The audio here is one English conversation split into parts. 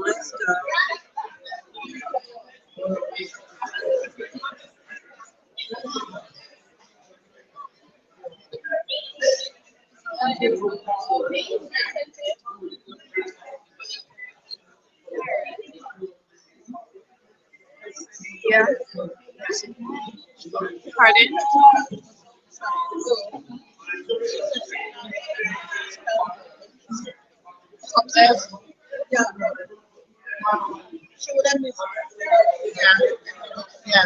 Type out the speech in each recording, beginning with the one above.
Let's go. Yeah. Pardon? Upstairs? Yeah. Yeah. Yeah.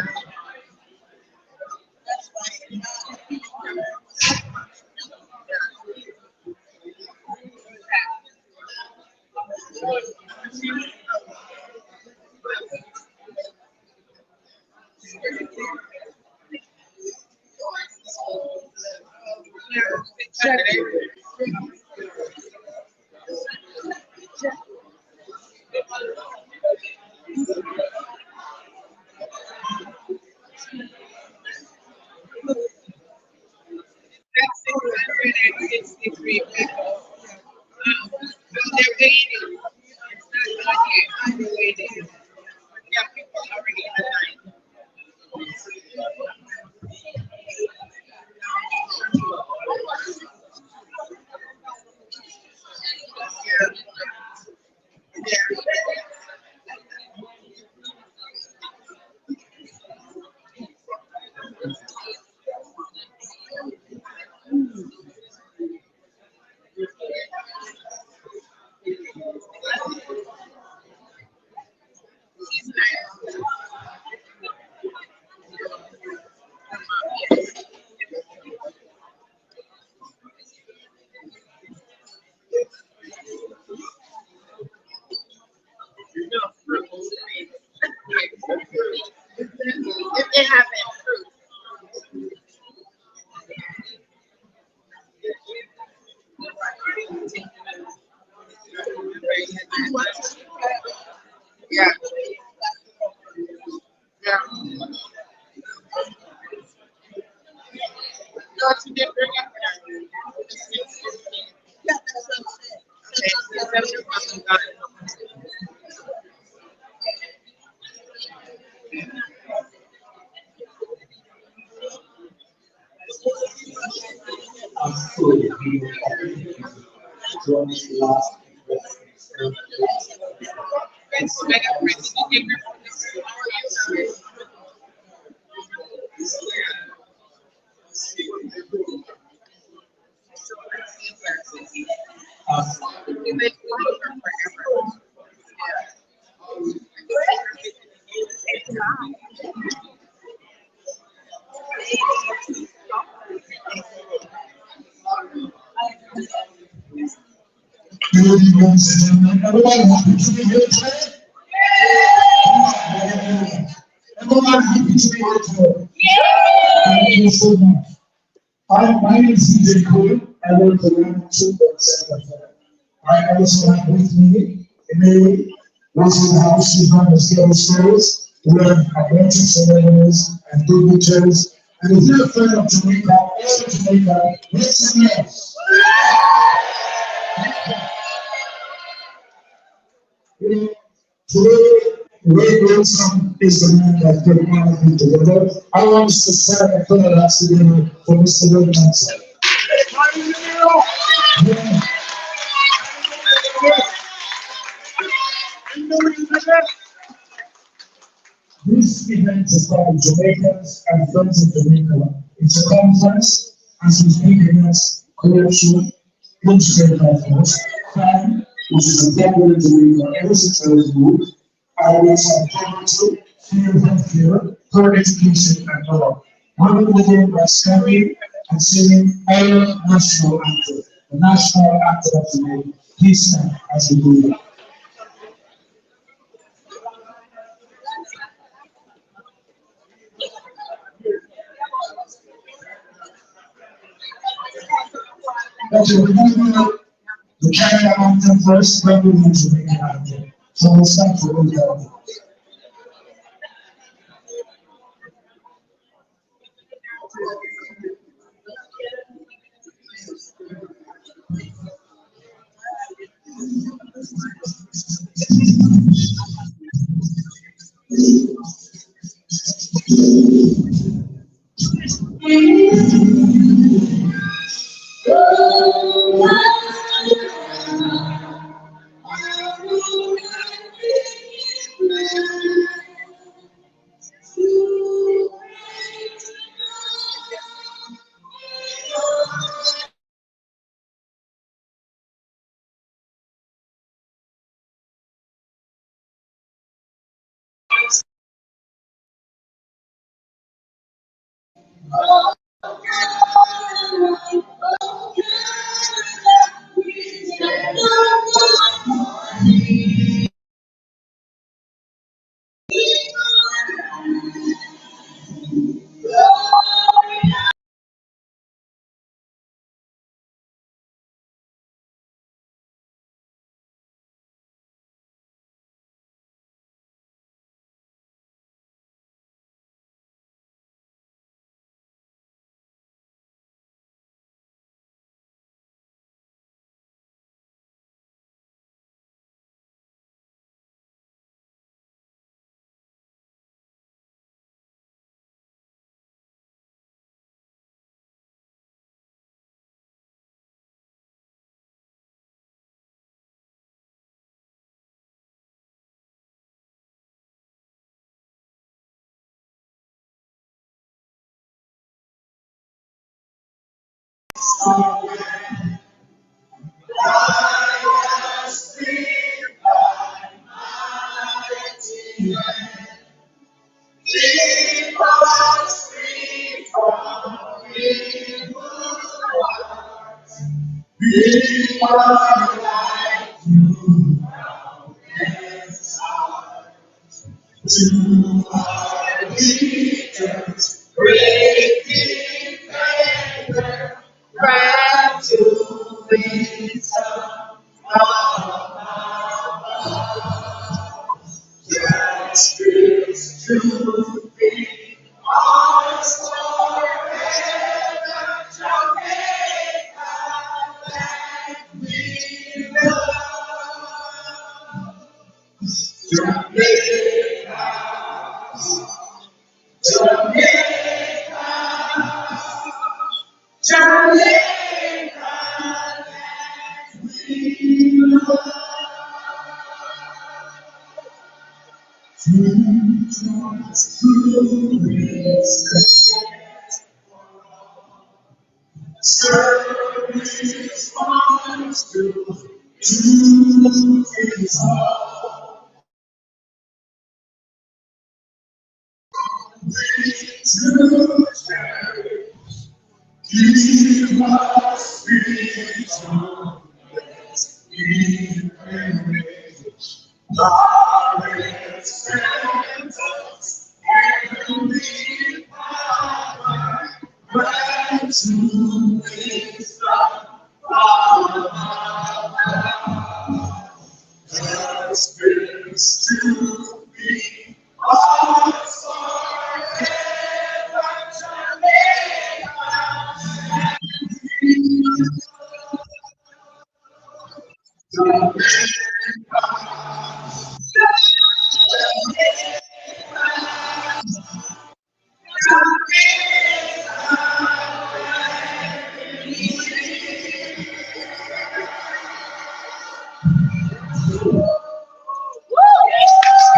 Check it. That's 663 people. They're waiting. It's not yet. They're waiting. Yeah, people already in the line. Yeah. If they have improved. Yeah. Yeah. No, it's a different effort. Yeah, that's what I'm saying. Okay, that's what I'm got it. Ladies and gentlemen, everybody happy to be here today? Everybody happy to be here today? Thank you so much. My name is DJ Cool. I work for Random Super Center. I also have with me Emily, who's in the house. She's on the scale stores. We have adventure ceremonies and dignitaries. And if you're a friend of Jamaica, all of Jamaica, make some noise. Today, radio song is the man that put all of it together. I want us to start a prayer that's together for Mr. Williams. This event is called Jamaicans and Friends of Jamaica. It's a conference and it's making us collection, instrument conference, crime, which is a global in Jamaica, every 6 hours a week. I will have poverty, fear of healthcare, third education, and more. One will begin by studying and singing our national anthem, the national anthem of Jamaica. Please stand as we do that. Okay, we're going to do the Canada anthem first, then we'll do Jamaican anthem. So we'll start for both.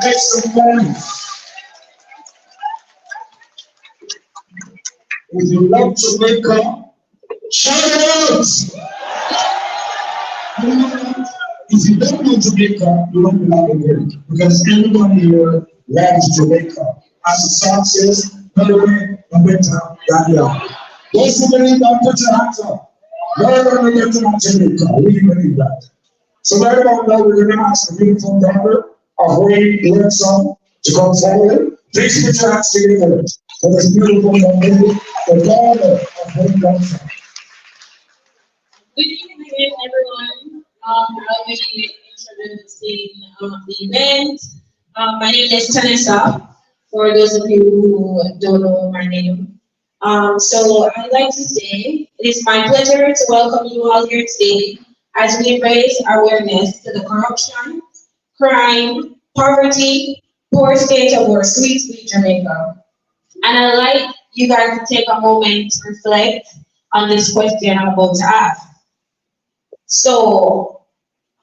Make some noise. If you love Jamaica, shout out! If you don't know Jamaica, you don't belong here. Because everyone here loves Jamaica. As the song says, Melody, Jamaica, Yaya. Those who believe that, put your hands up. Lord, we're going to Jamaica. We believe that. So right about now, we're going to ask the beautiful daughter of Wayne Wilson to come forward. Please put your hands together for this beautiful young lady, the daughter of Wayne Wilson. Good evening, everyone. I'll be introducing the event. My name is Tanessa, for those of you who don't know my name. So I'd like to say it is my pleasure to welcome you all here today as we raise awareness to the corruption, crime, poverty, poor state of our sweet, sweet Jamaica. And I'd like you guys to take a moment to reflect on this question I'm about to ask. So,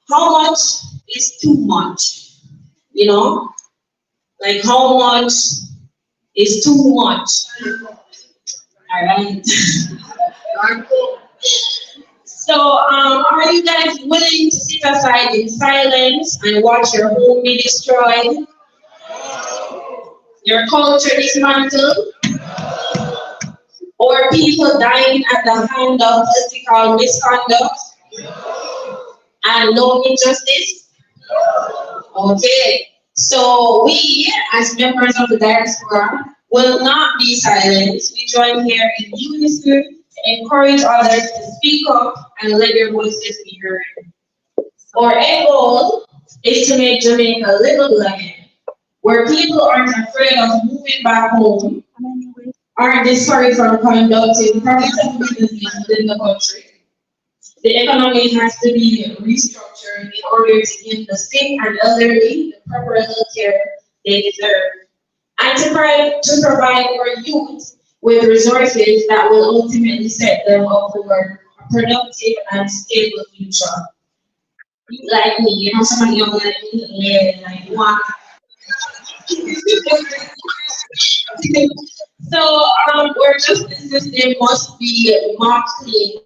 how much is too much? You know, like how much is too much? All right. So, are you guys willing to sit aside in silence and watch your home be destroyed, your culture dismantled, or people dying at the hand of political misconduct and no injustice? Okay. So we, as members of the diaspora, will not be silent. We join here in unison to encourage others to speak up and let their voices be heard. Our end goal is to make Jamaica livable again, where people aren't afraid of moving back home, aren't discouraged from conducting profitable business within the country. The economy has to be restructured in order to give the sick and elderly the proper health care they deserve, and to provide our youth with resources that will ultimately set them up for a productive and stable future. You like me, you know, somebody young like me, yeah, like one. So, our justice system must be marked clean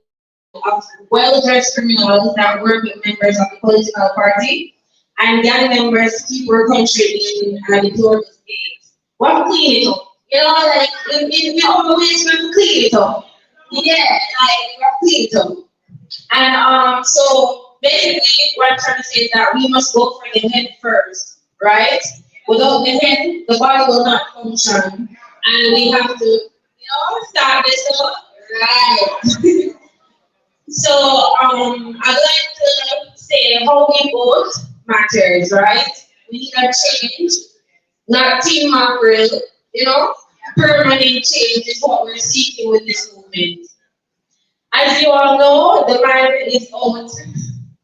of well-dressed criminals that work with members of the political party and gang members to keep our country in a deplorable state. We have to clean it up. You know, like, we always want to clean it up. Yeah, like, we have to clean it up. And so basically what I'm trying to say is that we must go for the head first, right? Without the head, the body will not function. And we have to, start this up. Right. So I'd like to say how we vote matters, right? We need a change, not team mackerel, permanent change is what we're seeking with this movement. As you all know, the man is out.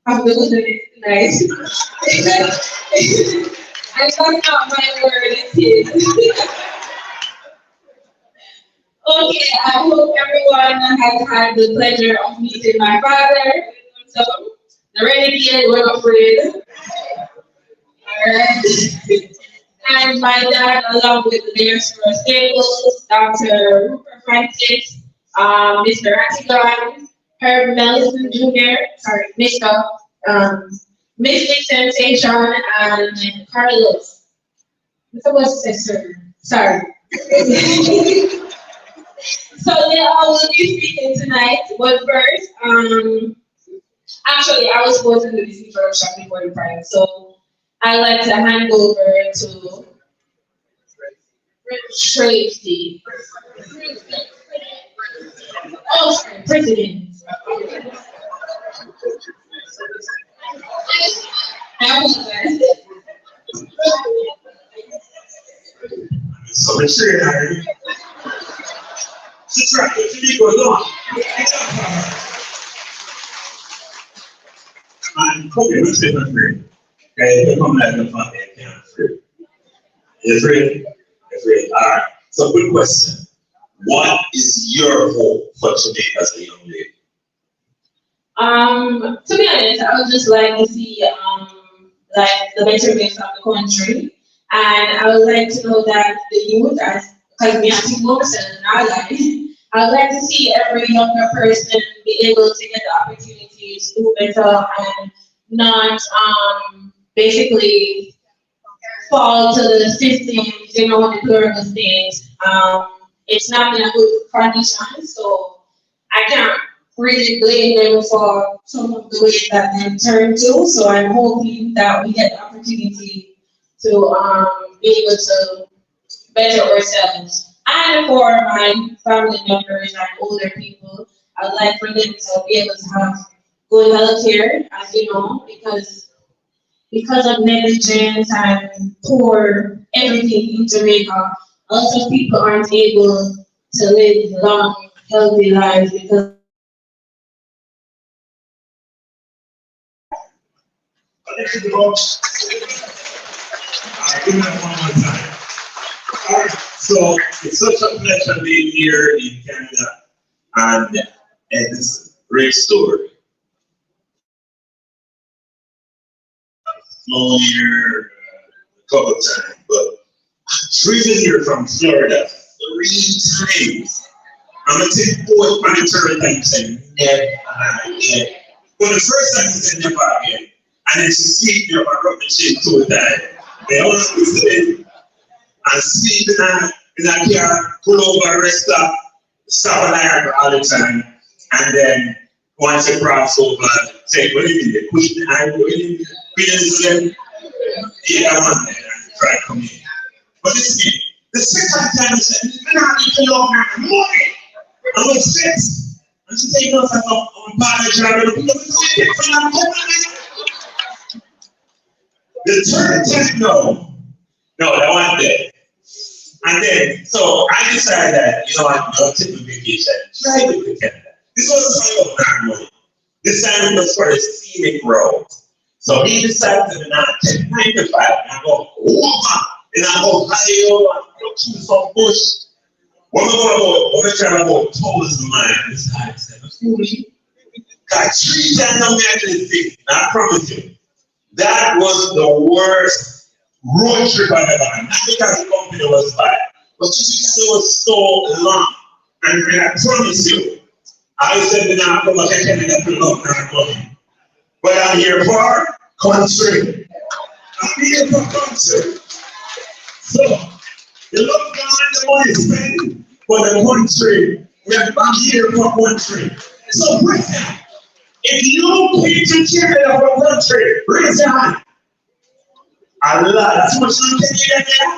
I'm going to do nice. And that's not my word, it's his. Okay, I hope everyone has had the pleasure of meeting my father. So, the renegade, we're afraid. Alright. And my dad, along with the diaspora staples, Dr. Rupert Francis, Mr. Ratigan, Herb Mellison Jr., Mr. Mystic Sensation, and Carlos. Mr. What's sister? Sorry. So they all will be speaking tonight, but first, actually I was supposed to do this introduction before the party, so I'd like to hand over to Tracy. Oh, sorry, President. I apologize. So make sure you're she's right, what you going on? I'm hoping to say my friend. Okay, here come back in front and count free. It's ready? It's ready. Alright. So good question. What is your hope for Jamaica as a young lady? To be honest, I would just like to see like the betterment of the country, and I would like to know that the youth, because we have to most in our life, I would like to see every younger person be able to get the opportunity to do better and not basically fall to the systems, deplorable things. It's not in a good condition, so I can't really blame them for some of the ways that they turn to. So I'm hoping that we get the opportunity to be able to better ourselves. And for my family members and older people, I'd like for them to be able to have good health care, as you know, because of negligence and poor everything in Jamaica, lots of people aren't able to live long, healthy lives because Give it one more time. All right, so it's such a pleasure being here in Canada, and it's a great story. Flown here a couple of times, but driven here from Florida 3 times. I'm gonna take 4 planetary times and never again. Well, the first time I said never again, and then she sleep there, I rub the shit 2 times. They always listen and sleep in a car, pull over, rest stop and all the time, and then once you cross over, say, what do you mean? Push the highway, yeah, I'm on there and try to come in. But listen, the second time I said, I'm not even long money. I'm upset. And she said, no, I'm bad driver. The third time, no, that one day. And then, so I decided that, you know what, I'll take a vacation, drive it to Canada. This wasn't for your money. This time it was for a scenic road. So he decided to not take 9 to 5 and I go over and I go high and go through some bush. What am I trying to go towards the mine? This guy said, got 3 times on the thing. I promise you, that was the worst road trip I've ever had. Not because the company was bad, but just because it was so long. And I promise you, I said that I'm going to Canada to love that money. But I'm here for country. I'm here for country. So, you love God and the money spent for the country. I'm here for country. So, listen, if you came to Canada for country, raise your hand. I love too much money can you get there?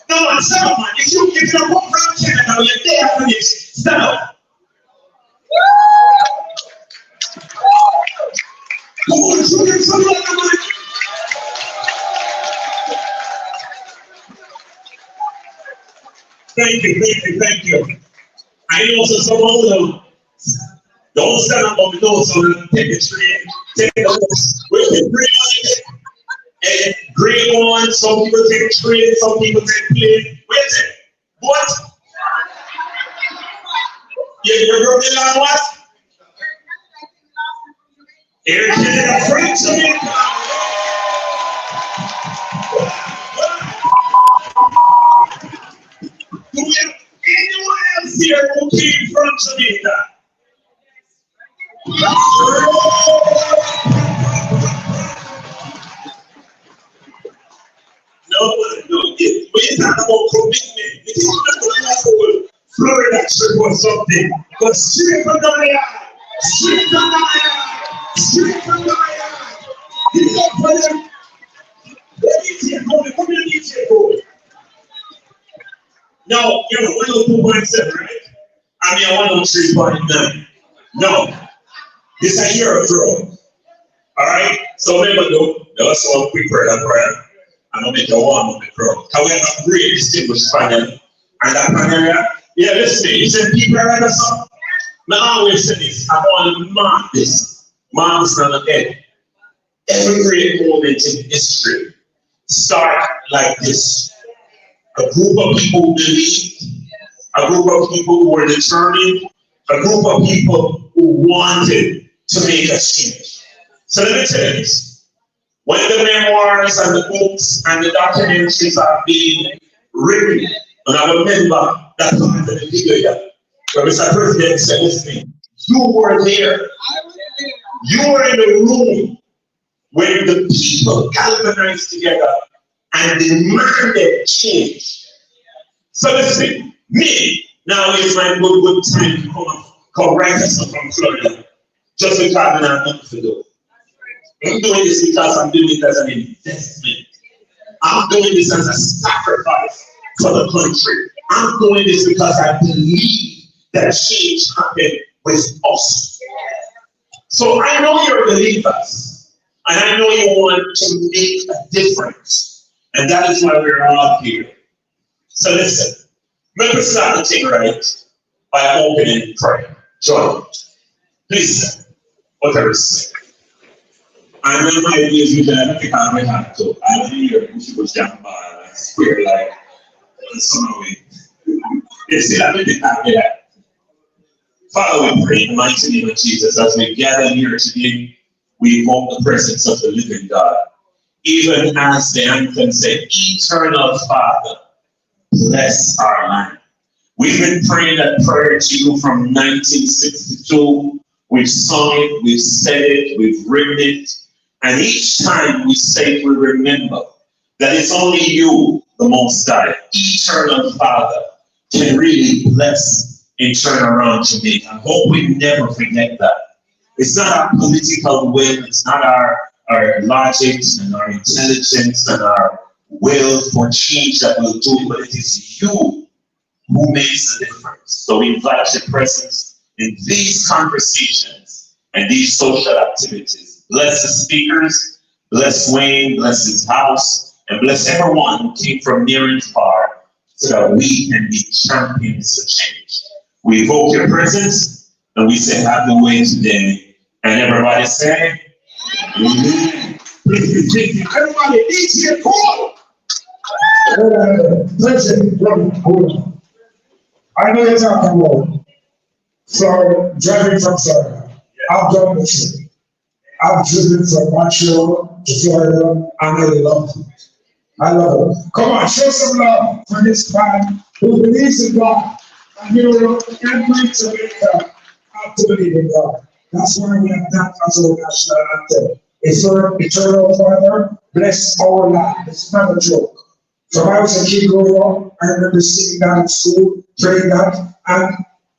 No one, stand up, man. If you come from Canada, you're there for this. Stand up. Come on, thank you. I know someone will don't stand up on the door, so take the train, take the bus. With the green and green one, some people take train, some people take plane. Wait a second. What? You're going to what? Here in a French Jamaica. Do we have anyone else here who came from Jamaica? No. We talk about commitment. It is not the whole Florida trip or something. But straight from the yard. Straight from the yard. Straight from the yard. It's up for them. Let me take home. Come here, you take home. No, you know, 102.7, right? I mean, 103.9. No. This is a year ago. Alright? So remember, that's one quick prayer. I'm going to make a warm up the crowd. However, great distinguished panel. And that panel, yeah, listen, you said people are like us. Now, I always say this. I want to mark this. Mark this on the head. Every great moment in history start like this. A group of people who believed, a group of people who were determined, a group of people who wanted to make a change. So let me tell you this. When the memoirs and the books and the documentaries are being written, and I remember that part of the video here, where Mr. President said this thing, you were there. You were in the room when the people galvanized together and demanded change. So listen, me, now is my good time to come right us from Florida, just because I have nothing to do. I'm doing this because I'm doing it as an investment. I'm doing this as a sacrifice for the country. I'm doing this because I believe that change happened with us. So I know you're believers, and I know you want to make a difference, and that is why we're all here. So listen, let us start the thing right by opening prayer. Join. Please, whatever is said. I remember my ideas with that because I had to. I hear she was down by and square like somehow they say I didn't have that. Father, we pray in the mighty name of Jesus as we gather here today, we invoke the presence of the living God. Even as the anthem said, Eternal Father, bless our land. We've been praying that prayer to you from 1962. We've sung it, we've said it, we've written it. And each time we say it, we remember that it's only you, the Most High, Eternal Father, can really bless and turn around Jamaica. I hope we never forget that. It's not our political will, it's not our logic and our intelligence and our will for change that will do it, but it is you who makes the difference. So we invite your presence in these conversations and these social activities. Bless the speakers, bless Wayne, bless his house, and bless everyone who came from near and far so that we can be champions of change. We evoke your presence and we say, have your way today. And everybody say, amen. Everybody needs to get called. Listen, hold on. I know you're talking about from driving from Florida. I've done the trip. I've driven from Montreal to Florida, and I love it. I love it. Come on, show some love for this man who believes in God. And you know, every Jamaica have to believe in God. That's why we have that as our national anthem. Eternal Father, bless our land. It's not a joke. So when I was a kid growing up, I remember sitting down in school, praying that, and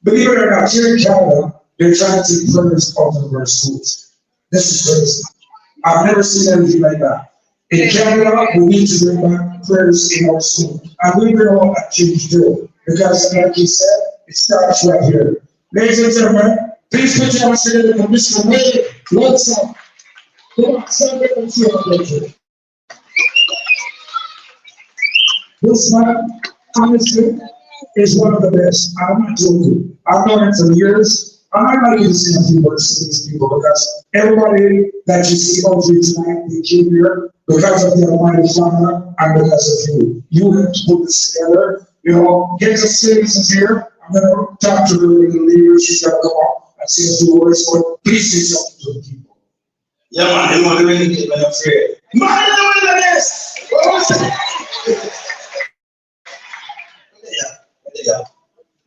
believe it or not, here in Canada, they're trying to take prayers out of our schools. This is crazy. I've never seen anything like that. In Canada, we need to bring back prayers in our school. And we know what that change do. Because like he said, it starts right here. Ladies and gentlemen, please put your hands together for Mr. Wade. What's up? Come on, celebrate and see our pleasure. This man, honestly, is one of the best. I'm not joking. I've known him for years. I'm not going to say a few words to these people because everybody that you see over here tonight, they came here because of the Almighty Father and because of you. You have to put this together. You know, get the citizens here. I'm going to talk to the leaders. She's got to come up and say a few words, but please say something to the people. Yeah, man, you want to really get my afraid. Man, doing this!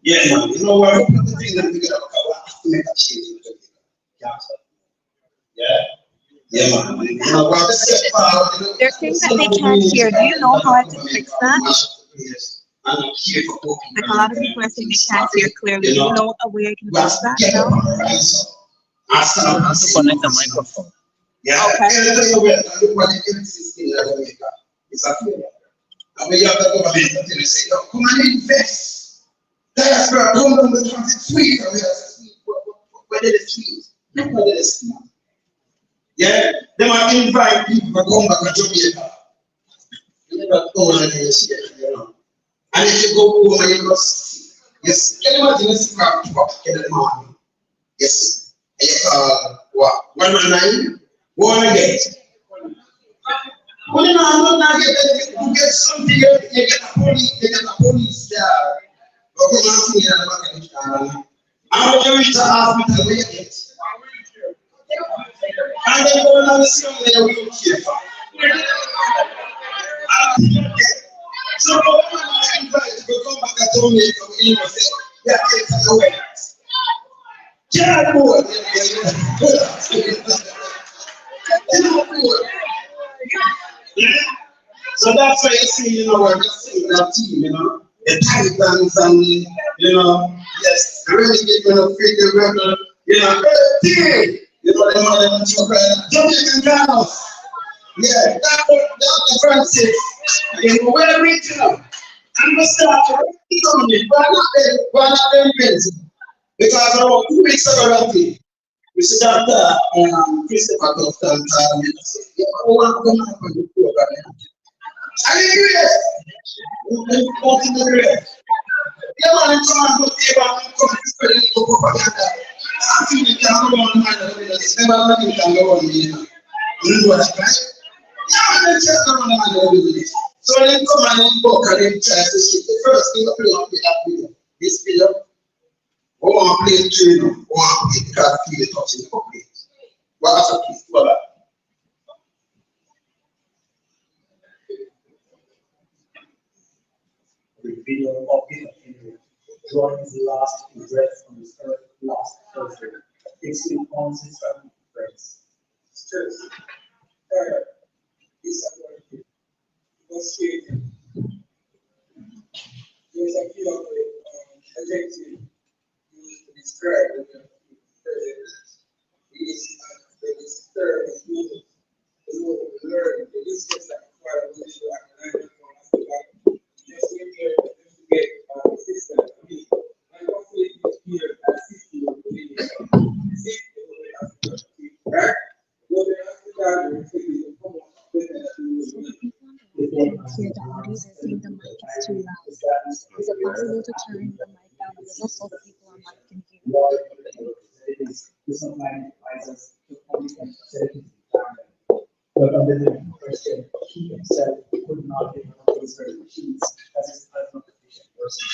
Yeah, man, you know what? The thing that we got to make a change. Yeah, man. You know what? They're saying that they can't hear. Do you know how to fix that? Like a lot of people are saying they can't hear clearly. Do you know a way I can fix that? No? Connect the microphone. Yeah. Okay. It's a failure. I mean, you have the government until they say, come and invest. That's where I come down the transit suite. I mean, where did it squeeze? Where did it squeeze? Yeah, they might invite people to come back to Jamaica. You never go on and you see it, you know. And if you go home and you must see, yes, can you imagine this crowd in the morning? Yes, and you call what? 119? Go on again. Well, you know, I'm not getting you get something, you get a police there. Or come and see you back in the car. And when you reach the hospital, where you get? And then go on the same way you wheelchair. So, when I invite you to come back to Jamaica, you know, say, yeah, take it away. Yeah, boy. Yeah. So that's why you see, you know, we're just seeing that team, you know, the Titans and, you know, yes, really getting a figure record, you know, team, you know, them are the Jamaican girls. Yeah, that's Francis, you know, we're regional. And we start to become it, we're not very busy. Because around 2 weeks ago, Mr. Doctor, Christopher Doctor, so then come and book and then try to see the first thing to play on the video. This video, we want to play tune, we want to play because feel the touch in the complete. What else please for that? The video of Henry drawing his last breath on his earth last Thursday. Fixing on his family friends. There's a few of the adjectives used to describe the president. It is third, the move of the learning, the distance that require initial academic from just in here to get system. I mean, like hopefully this year assist you with the see right? What they ask the guy to take the phone with Hear the audio, they're saying the mic is too loud. Is it possible to turn the mic down a little so the people on mic can hear? This online advisors to public and facilities but under the impression he himself could not be one of those very machines as his personal efficient person.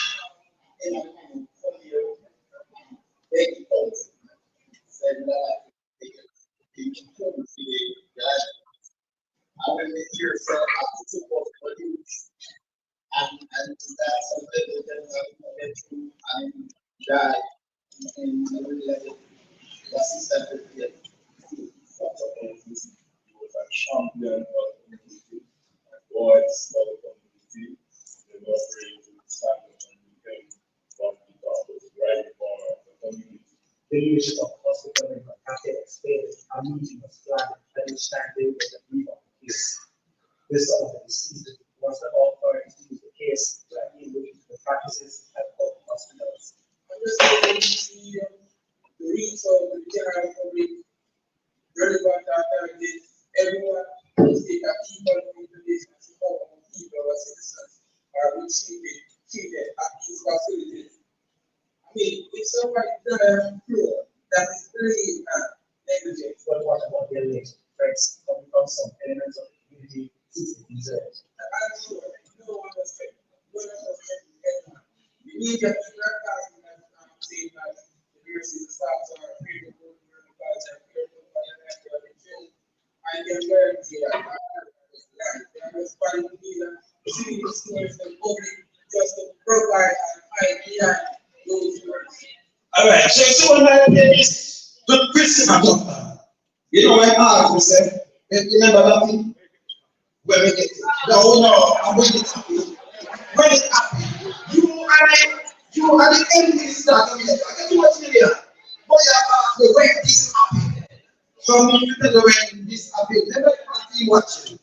I will make sure from support for you and that's something that and die and the assistant here. Was a champion of the community, and voice of the community, the was ready to stand up and defend what he thought was right for the community. The leadership of hospital and Catholic explained a meeting was planned at which time they were agreed on the case. This season was the authority to use the case to appeal the practices at both hospitals. The reach of the general public, relevant authorities, everyone must take a key part into this and support people or citizens are being treated at these facilities. I mean, if somebody doesn't prove that is really negligent. But what about their late threats coming from some elements of the community since the reserves? I'm sure no one was fit. No one was fit to get one. You need to keep that passing that saying that the nurses and staff are afraid of going to the class and afraid of going to the children. I can guarantee that I was fighting to be that city stores and public just to provide and fight behind those words. All right, so when I hear this good Christmas, You know, like I said, remember that thing? When we get no, I'm when it's happy. When it's happy, you are the enemy start. I mean, I can do what's in here. Boy, the way this happy. So me, you tell the way this happy. Never continue watching.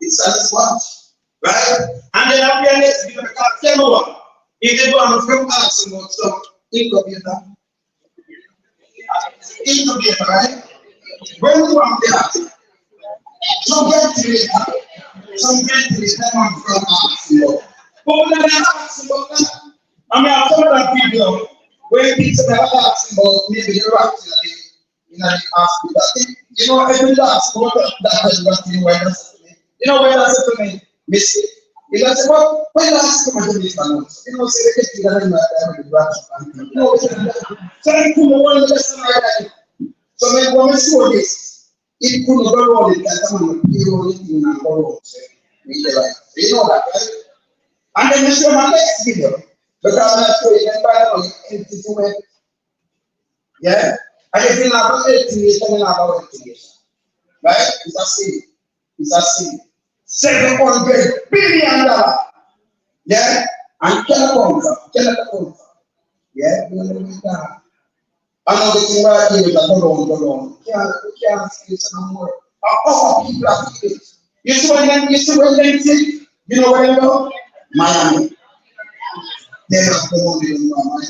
It's just watch, right? And then after next, you can tell one. If they want from us about some incubator, right? When you want the some ventilator come from us, but when they ask about that, I mean, I've told that people when people are asking about maybe you're actually in the hospital. You know, every last one that is what you want to say. You know, when I said to me, Missy, you know, well, when I ask you to this man, you know, say they get together in the branch. You know, so I couldn't one lesson like that. So when we saw this, it couldn't go on it like someone would be on it in a go on. You know that, right? And then you show my next video. Because I'm not sure you can buy it on empty to it. Yeah? And if you have an empty, you have an empty. Right? It's a sin. It's a sin. $700 billion. Yeah? And cannot come. Yeah? I know the thing right here is that hold on. We can't see this no more. All people are doing it. You see when they think? You know where they go? Miami. They have the money in Miami.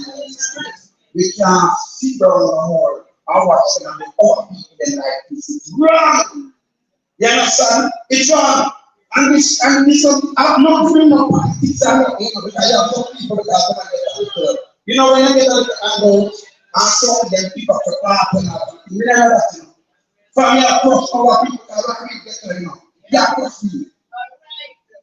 We can't sit down no more I watch some of the other people then like this. It's wrong. You understand? It's wrong. And this I'm not doing no politics and nothing, because I have some people that are going to get people. You know when you get a little angle and some of them pick up the part and all, you never that you know. From your approach our people that are really getting you know. You approach me.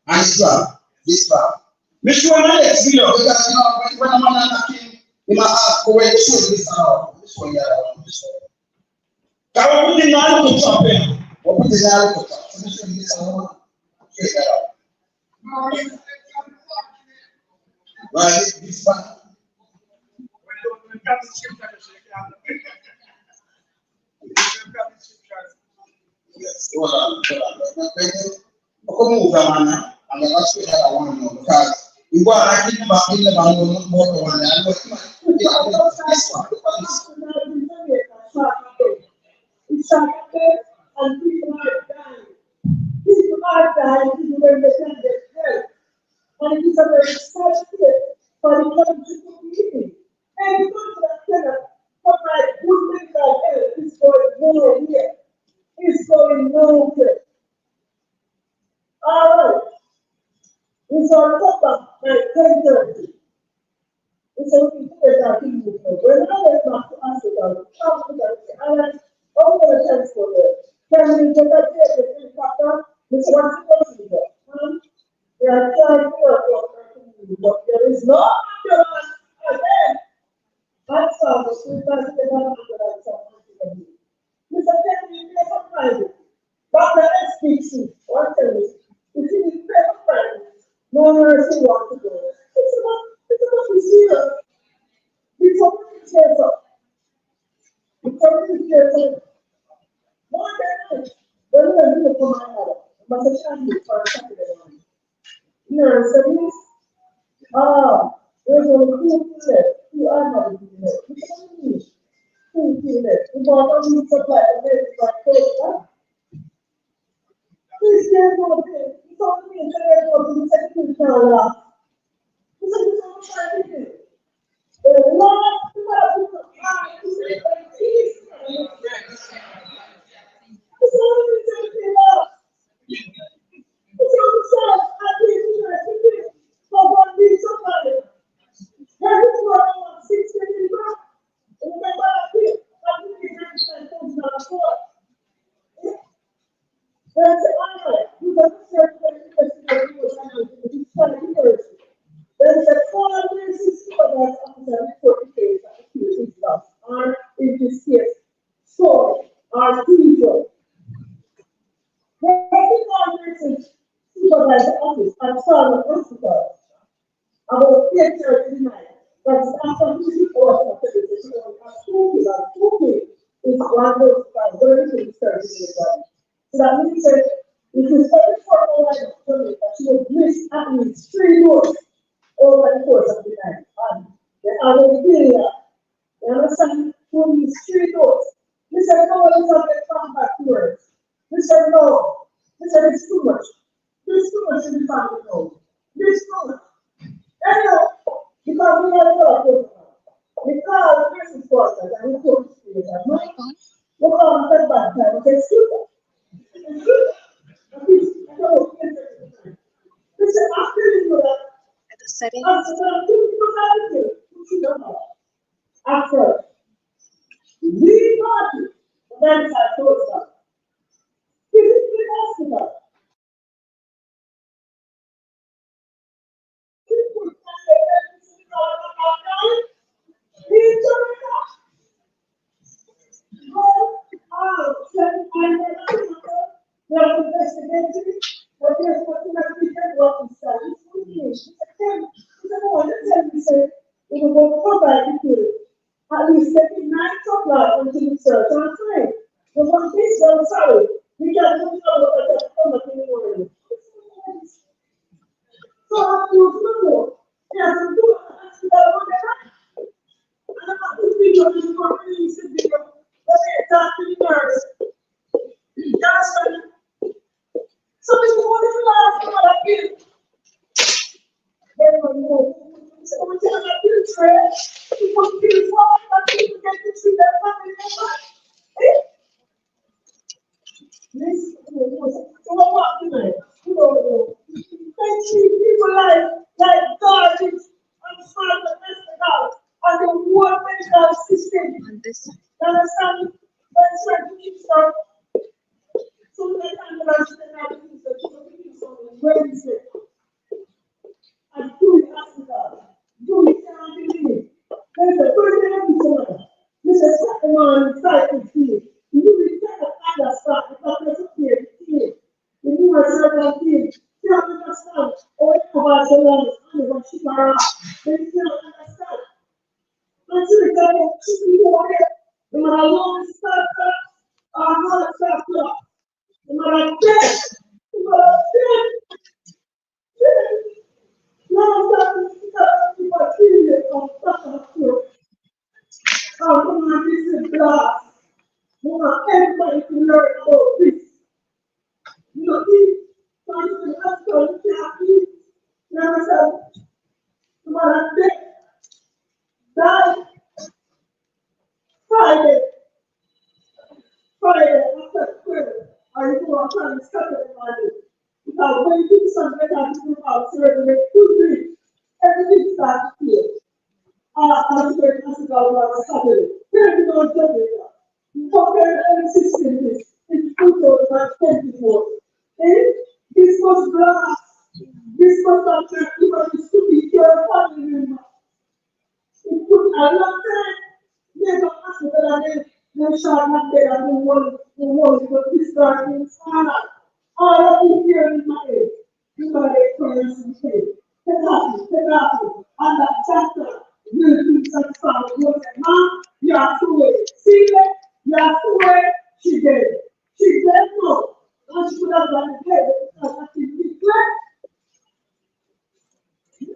And it's wrong. This wrong. Make sure my next video because you know when I'm not attacking, you might ask for where to show this and all. This one here, this one. Can we put the line to top in? We'll put the line to top. So this one this and all. Straight that out. Right, this one. Yes, hold on. Okay, move that man. And then let's that I want to know because you go and I keep back in the band more than one. I know this one. It's happening and people are dying. People are dying, people understand their health. And it is a very sad state for the country to be in. And the country that cannot provide good mental health is going nowhere. It's going nowhere. All right. It's on top of my 10:30. It's a little bit that thing with me. When I went back to Africa, I went over the transport there. Can we get a ticket in Qatar? Which one's supposed to be there? They are trying to work but there is no ambulance again. That's how the street has to get an ambulance. Mr. Ten, you pay for private. Dr. SPC, what tell me? If you pay for private, no nurse will want to go. It's about to be serious. It's about to be serious. It's about to be serious. More than that, when we are doing it for my mother, I must have changed it for a Saturday morning. Nurses, there's only two people left. Two are not people left. Which one is two people left? The bottom needs supply of this, but first, please get no pay. It's only me, the airport, the second town. It's only so much I can do. The last people are to say, please. It's only me to love. It's only so I can do. For one week, somebody. That is what I want 6 million back. Remember, I think it's not for. That's why you got to search for the university. There is a 460 of officer report case that accused us, or in this case, so our teacher. They supervisor office at Charlotte Hospital. About 10:30 tonight. That's after the report of the cooking is one of those 30 So that means that if you study for all night of Jamaica, she will miss at least 3 doors over the course of the night. And the other area, you understand, who needs 3 doors. Mr. No one is on the combat words. Mr. No. Mr. It's too much. There's too much in the family now. There's too much. And now, because we have a lot of because this is important and we told you that no, look on the back time and say, super. Listen, after you do that, after we party, then it's our close up. This is the hospital. At least 9 o'clock until the search on time. The one this one, sorry, we can't do it anymore. So I feel good. Yes, I'm doing it. I'm not people in the company to be talk to the nurse. That's right. So people want to laugh about it. Everyone knows. So we tell them you trash. People feel sorry that people get to see their family members. This so what tonight? You know, they treat people like garbage and smart and mystical and the world medical system. On this side. You understand? That's why we keep stuff. So many times when I sit in our meetings, the people think something Wednesday. And do it hospital. Do it therapy. There's a person every time. There's a second one inside the field. You will take a other stuff because there's a field. The new certain field. You don't understand. All about the land is under she are. They don't understand. Until the government should be over here. No matter how long it starts up, or how it starts up. No matter dead. No matter dead. Now that people are treating it on such a foot. I'm going to visit class. I want everybody to learn about this. You know, these something else called therapy. You understand? No matter death, die, Friday after prayer, or you go out and Saturday morning. Because when you do some better people out serving with food, everything starts to feel. I'm very possible about Saturday. There is no Jamaica. You compare every 16 days. It's 2024. And this was glass. This was after people used to be your family member. It took a long time. Never hospital again. No shot not there and the world but this starting all of you here in my head. You got a currency and pay. Take happy. And that chapter will be some sound. You say, Mom, you are too late. See that? You are too late. She did. She said no. And she could have done it better because I think it's great.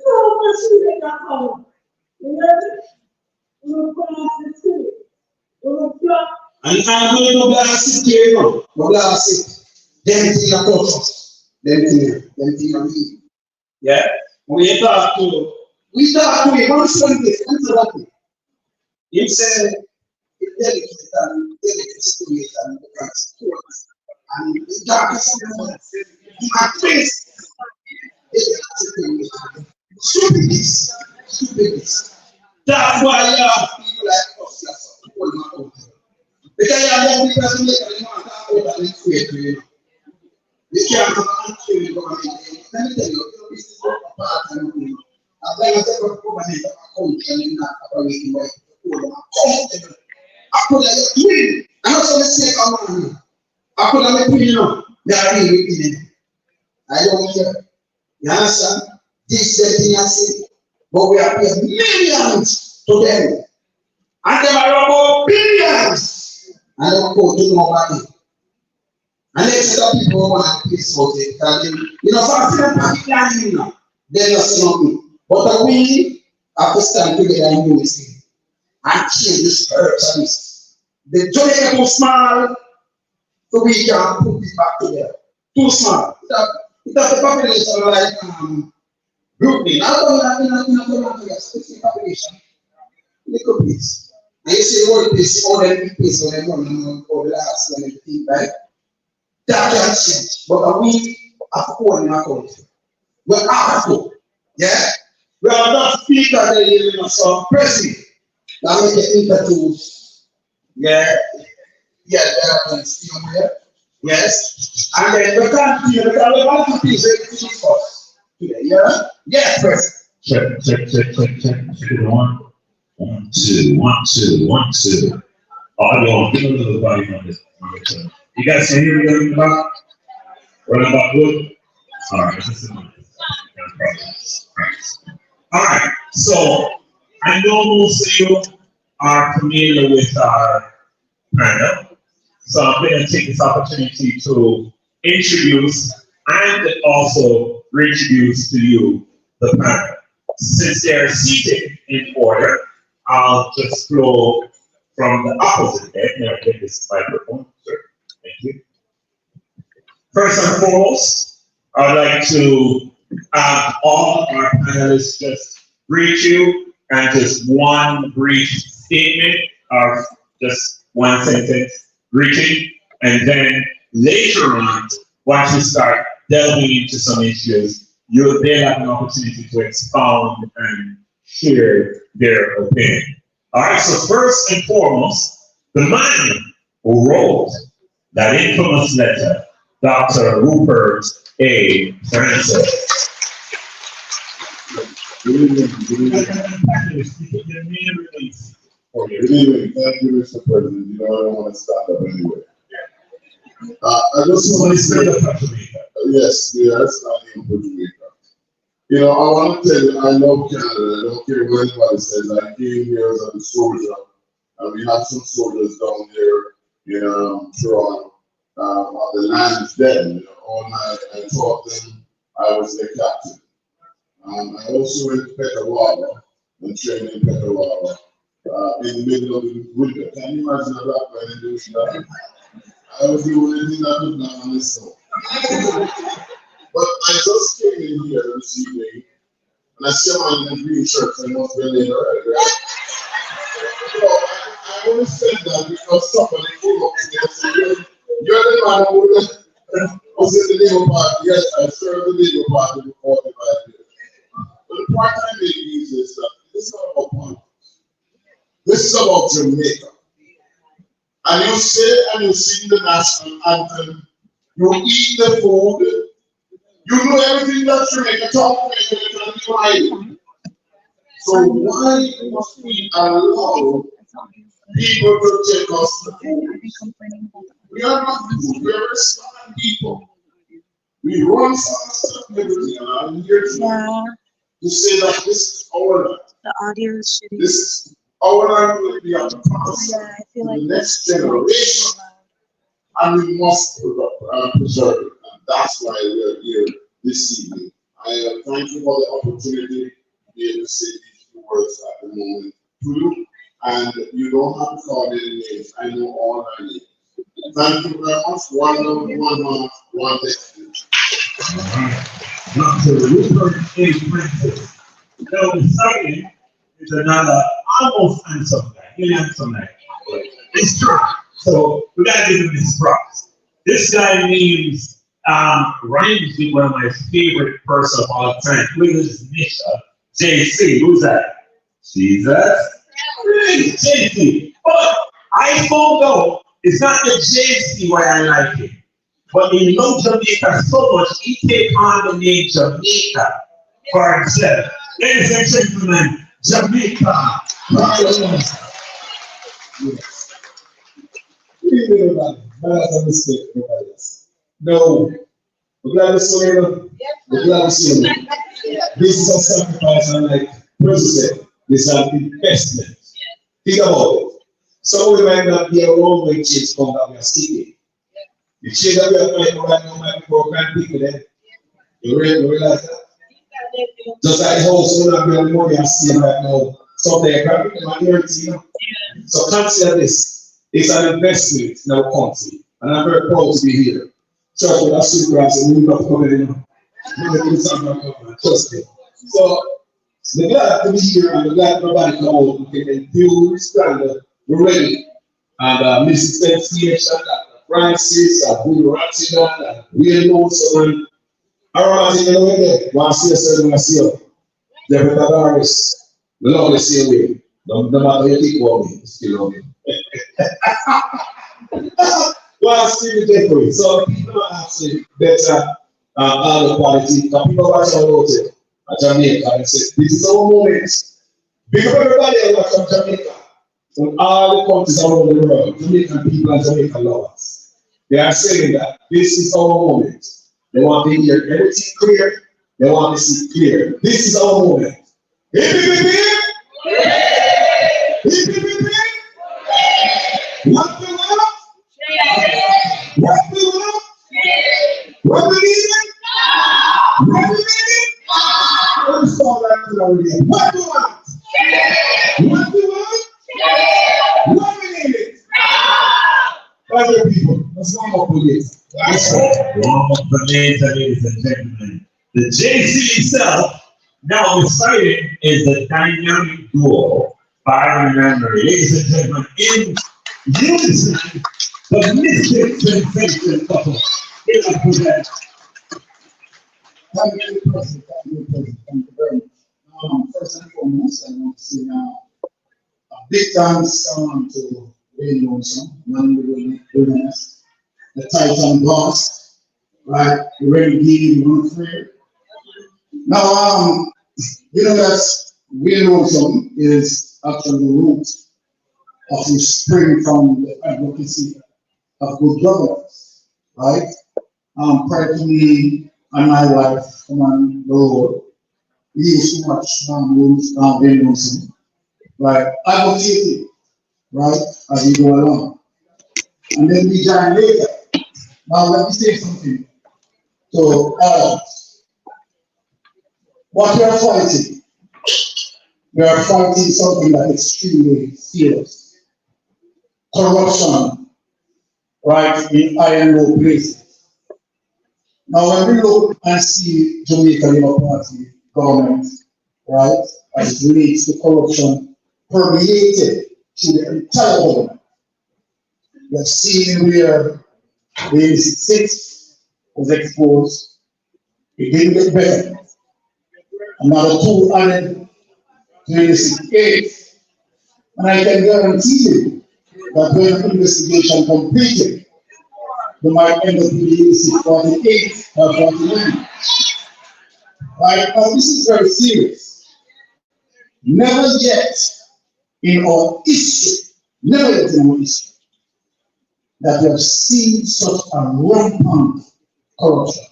No, but she did that home. You know? We'll go out and see it. We'll go. And I'm going to blast it here now. No blast it. Them thing are touch. Them thing are me. Yeah? We talk to him, once one day, answer that thing. He said, it's delicate spirit and the Christ. And the darkest moment, he had faced stupidness. That's why you have people like us that support my own. Because you have young people who make a man that over and create to you. You can't have an actual government. Let me tell you, this is not a part of you. As long as you have a government account and you're not operating right, I put like a twin. I also say, come on. I put like a twin, you know. They are really with it. I don't care. You understand? This is the thing I say. But we are paying millions to them. And they are about billions. I don't go to nobody. And next other people want to piece for it. You know, some people planning now. They just know me. But we have to stand together in unity and change this person. The Jamaica too small, so we can put it back together. Too small. It has the population like Brooklyn. I don't know the population. Little piece. And you see the word piece, all them piece, all them one for the last and everything, right? That can change. But we have to go in our country. We have to. Yeah? We are not speaking that they live in some president. That make the interviews. Yeah. Yeah, they are still there. Yes. And then we can't do it. We want to be everything first. Today, yeah? Yes, president. Check. 1, 2, 1, 2, 1, 2. Audio, give a little body on this. You guys can hear me running about? Running about good? Alright, this is my Alright, so I know most of you are familiar with our panel, so I'm going to take this opportunity to introduce and also reintroduce to you the panel. Since they're seated in order, I'll just flow from the opposite end. Now get this microphone, sir. Thank you. First and foremost, I'd like to have all our panelists just greet you and just one brief statement or just one sentence greeting, and then later on, once you start delving into some issues, they'll have an opportunity to expound and share their opinion. All right, so first and foremost, the man who wrote that infamous letter, Dr. Rupert A. Francis. Good evening, thank you, Mr. President. You know, I don't want to stand up anyway. I just want to say, yes, we are standing in Puerto Rico. You know, I want to tell you, I love Canada. I don't care what anybody says. I came here as a soldier, and we have some soldiers down there in Toronto. The land is dead. You know, all night I taught them. I was their captain. I also went to Petawawa and trained in Petawawa in the middle of the winter. Can you imagine a black man doing that? I was doing anything I could not on this song. But I just came in here this evening and I see my green shirt and not really right? So I only said that because somebody came up to me and said, you're the man who was in the Labour Party. Yes, I served the Labour Party for 45 years. But the point I'm making is this, that this is not about politics. This is about Jamaica. And you say and you sing the national anthem, you eat the food, you know everything that Jamaica talk Jamaica. So why must we allow people to take us the food? We are not food, we are smart people. We run fast and everything, and I'm here to say that this is our land. The audio is shitty. This is our land will be on the past. Yeah, I feel like the next generation, and we must preserve it. And that's why we're here this evening. I thank you for the opportunity to be able to say these few words at the moment to you. And you don't have to call any names. I know all my names. Thank you very much. One love, one heart, one destiny. Dr. Rupert A. Francis. Now, the second is another almost handsome guy. He's handsome guy. It's true. So we gotta give him his props. This guy names rhymes with one of my favorite person of all time. Who is Nisha? JC. Who's that? Jesus. Really, JC. But I found out it's not the JC why I like it. But he loves Jamaica so much, he take on the name Jamaica for himself. Ladies and gentlemen, Jamaica. Yes. Good evening, everybody. That's a mistake, everybody else. No. We're glad to see you. We're glad to see you. This is a sacrifice, and like President, this is an investment. Think about it. Some we might not be around when change comes that we are seeking. The change that we are trying to right now might be for grand people then. You realize that? Just like the house, we're not going to money and see right now. Someday, grand people might hear it, you know. So consider this. It's an investment in our country. And I'm very proud to be here. Church with us supervisors, and we're not coming in. Trust me. So, we're glad to be here and we're glad everybody come out. We can infuse, standard, we're ready. And Mrs. Sensation, Francis, Will Rattigan, and Will Wilson, and Around in the way there. Want to see us, want to see you. David Tavares, we love the same way. No matter how you think about me, still love me. Well, still different. So people are actually better other quality. Now people watch our hotel at Jamaica and say, this is our moment. Because everybody else from Jamaica, from all the countries around the world, Jamaican people and Jamaican lovers, they are saying that this is our moment. They want to hear everything clear. They want to see clear. This is our moment. Hip, hip, hip, hip. Hip, hip, hip, hip. What the world? What the world? What the reason? What the reason? What is all that already? What the world? What the world? What the reason? Other people, let's go up with it. That's right. Warm up for later, ladies and gentlemen. The JC himself, Now, exciting is the dynamic duo, Byron and Anne-Marie. Ladies and gentlemen, in unison, the mystic sensation couple. Here I present. Thank you, President. Thank you very much. First and foremost, I want to say a big thanks to Wayne Johnson, man with the wilderness, the Titan boss, right? The Renegade Roofer. Now, you know that Wayne Johnson is actually the root of the spring from the advocacy of good governance, right? Prior to me and my wife, come on the road, we used to watch Wayne Johnson, like advocating, right, as we go along. And then we join later. Now let me say something. So, what we are fighting something that is extremely serious. Corruption, right, in high and low places. Now, when we look and see Jamaica Labour Party government, right, as it relates to corruption permeated through the entire government, we have seen where the 6 was exposed, it didn't get better. Another 2 added to the 8. And I can guarantee you that when the investigation completed, they might end up with the 48 or 49. Right? Now, this is very serious. Never yet in our history, that we have seen such a rampant corruption.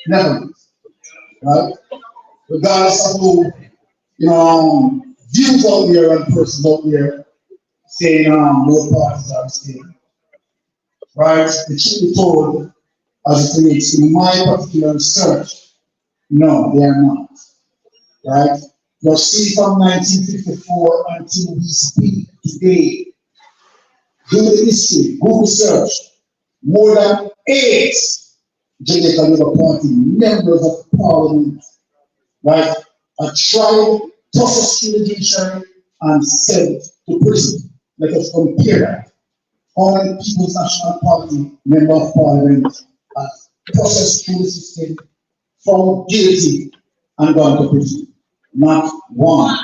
Never. Right? Regardless of who, views out there and persons out there saying both parties are the same. Right? The truth be told, as it relates to my particular research, no, they are not. Right? You see from 1954 until we speak today, do the history, Google search, more than 8 Jamaica Labour Party members of parliament, right, are tried, processed through the judiciary, and sent to prison. Let us compare that. How many People's National Party member of parliament are processed through the system, found guilty, and gone to prison? Not one.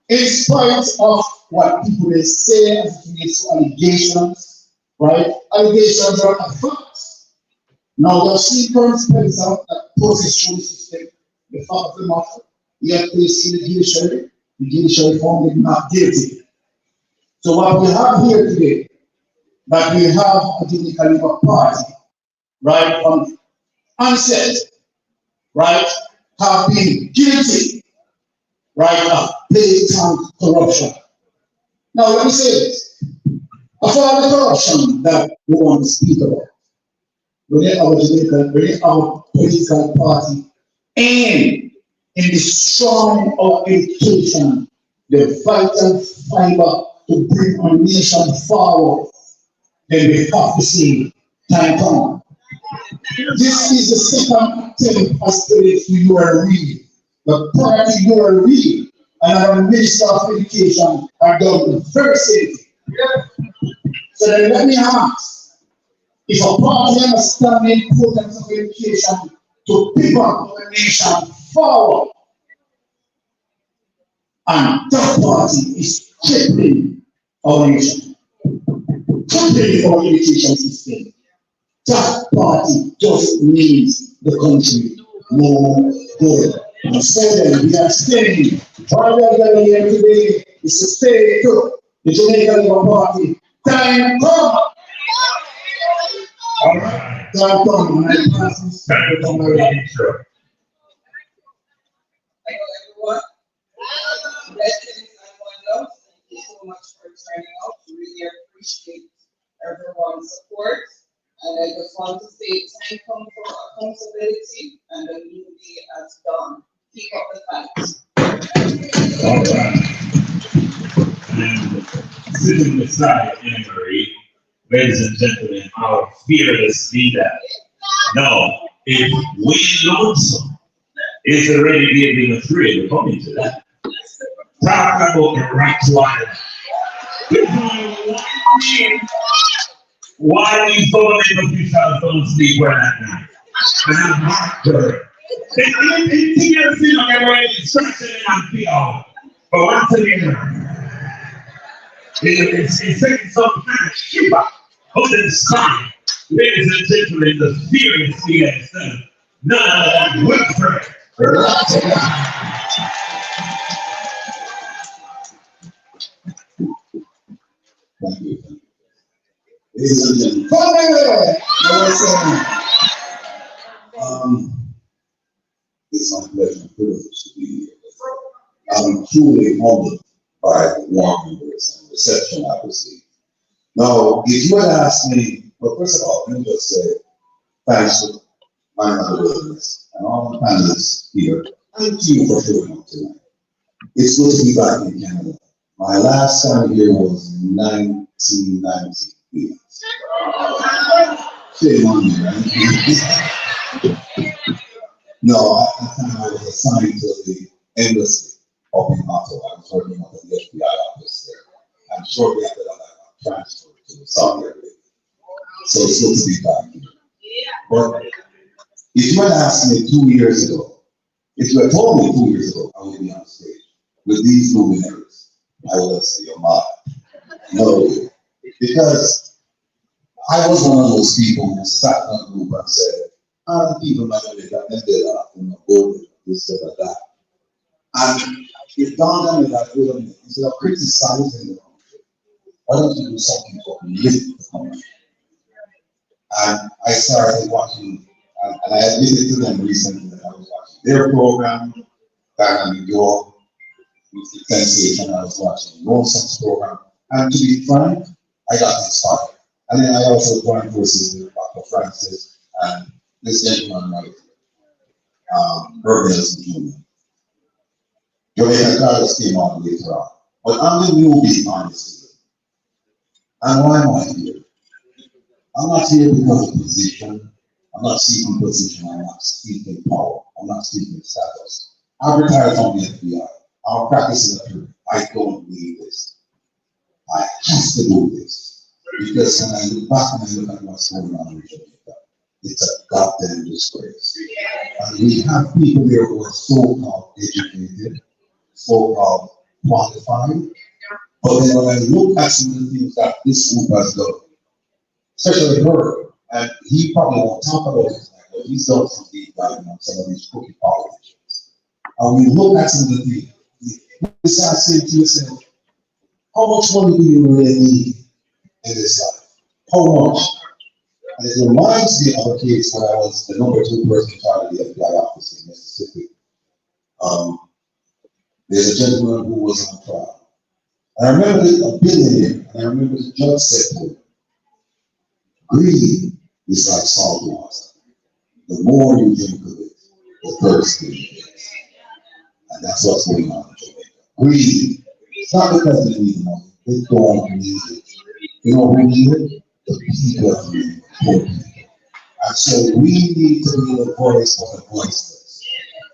In spite of what people may say as it relates to allegations, right? Allegations are not facts. Now, the current Spencer that processed through the system, the fact of the matter, he had placed in the judiciary found him not guilty. So what we have here today, that we have a Jamaica Labour Party, right, from onset, right, have been guilty, right, of blatant corruption. Now let me say this. Of all the corruption that we want to speak about, when our political party aim in the strong of education, the vital fiber to bring our nation forward, then we have to see time come. This is the second attempt as to URE. But prior to URE, and our Minister of Education are done the very same thing. So then let me ask, if a party understands the importance of education to pick up the nation forward, and that party is crippling our nation, crippling our education system, that party just means the country no good. Instead, we are staying. All we are gathering here today is to stay to the Jamaica Labour Party. Time come. All right. Time come. Thank you very much. Hello, everyone. Blessings and one love. Thank you so much for turning out. We really appreciate everyone's support. And I just want to say time comes for accountability, and the new day has done. Keep up the fight. All right. And sitting beside Anne-Marie, ladies and gentlemen, our fearless leader. Now, if we Lonesome It's already being afraid of coming to that. Talk about the right one. Why these government officials don't sleep well at night? And I'm not sure. Anything else in on every instruction and fear. But once again, it's saying some kind of shiver of the sky. Ladies and gentlemen, the fear is the answer. None of that whisper. Thank you. Ladies and gentlemen, it's my pleasure and privilege to be here. I'm truly humbled by the warm embrace and reception I received. Now, if you had asked me, well, first of all, let me just say thanks to my mother Wilderness and all the panelists here, and to you for showing up tonight. It's good to be back in Canada. My last time here was 1998. Shame on me, right? No, at that time I was assigned to the embassy up in Ottawa. I was working at the FBI office there. And shortly after that, I got transferred to Saudi Arabia. So it's good to be back here. But if you had asked me 2 years ago, if you had told me 2 years ago I would be on stage with these luminaries, I would have said, you're mad. No way. Because I was one of those people who sat in a group and said, the people might have did that, go this, that. And it dawned on me that, wait a minute, instead of criticizing the country, why don't you do something to uplift the country? And I started watching, and I admitted to them recently that I was watching their program back in New York with the sensation. I was watching Wilson's program, and to be frank, I got inspired. And then I also joined forces with Dr. Francis and this gentleman right here, Herb Nelson Jr. Jamaica Carlos came on later on. But I'm the newbie, honestly. And why am I here? I'm not here because of position. I'm not seeking position. I'm not seeking power. I'm not seeking status. I'm retired from the FBI. I'm practicing attorney. I don't need this. I have to do this. Because when I look back and I look at what's going on in Jamaica, it's a goddamn disgrace. And we have people there who are so-called educated, so-called qualified. But then when I look at some of the things that this group has done, especially her, and he probably won't talk about it, but he's done some deep diving on some of these crooked politicians. And we look at some of the things, you start saying to yourself, how much money do you really need in this life? How much? And it reminds me of a case when I was the number 2 person in charge of the FBI office in Mississippi. There's a gentleman who was on trial. And I remember a billionaire, and I remember the judge said to him, greed is like salt water. The more you drink of it, the thirstier you get. And that's what's going on in Jamaica. Greed. It's not because they need money. They don't need it. You know who need it? The people of the poor people. And so we need to be the voice for the voiceless.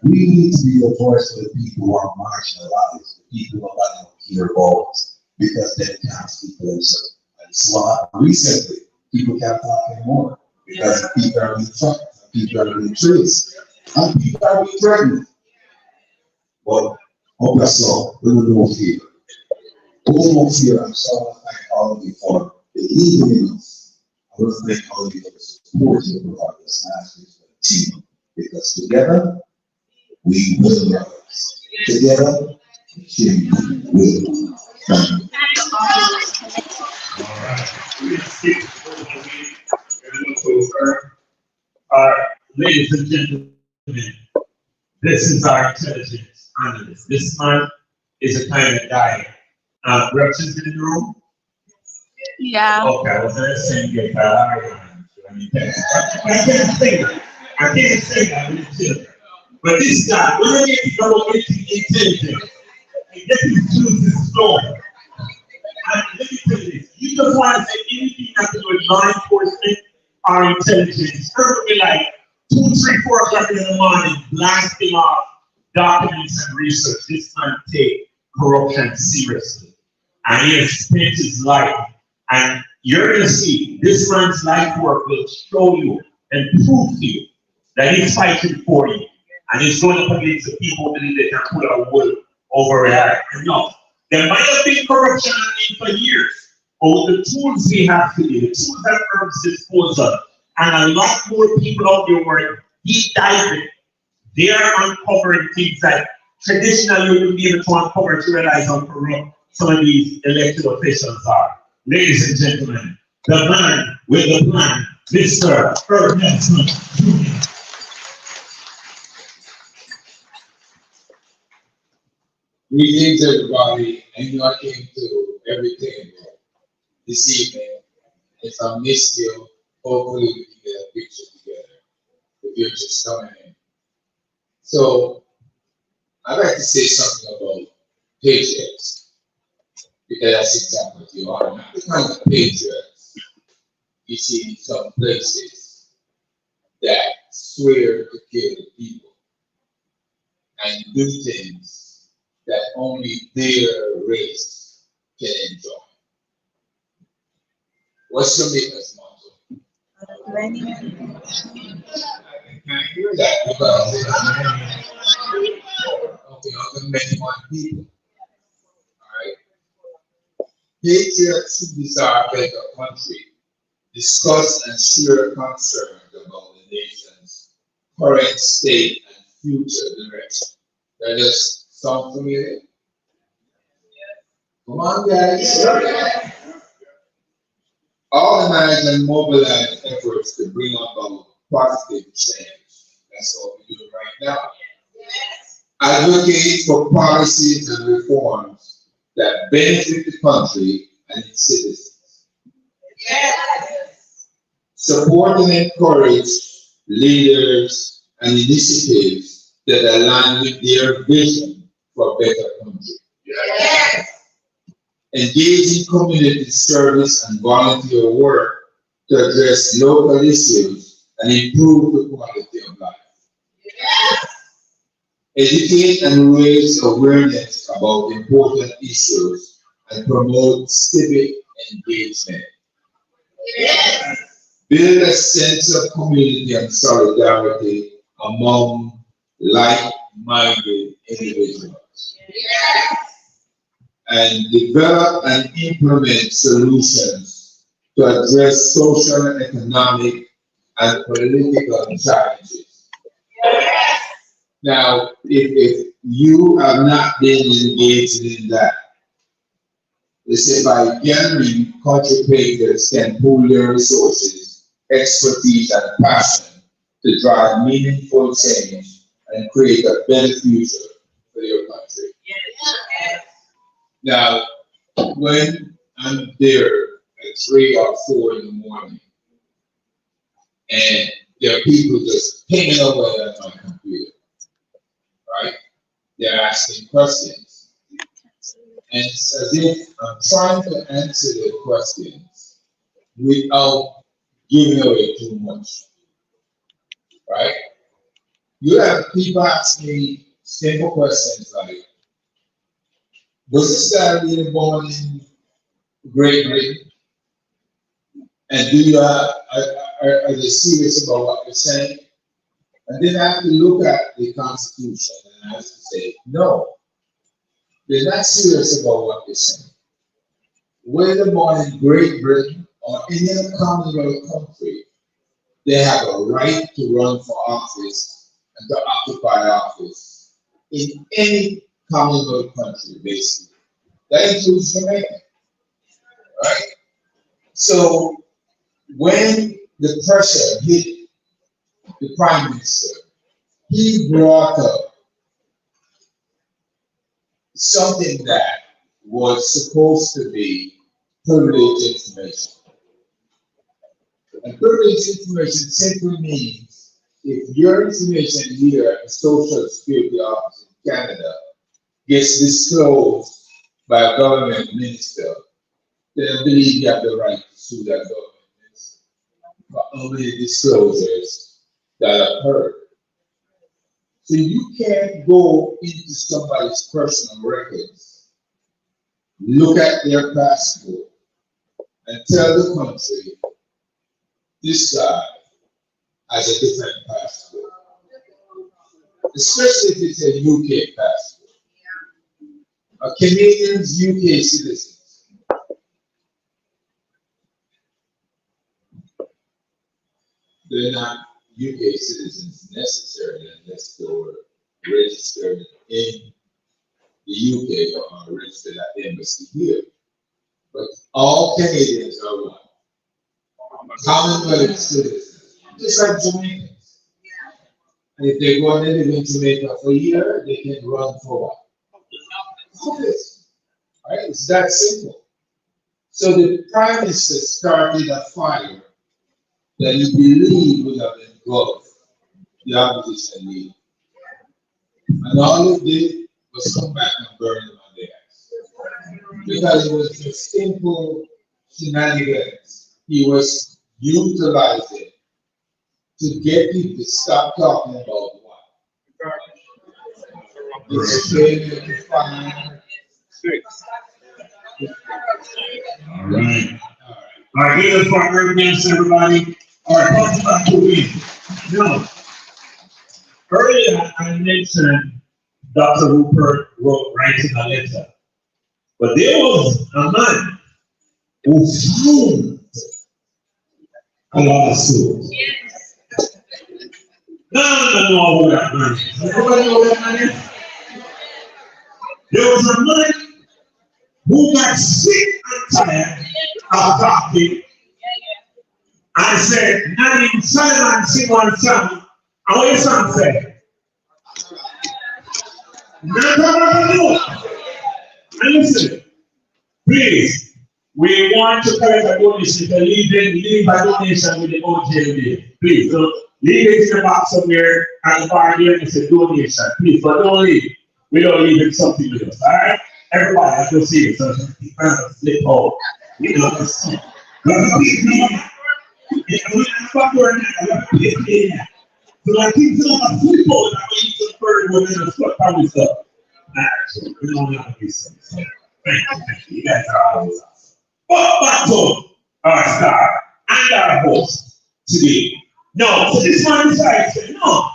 We need to be the voice for the people who are marginalized, the people who don't hear voice, because they can't speak for themselves. And so recently, people can't talk anymore because people are being trapped, people are being traced, and people are being threatened. But hope that's all. We will no fear. We will no fear. I'm so I want to thank all of you for believing in us. I want to thank all of you for the support you provide us last week for the team. Because together, we will rise. Together, we will. Thank you. All right. Ladies and gentlemen, this is our intelligence analyst. This man is a kind of guy. Representative in the room? Yeah. Okay, I was going to say get I can't say that. I can't say that with children. But this guy, when I get to go into intelligence, and get to choose his story. And let me tell you this, you just want to say anything that to do with law enforcement or intelligence. It's be like, 2, 3, 4 o'clock in the morning, blasting off documents and research. This man take corruption seriously. And he has spent his life. And you're going to see this man's life work will show you and prove to you that he's fighting for you. And he's going up against the people who believe they can put a wool over it. No. There might have been corruption for years. But with the tools we have today, the tools at Earth's disposal, and a lot more people out there were deep diving, they are uncovering things that traditionally we wouldn't be able to uncover to realize how corrupt some of these elected officials are. Ladies and gentlemen, the man with the plan, Mr. Ernest Jr. Greetings, everybody. I know I came to everything this evening. If I missed you, hopefully we can get a picture together if you're just coming in. So, I'd like to say something about patriots, because that's exactly what you are. Not the kind of patriots you see in some places that swear to kill people and do things that only their race can enjoy. What's your litmus motto? I can't hear that because other many one people. Alright? Patriots who desire a better country discuss and share concerns about the nation's current state and future direction. That just sound familiar? Come on, guys. Organize and mobilize efforts to bring about positive change. That's what we're doing right now. Advocate for policies and reforms that benefit the country and its citizens. Support and encourage leaders and initiatives that align with their vision for a better country. Engage in community service and volunteer work to address local issues and improve the quality of life. Educate and raise awareness about important issues and promote civic engagement. Build a sense of community and solidarity among like-minded individuals. And develop and implement solutions to address social and economic and political challenges. Now, if you have not been engaged in that, let's say by gathering, country patriots can pool their resources, expertise, and passion to drive meaningful change and create a better future for your country. Now, when I'm there at 3 or 4 in the morning, and there are people just pinging away on my computer, right? They're asking questions. And it's as if I'm trying to answer their questions without giving away too much, right? You have people ask me simple questions like, was this guy really born in Great Britain? And do you are they serious about what you're saying? And then I have to look at the Constitution and I have to say, no, they're not serious about what they're saying. Whether born in Great Britain or any other Commonwealth country, they have a right to run for office and to occupy office in any Commonwealth country, basically. That includes Jamaica, right? So when the pressure hit the Prime Minister, he brought up something that was supposed to be privileged information. And privileged information simply means if your information here at the Social Security Office in Canada gets disclosed by a government minister, then I believe you have the right to sue that government minister for only disclosures that occurred. So you can't go into somebody's personal records, look at their passport, and tell the country this guy has a different passport, especially if it's a UK passport. Canadians, UK citizens. They're not UK citizens necessarily unless they were registered in the UK or registered at the embassy here. But all Canadians are what? Commonwealth citizens, just like Jamaicans. And if they go and live in Jamaica for a year, they can run for what? Office. Right? It's that simple. So the Prime Minister started a fire that he believed would have engulfed the opposition leader. And all it did was come back and burn them on their ass. Because it was just simple shenanigans he was utilizing to get people to stop talking about what? The state of fire. All right. All right, give us for our earnings, everybody. All right, welcome back to me. Now, earlier I mentioned Dr. Rupert wrote writing a letter, but there was a man who found a lawsuit. No, who that man is. Everybody know who that man is? There was a man who got sick and tired of talking and said, Nadine Solomon sing one song. And what your song said? No. And listen, please, we want to collect a donation to leave a donation with the OJLD. Please, don't leave it in the box somewhere at the bar here and it's a donation. Please, but don't leave. We don't leave it something with us, all right? Everybody, I can see it, so you kind of flip home. You know, it's so I think some of the people that we used to burn within the foot probably stuff. Actually, we don't have to do something. Thank you. You guys are always awesome. But back to our star and our host today. No, so this one decided to say, no,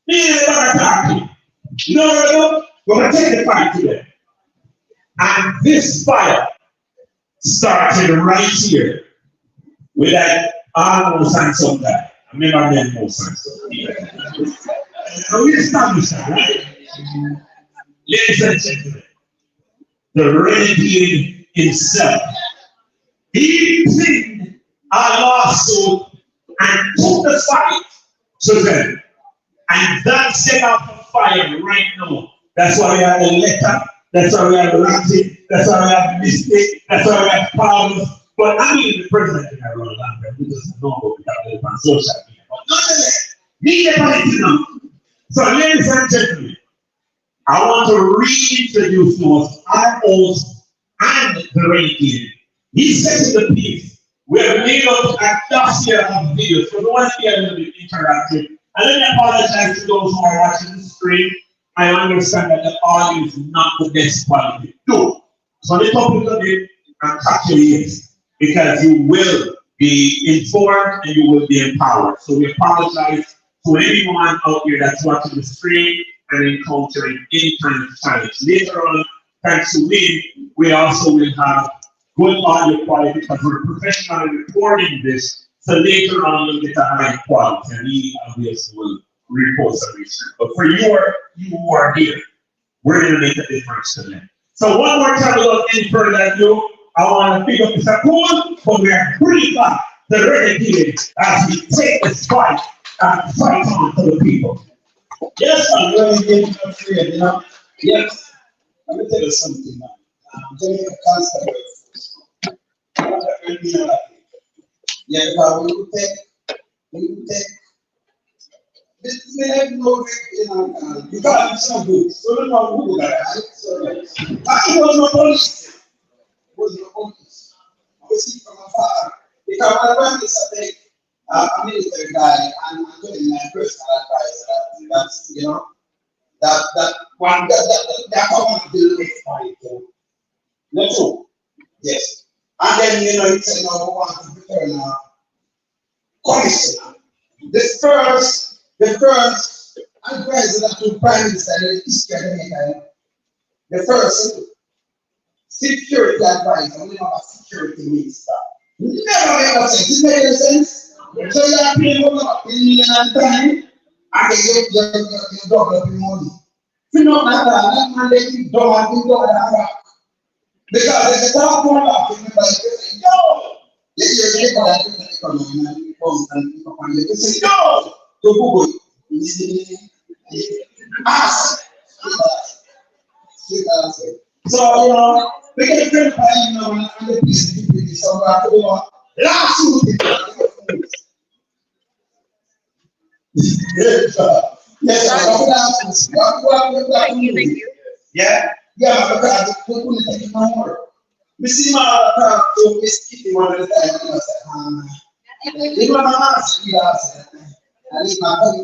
me and the talking. No, we're going to take the fight today. And this fire started right here with that almost handsome guy. I remember that most handsome. So we established that, right? Ladies and gentlemen, the renegade himself, he pinned a lawsuit and took the fight to them. And that set up the fire right now. That's why we have the letter. That's why we have the Latin. That's why we have the mistake. That's why we have powers. But I mean, the president in our land, we just know what we have on social media. But nonetheless, media politics. So, ladies and gentlemen, I want to reintroduce to us our host and the renegade. He set the piece. We have made up a dossier of videos. So, the one here will be interactive. And let me apologize to those who are watching the stream. I understand that the audio is not the best quality. No. So the topic of it and capture it because you will be informed and you will be empowered. So we apologize to anyone out there that's watching the stream and encountering any kind of challenge. Later on, thanks to me, we also will have good audio quality because we're professionally recording this. So later on, you'll get a high quality and we obviously will repost everything. But for you who are here, we're going to make a difference to them. So one more time, without any further ado, I want to pick up Mr. Cool, but we are bringing back the renegade as we take this fight and fight on for the people. Yes, I'm really getting up here, you know. Yes. Let me tell you something now. Jamaica constantly. Yeah, because we would take. This may have no you got it so good. So we know who got it. So I was no police. Was no police. I was from afar. Because my wife is a big. I'm a military guy, and I'm giving my personal advice. That's you know, that one that I want to build next time. Not true. Yes. And then you know, it's we want to become a commissioner. The first advisor that to Prime Minister in the history of Jamaica, the first security advisor, we have a security minister. Never make no sense. It makes sense. So you are paying $1 million time, and then you double up your money. If you don't have that man let you down and you don't have that. Because there's a talk one up, everybody say, yo! You're people that think that they come and you come and pick up on you. They say, yo! To Google, you see, ask. So, you know, we get a friend by you know, and the piece of people, so we have to go last week. Yes, sir. Thank you. Yeah, because we couldn't take it no more. We see my to Miss Kitty one of the time, and I said, you know, my ass, you asked, I need my money,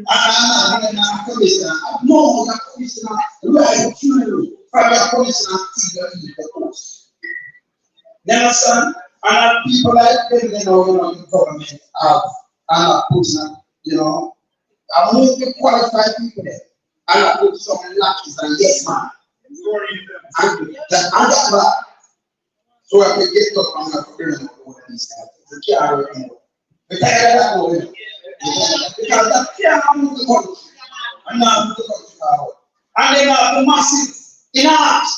I'm commissioner. No, I'm commissioner. Right, you from your commissioner to the post. You understand? And people like them, you know, the government have, and putting, you know, I want to qualify people there. And I put some lackeys and yes, man. And that's bad. So I can get up and I'm preparing for these guys. The care anymore. The care that going. Because that care move the country. And now move the country forward. And they have the masses in art.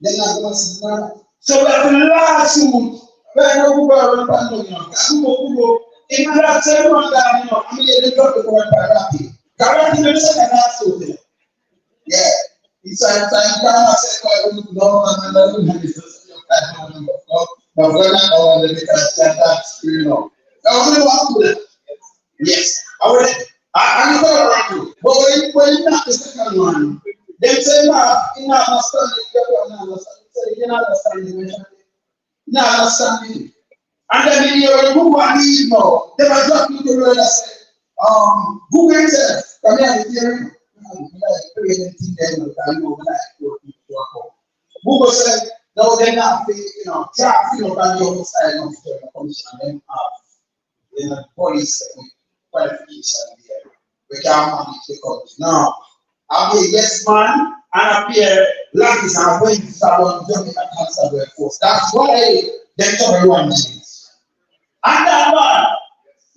They have the masses in art. So we have the last youth. Where no go around and go. In my last 7 months, you know, I'm going to drop the word karate. Karate is the last youth. Yeah. Inside time, Ghana said, I will go and I will have this. But when I go and that's, you know. I will want to that. Yes. I'm going to around you. But when you not the second one, they say, you not understanding, you not understanding. Not understanding. And then you who are these now? They were just people who say, Google yourself, come here, hearing. Google said, no, they're not, you know, traffic on the other side of the commission, and then the police qualification there. We can't manage the country. Now, I'll be a yes man, and I'll be a black is and when you start on Jamaica Cancer Force. That's why they tell everyone things. And that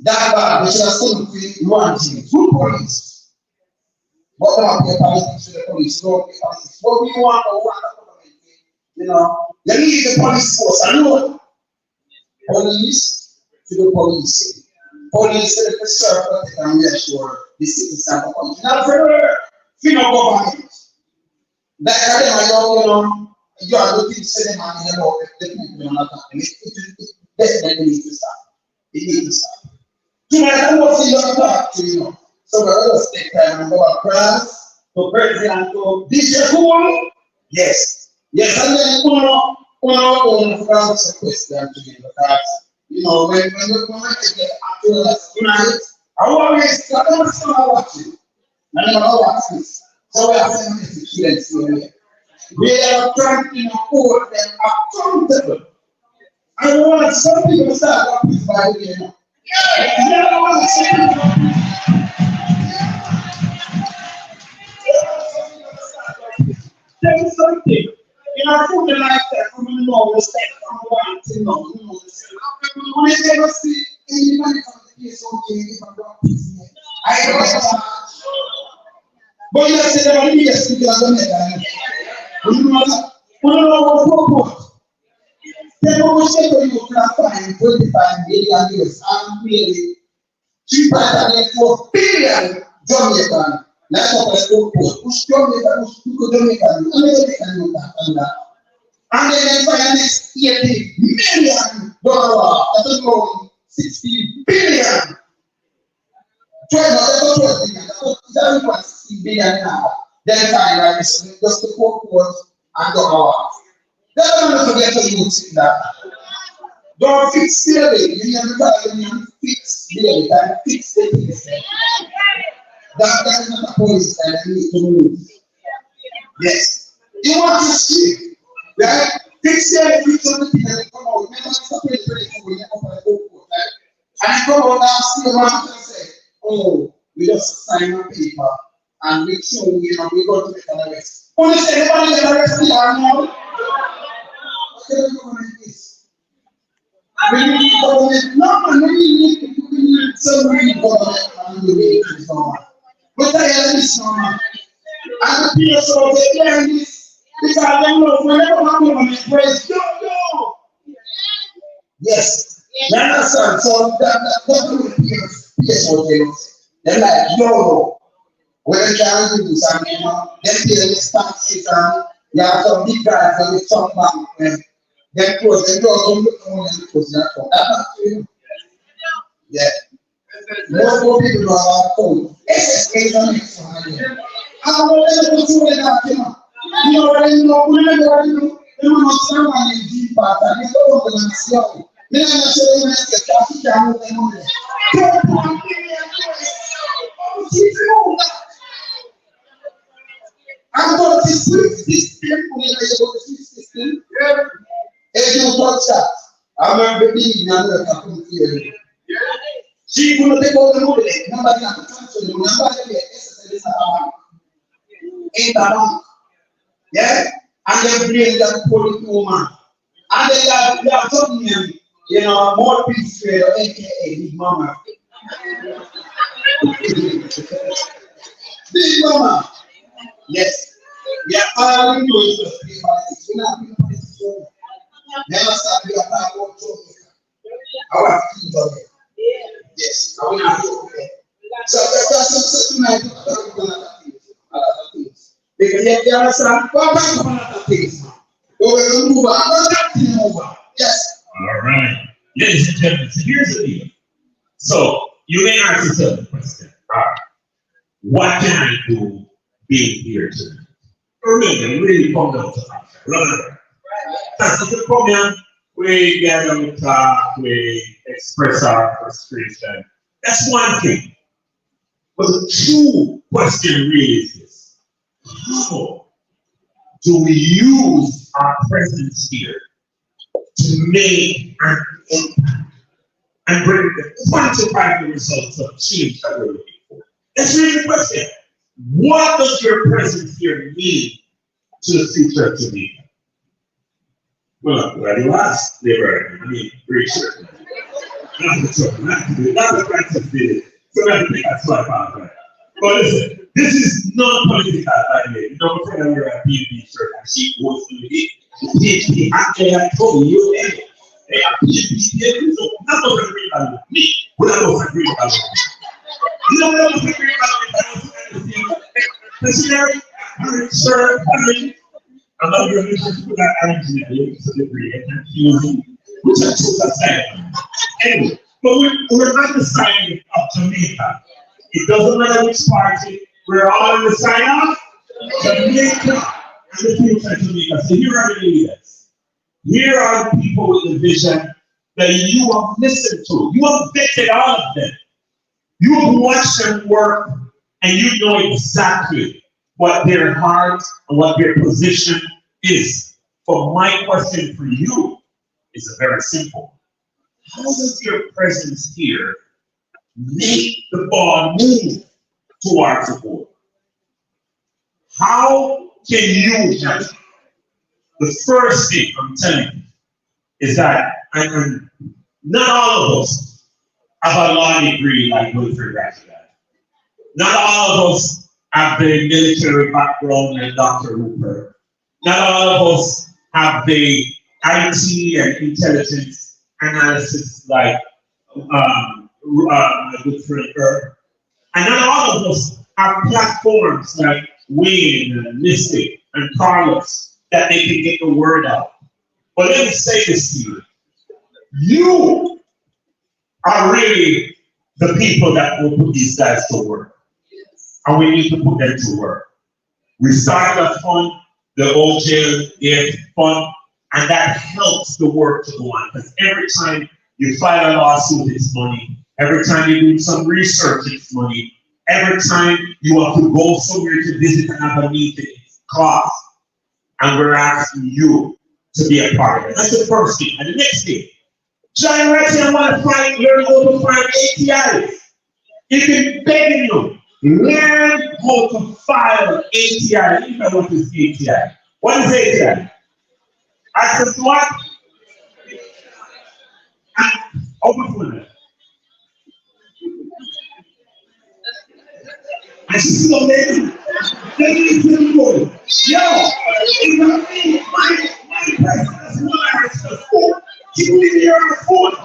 bad, they should have still been one thing. Good police. But now we are to the police, no police. What we want or want, you know, you need the police force alone. Police to the police. Police to the circle and reassure the citizens of the country. Not for government. That you know, you are looking to say them and about the people are not happening. It definitely needs to stop. It needs to stop. Tonight, I'm going to see your talk to you know. So we're going to take time and go across to President to DJ Cool. Yes. Yes, and then Uno France question to me because you know when I get actual tonight, I always watch it. And I watch this. So we are saying this here. We are trying to hold them accountable. I want some people to start up this by the way. Tell me something. In our food lifestyle, from no respect, from one to no respect. When I never see anybody from the case of if I'm wrong, I don't but you say that when you speak as a man, we don't know what purpose. People will say to you, can find 25 million years and really 3.4 billion Jamaican. That's what I spoke for. Push Jamaica, push Jamaican, and then they find the next $80 million. That's about 60 billion. 12 billion. That's what 60 billion now. Then find like this, just the purpose and the hour. They don't want to forget to use that. Don't fix daily. You need to fix daily. Can fix the things. That is not a police that you need to move. Yes. You want to see, right? Fix daily, fix everything and come out. Remember, it's a pretty when you come out of the court, right? And you come out now, still want to say, oh, we just sign a paper and we show, you know, we go to the arrest. Only say, anybody get arrested or no? What can you do like this? When you need government, no man, when you need somebody government and you need to government. But I have this man. And the people so they learn this because they know whenever my government prays, go. Yes. You understand? So that's what people they they're like, yo, when they can't do something, they pay the taxes and you have some big guys and they talk back and then close the door, don't look on and close the door. That's yeah. Most people know about code. It's a next one. I will never go through that, you know. You already know, we already know. They will not stand on the deep part and they don't want to see you. They are not sure when they get traffic and move them on there. I'm going to switch this thing when they go to switch this thing. If you touch that, I remember being in another company. She will take all the money. Nobody can cancel you. Nobody can in the bank. Yeah? And they bring that poor woman. And they are talking him, you know, more peace trader, aka Big Mama. Big Mama. Yes. Yeah, all we do is just pay politics. We're not being politics. Never stop your power or Jamaica. Our things are there. Yes, I will not do it. So that's tonight. Other things. Because you understand, go back to other things. We will move on. Go back to move on. Yes. All right. Ladies and gentlemen, so here's the deal. So you may ask yourself the question, all right, what can I do being here tonight? Remember, really come down to that. Remember. That's the problem. We get on talk, we express our frustration. That's one thing. But the true question really is this: how do we use our presence here to make an impact and bring the quantifiable results of change that we're looking for? That's really the question. What does your presence here mean to the future of Jamaica? Well, I'm glad you asked. They were, pretty sure. Not the practice did it. So I think that's what I found out. But listen, this is non-political, by the way. You know, we're going to wear a PhD shirt and she goes to the PhD. Actually, I told you, they are PhD, so none of us agree about me. We don't agree about it. You know what else agree about it? Missionary, sir, I'm not going to put that energy to the degree and confusing, which I took that time. Anyway, but we're on the side of Jamaica. It doesn't matter which party, we're all on the side of Jamaica and the future of Jamaica. So here are the leaders. Here are the people with the vision that you have listened to. You have vetted all of them. You have watched them work and you know exactly what their heart and what their position is. But my question for you is very simple. How does your presence here make the ball move towards the goal? How can you judge? The first thing I'm telling you is that, and not all of us have a law degree like Wilfred Ratchet. Not all of us have the military background like Dr. Hooper. Not all of us have the IT and intelligence analysis like my good friend Earth. And not all of us have platforms like Wayne and Mystic and Carlos that they can get the word out. But let me say this to you. You are really the people that will put these guys to work. And we need to put them to work. We started a fund, the old jail gave fund, And that helps the work to go on. Because every time you file a lawsuit, it's money. Every time you do some research, it's money. Every time you have to go somewhere to visit another meeting, it's cost. And we're asking you to be a part of it. That's the first thing. And the next thing, John Ratchet want to learn how to find ATIs. He's been begging you, learn how to file ATI. You know what is ATI? What is ATI? Access to what? Open for it. I just know that. Ladies and gentlemen, yo, it's not me. My president's mother is the fourth. She will leave here on the fourth.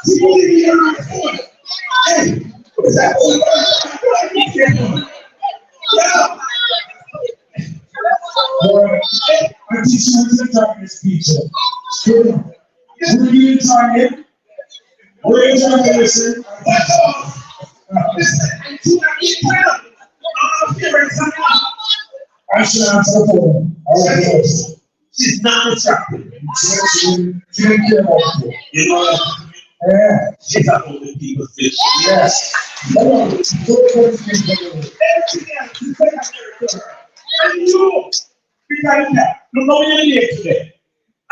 She will leave here on the fourth. Hey, what is that? I teach you to talk this teacher. We're going to try it. We're going to try to listen. I should answer the phone. She's not attractive. She didn't care about you. You know what? Yeah. She's a holy people's bitch. Yes. And you, because that, look how many here today.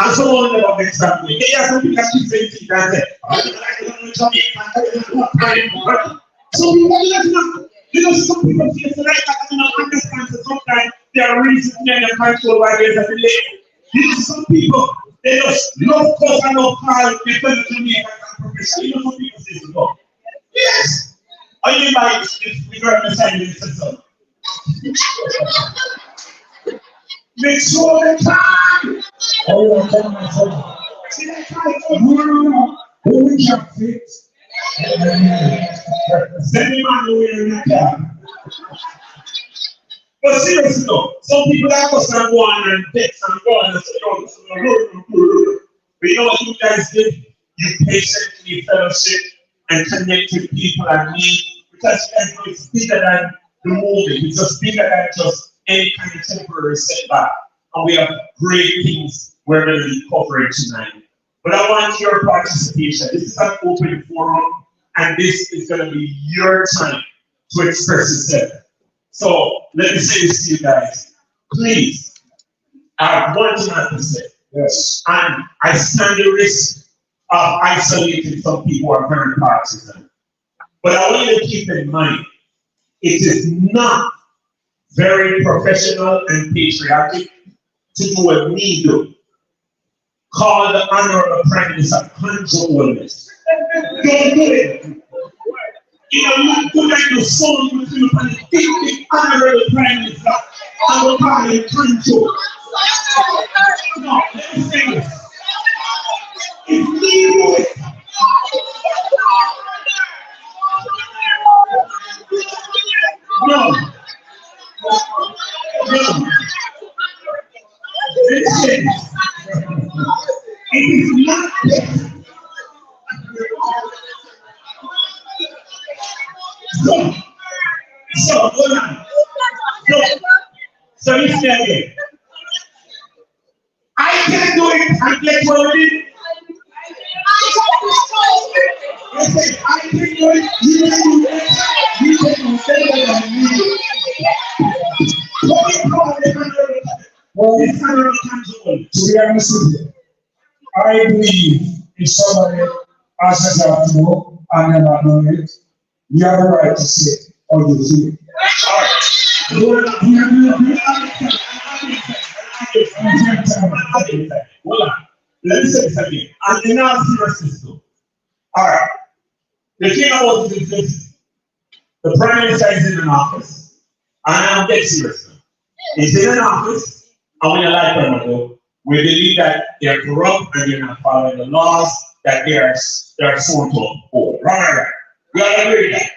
And someone never makes that way. They are some people that keep saying things and say, I don't like it when Jamaica, I don't like it. So we want to know. You know, some people feel so like that, you know, understand that sometimes they are reasoning and they're controlled by their affiliation. You know, some people, they just love cause and love cause, they tell to me as a professional. You know, some people say so. Yes. Are you like, if we go beside you, say so. Make sure they time. Oh, yeah, tell myself. See that time? Who we can fix? Send me man wearing a cap. But seriously though, some people that go and go on and text and go on and say, oh, but you know what you guys did? You patiently fellowship and connect with people and me, because you guys know it's bigger than the movie. It's just bigger than just any kind of temporary setback. And we have great things we're going to be covering tonight. But I want your participation. This is an open forum, and this is going to be your time to express yourself. So let me say this to you guys. Please, I have one thing I have to say. Yes. And I stand the risk of isolating some people who are very partisan. But I want you to keep in mind, it is not very professional and patriotic to do what we do. Call the Honorable Prime Minister controlness. Don't do it. You know, you do like the soul with you and the Honorable Prime Minister and we'll call him control. No, let me say this. If we do it, no. Listen, it is not so hold on. So listen again. I can do it and get what we did. Listen, I can do it, you can do it, you can do better than me. Well, to be honest with you, I believe if somebody asks us to know and they're not knowing it, you have the right to say how you feel. Let me say this again. And in our seriousness though. Alright. The thing about it is this. The Prime Minister is in an office. And I'm dead serious now. He's in an office, and when you like them, we believe that they're corrupt and they're not following the laws, that they're sworn to uphold. Right. We all agree with that.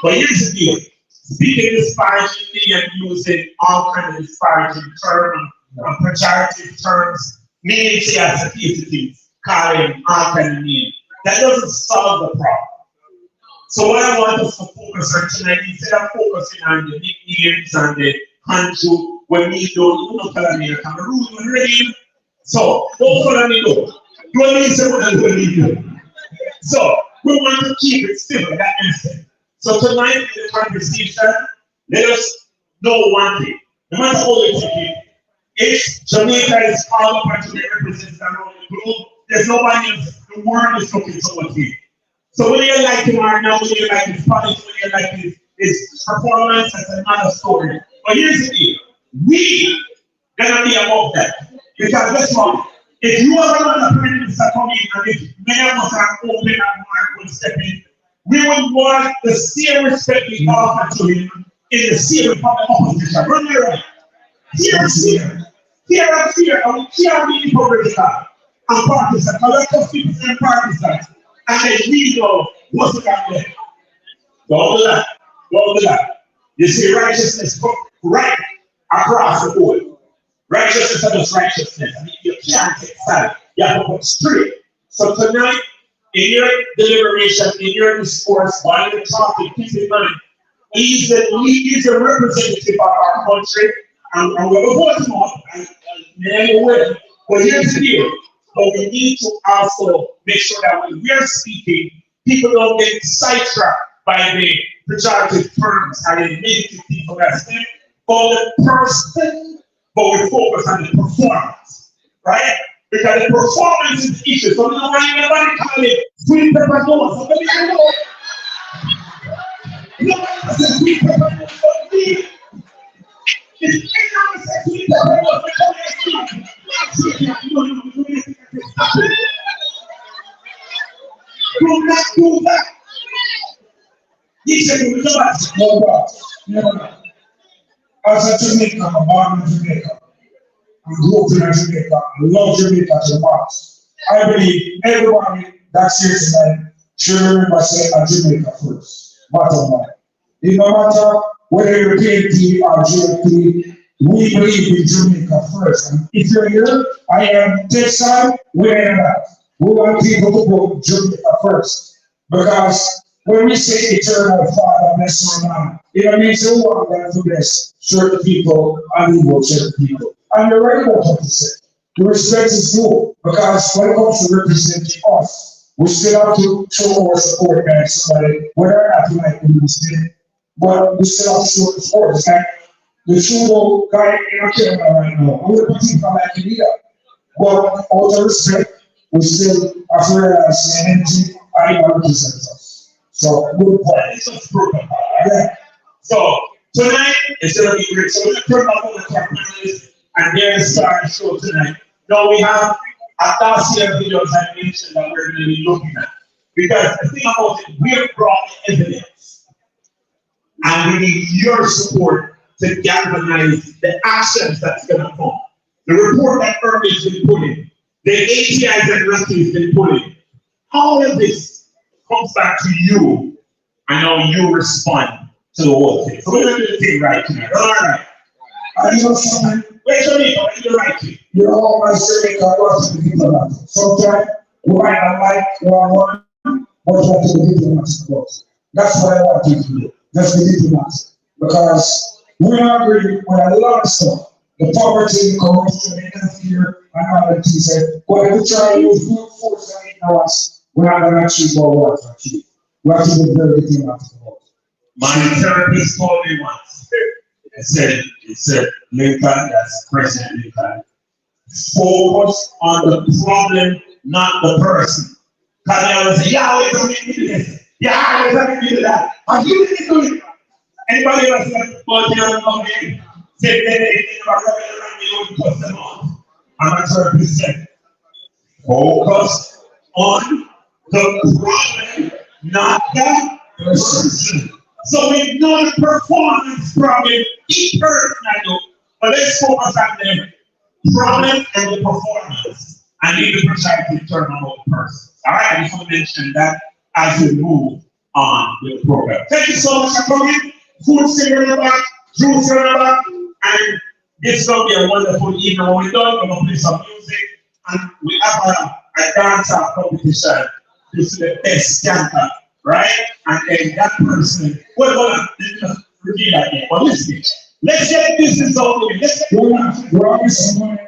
But here's the deal. Speaking disparagingly and using all kinds of disparaging terms and pejorative terms, meaning she has a piece of things, calling all kinds of names, that doesn't solve the problem. So what I want us to focus on tonight, instead of focusing on the nicknames and the handle, when we don't tell me Cameroon, when ready, So, don't follow me though. You need someone else will leave you. So, we want to keep it civil, that instant. So tonight in the conversation, let us know one thing. No matter how we take it, if Jamaica is all the country represented around the globe, there's nobody else. The world is looking towards him. So whether you like him or not, whether you like his politics, whether you like his performance, that's another story. But here's the deal. We gonna be above that. Because guess what? If you are another prime minister coming and if many of us are open and Mark will step in, we would want the same respect we offer to him in the same from the opposition. Run me right. Here is fear. Here is fear. And we can't be hypocritical and partisan. Because let's people say partisan. And then we know what's going on. Don't do that. Don't do that. You see, righteousness right across the board. Righteousness is just righteousness. I mean, you can't take side. You have to put straight. So tonight, in your deliberation, in your discourse, while you're talking, keep in mind, he's a representative of our country, and we're going to vote him up, and but here's the deal. But we need to also make sure that when we're speaking, people don't get sidetracked by the pejorative terms and the negative people that speak for the person, but we focus on the performance, right? Because the performance is the issue. So we don't want anybody call it sweet pepper nose. So maybe I know. Nobody says sweet pepper nose for me. It's anyone says sweet pepper nose for me. Do not do that. He said, No doubt. No. As a Jamaican, I'm born in Jamaica. I grew up in Jamaica. I love Jamaica so much. I believe everybody that's here tonight should remember saying Jamaica first. Bottom line. It no matter whether you're PNP or GFP, we believe in Jamaica first. And if you're here, I am this side, we're that. We want people to go Jamaica first. Because when we say eternal Father, bless our man, it means we want God to bless certain people and evil certain people. And you're right about what you said. The respect is due, because when it comes to representing us, we still have to show our support and somebody, whether or not you like the music, but we still have to show the support. It's like the true guy in Canada right now. I'm going to put him from like India. But out of respect, we still have to realize the energy and represent us. So, good point. It's just proven. Yeah. So, tonight, it's going to be great. So, we're going to turn over to our panelists. And they're starting the show tonight. Now we have 1,000 videos I mentioned that we're going to be looking at. Because the thing about it, we've brought evidence. And we need your support to galvanize the actions that's going to come. The report that Irving's been put in, the ATIs and rescues been put in. All of this comes back to you, and now you respond to the whole thing. So we're going to do the thing right tonight. All right. I know something. Where's Jamaica? Where's the right thing? You know, I say I want to be diplomat. Sometimes we might not like one, but you have to be diplomat. That's what I want you to do. Just be diplomat. Because we are agreeing with a lot of stuff. The poverty, corruption, fear, and all that things. But if we try to use brute force and ignorance, we're not going to achieve what we want to achieve. We have to be very diplomatic about it. My therapist told me once. It said, Lincoln, that's President Lincoln, focus on the problem, not the person. Because they always say, Yahweh don't make me do this. Yahweh don't make me do that. And you didn't do it. Anybody else like, well, you know, come in, say, anything about rubbing around me, you would put them on. And my therapist said, focus on the problem, not the person. So we know the performance problem, each person I know, but let's focus on the problem and the performance. I need to try to turn on the person. All right, I just want to mention that as we move on with the program. Thank you so much for coming. Food sitting in the back, juice in the back, and it's going to be a wonderful evening. When we're done, we're going to play some music, and we have a dance-off competition. This is the best canter. Right? And then that person, well, let's repeat that again. But listen, let's get this out of it. Let's get We're on some money.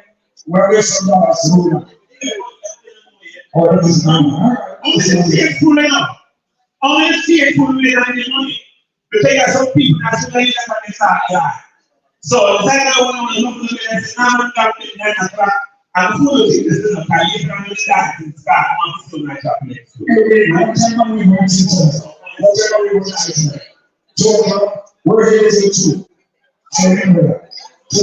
Where is some dollars? Oh, that is not. Only fearful with the money. Because some people that's what they start. So that I want to look at it, I'm not going to I'm full of it. This is a kind of start one to night up next. Whatever we want to say. So, where is it to? So, remember that. It's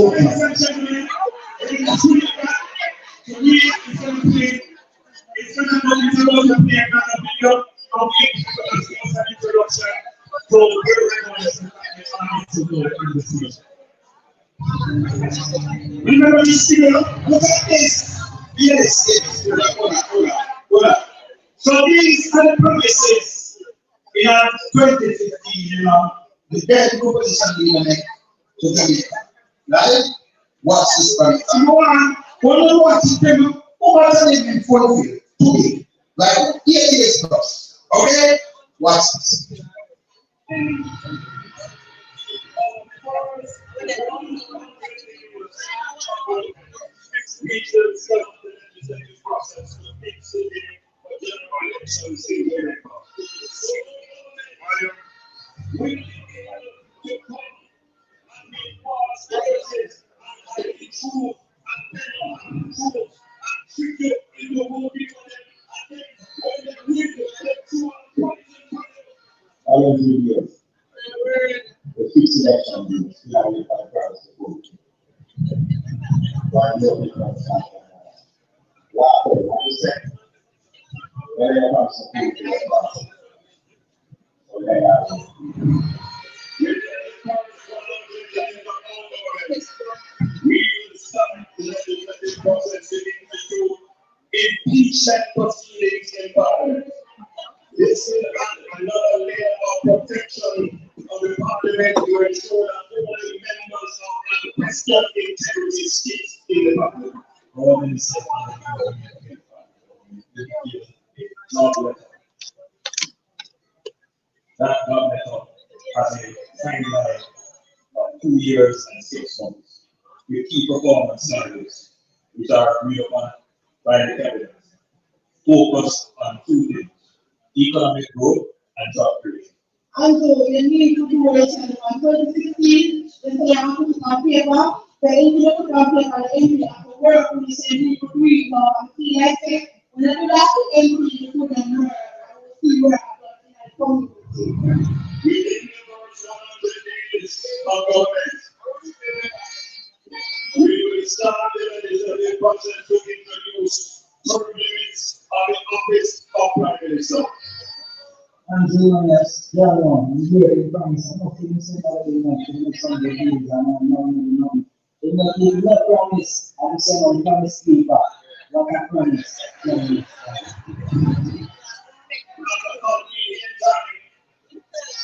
going to play another video of the introduction. So, we're going to go in the season. Remember this thing, look at this. Yes. Hold on. So these are the promises in 2015, the dead proposition we make to Jamaica. Right? What's this promise? Number one, what is them, what are they been fulfilled today? Like 8 years plus. Okay? Watch this. All of you years. The fixed election years, we have a private support. Why do we not start? What you say? Very much support. Okay. Impeachment proceedings involved. This is another layer of protection of the parliament to ensure that only members of unquestioned integrity speak in the parliament. That government has a timeline of 2 years and 6 months with key performance targets, which are agreed upon by the cabinet, focused on 2 things: economic growth and job creation. And so you need to do it on 2016, the young people on paper, the engineers on paper, the engineers have to work with the same people to read and see like it. When I do that, the engineers you put them there, I will see what happens. We of government. We will start the process to introduce term limits of the office of Prime Minister. And yes, yeah, no, you hear it from nothing somebody wants to make some deals and no. You not promise, I'm saying on promise paper. What I promise.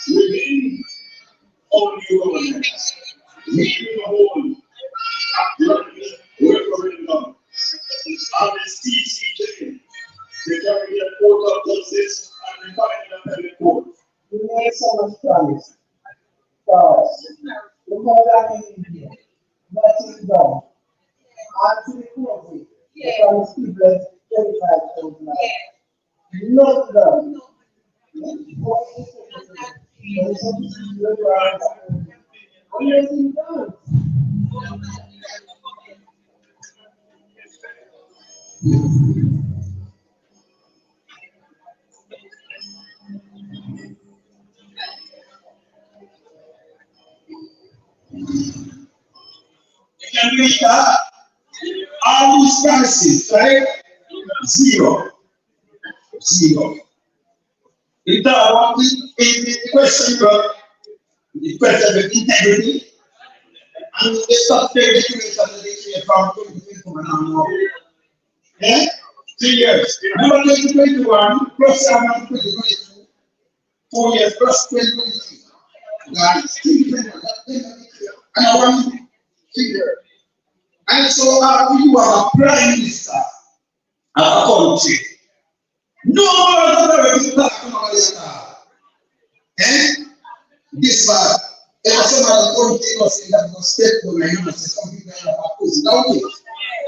Within all new government, leaving the whole referendum, and the CCJ, the Caribbean Court of Justice, and the Final Appellate Court. You make so much promise. Because look what I mean here. Nothing done. Until the COVID, the promise people is 35,000 now. Not done. You can read that. All these promises, right? Zero. In the question of integrity, and they start their declaration that they create from 2021 now. Yeah? 3 years. Remember 2021 plus 2022, 4 years plus 2023. That is still different. And I want to figure. And so after you are a prime minister of a country, no more than this bad. Ever somebody country was in that was step to my house, some people have opposed. Don't it?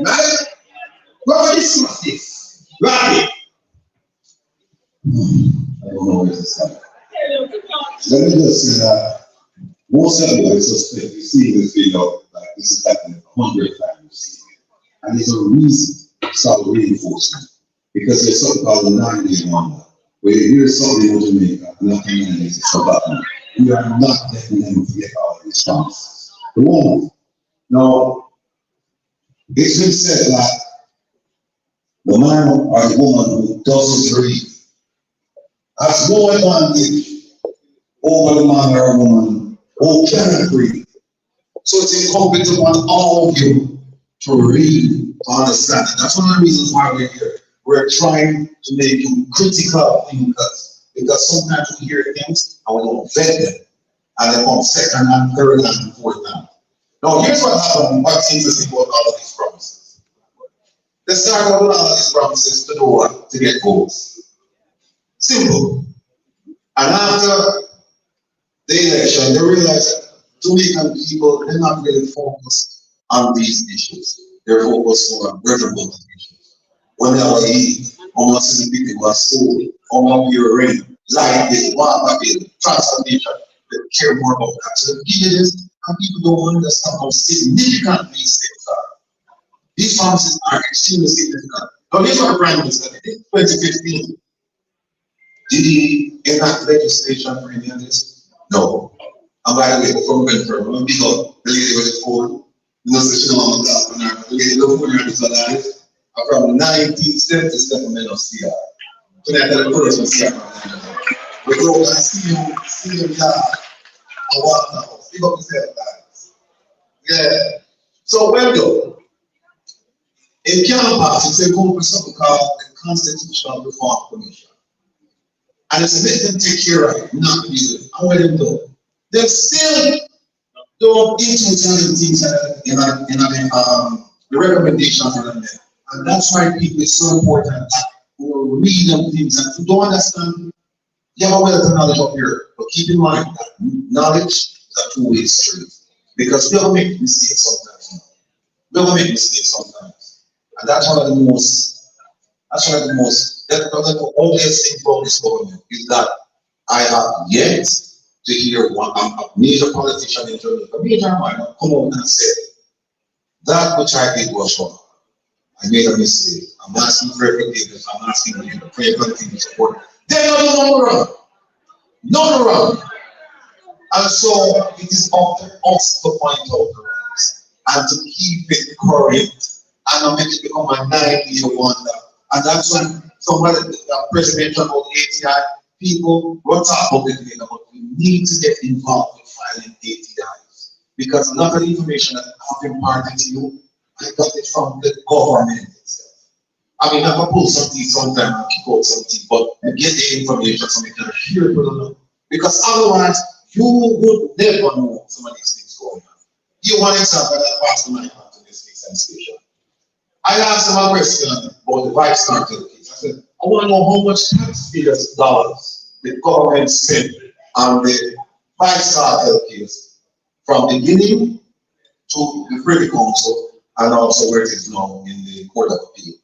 Right? discuss this. Right? I don't know where to start. Let me just say that most everybody suspect you see this video like this is happening 100 times you've seen it. And there's a reason to start reinforcement. Because there's something called the 9-day wonder. Where you hear something in Jamaica, nothing in it is forgotten. We are not letting them forget all these promises. The woman. Now, it's been said that the man or the woman who doesn't breathe has no advantage over the man or woman who cannot breathe. So it's incumbent upon all of you to read, to understand. And that's one of the reasons why we're here. We're trying to make you critical thinkers, because sometimes we hear things and we don't vet them, and they come second and third and fourth time. Now here's what happened, what's interesting about all of these promises. They start out with all of these promises to do what? To get votes. Simple. And after the election, they realized that Jamaican people, they're not really focused on these issues. They're focused on revenue issues. When they were eating, how much people were sold, how much we were rain, light bill, water bill, transportation, they care more about that. So they give you this, and people don't understand how significant these things are. These promises are extremely significant. Now, here's what the Prime Minister did in 2015. Did he enact legislation for any of this? No. And by the way, before we went further, we got the lady with the phone, no such thing on that, and the lady with the phone is alive. From 1977, men of CR. Tonight, the person was CR. We go and see him, and walk out. Speak up yourself, guys. Yeah. So, well done. In Canada, it's a group of something called the Constitutional Reform Commission. And it's a bit to take care of it, not use it. And what they do? They still don't influence things in the recommendations for them there. And that's why people is so important that we read them things and if you don't understand, you have a wealth of knowledge up here. But keep in mind that knowledge is a two-way street. Because they'll make mistakes sometimes. They'll make mistakes sometimes. And that's one of the most, that's the obvious thing about this government is that I have yet to hear a major politician in Jamaica, a major man, come out and say, that which I did was wrong. I made a mistake. I'm asking for forgiveness. I'm asking you to pray for continued support. They're not nothing wrong. Nothing wrong. And so it is up to us to point out the wrongs and to keep it current and not make it become a 9-year wonder. And that's when somebody, the president about ATI, people will talk about it later, but we need to get involved with filing ATIs. Because a lot of the information that have been imparted to you, I got it from the government itself. I mean, I can pull some teeth sometimes and kick out some teeth, but you get the information so you can hear it with them. Because otherwise, you would never know some of these things going on. You want example that passed my hand to this sensation. I asked him a question about the vice cartel case. I said, I want to know how much taxpayers' dollars the government spent on the vice cartel case from the beginning to the Privy Council and also where it is now in the Court of Appeal.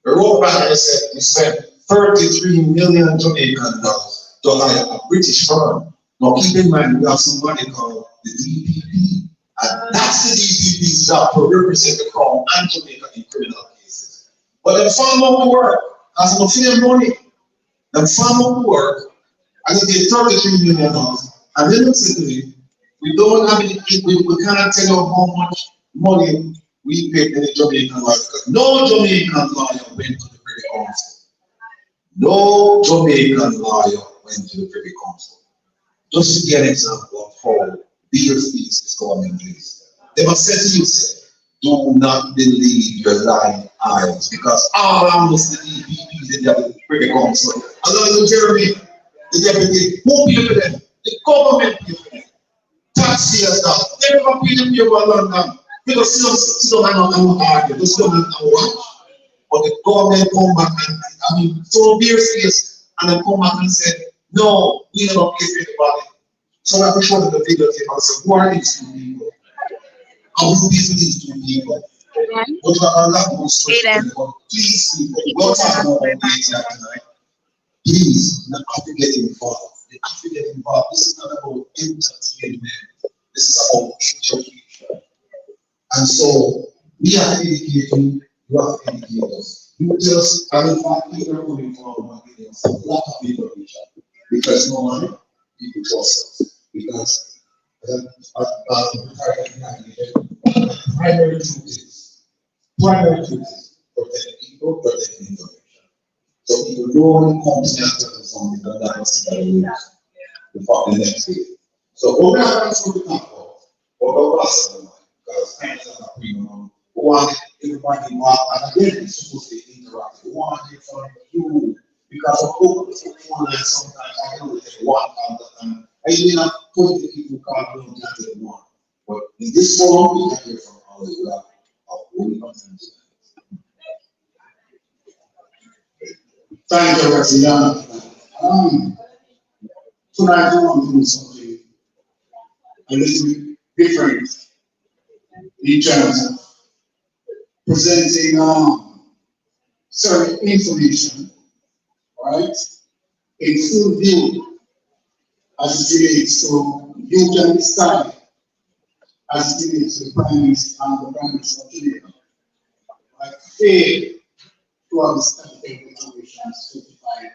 The wrote back and said we spent 33 million Jamaican dollars to hire a British firm. Now keep in mind we have somebody called the DPP, and that's the DPP's job to represent the Crown and Jamaica in criminal cases. But the farm out to work, as no fair money, the farm out to work, and they get $33 million. And then said to me, we don't have any, we cannot tell you how much money we paid in the Jamaican lawyer, because no Jamaican lawyer went to the Privy Council. No Jamaican lawyer went to the Privy Council. Just to get an example of how BFPs is going in place. They must say to you, say, do not believe your lying eyes, because all almost the DPPs in the Privy Council, along with Jeremy, the deputy, who pay for them? The government pay for them. Taxpayers now, they never pay them here for London. People still don't argue, they still don't watch. But the government come back and, I mean, throw beer face and then come back and say, no, we don't pay for anybody. So I showed them the video tape and said, who are these two people? And who is these two people? Amen. But we are not going to Amen. please, go talk about data tonight. Please, not have to get involved. You have to get involved. This is not about entertainment. This is about education. And so we are educating, you are educators. You just, I mean, people are coming forward, a lot of people reach out. Because no one, people trust us. Because primary duties, protect people, protect information. So people don't come to something because that was the next day. So what we are going to talk about, what we are because parents are not premium. We want everybody involved, and again, it's supposed to be interactive. We want it from you because of people and sometimes I can only take one out of time. I may not put the people call me to the one. But in this forum, we can hear from all of you of holy content. Thank you, Ratiana. Tonight, I want to do something a little bit different in terms of presenting certain information, right, in full view as it relates to you can decide as it relates to the Prime Minister and the Prime Minister of Jamaica. I fail to understand the information certified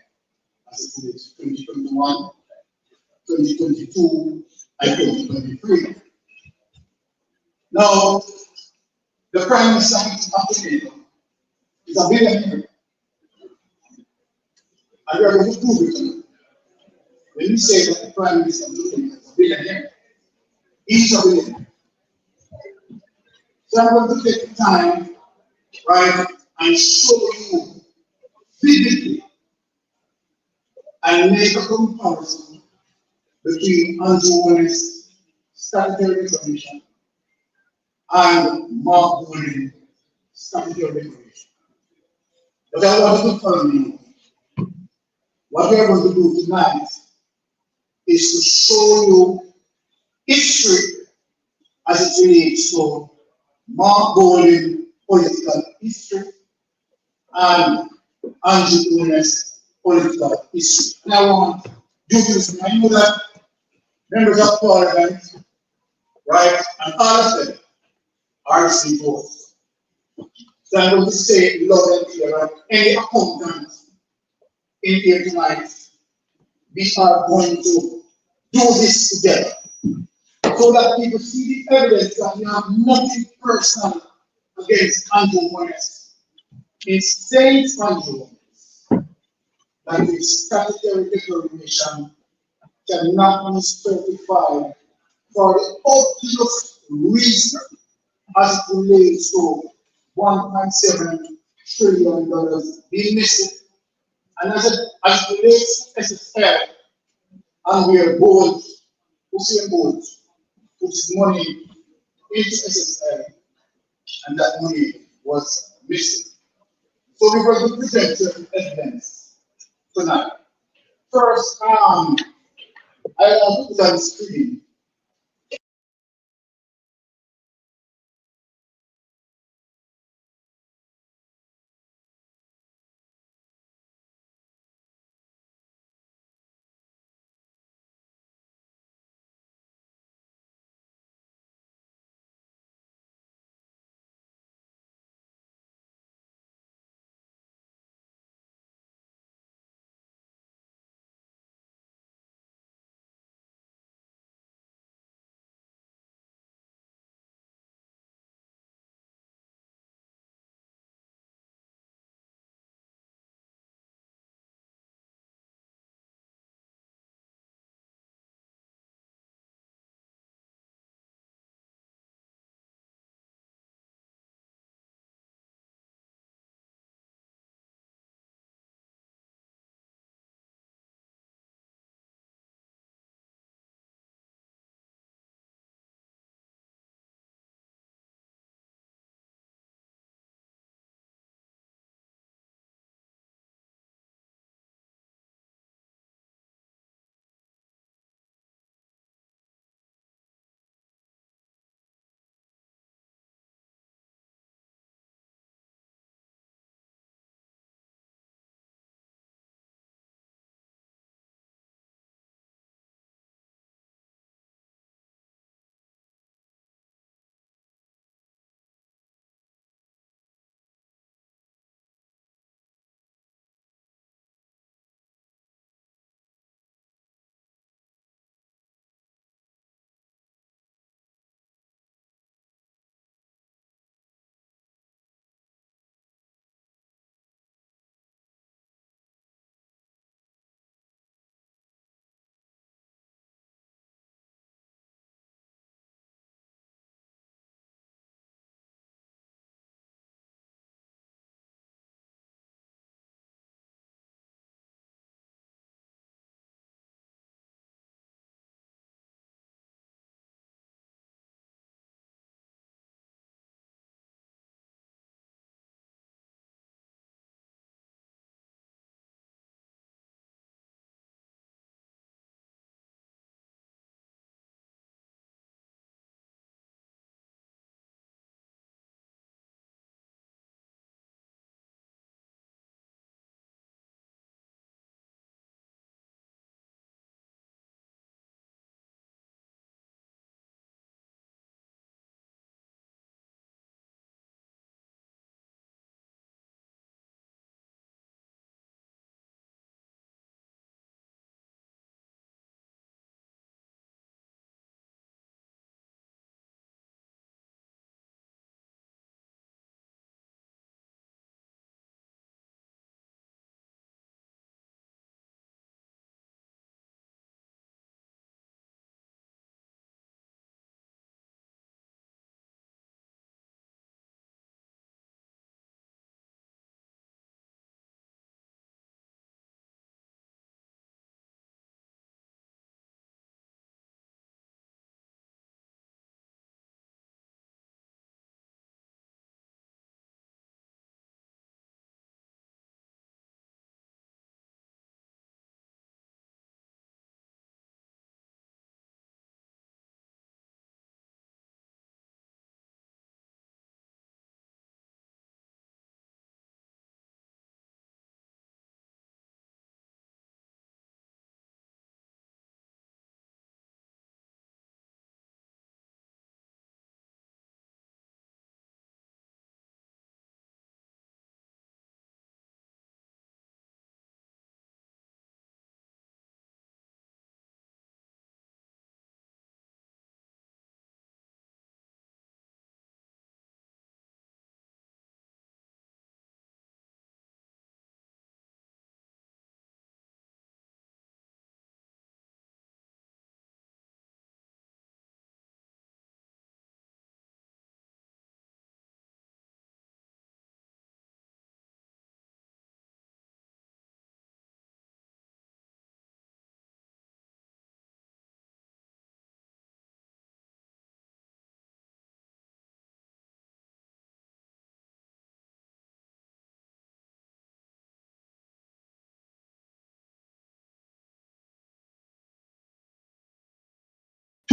as it relates to 2021, 2022, and 2023. Now, the Prime Minister of Jamaica is a billionaire. And you are going to prove it. When you say that the Prime Minister of Jamaica is a billionaire, he's a billionaire. So I'm going to take the time, right, and show you vividly and make a comparison between Andrew Willis' statutory information and Mark Willis' statutory information. But I want to confirm you. What we are going to do tonight is to show you history as it relates to Mark Golding political history and Andrew Willis political history. And I want you to remember that members of parliament, right, and all of them are both. So I'm going to say loud and clear, right? Any accountant in here tonight, we are going to do this together so that people see the evidence that we have nothing personal against Andrew Willis. It's Saint Andrew that his statutory declaration cannot be certified for the obvious reason as it relates to $1.7 trillion being missing. And as it relates to SSL, and we are bold, Usain Bolt puts money into SSL, and that money was missing. So we were going to present certain evidence tonight. First, I want to put on the screen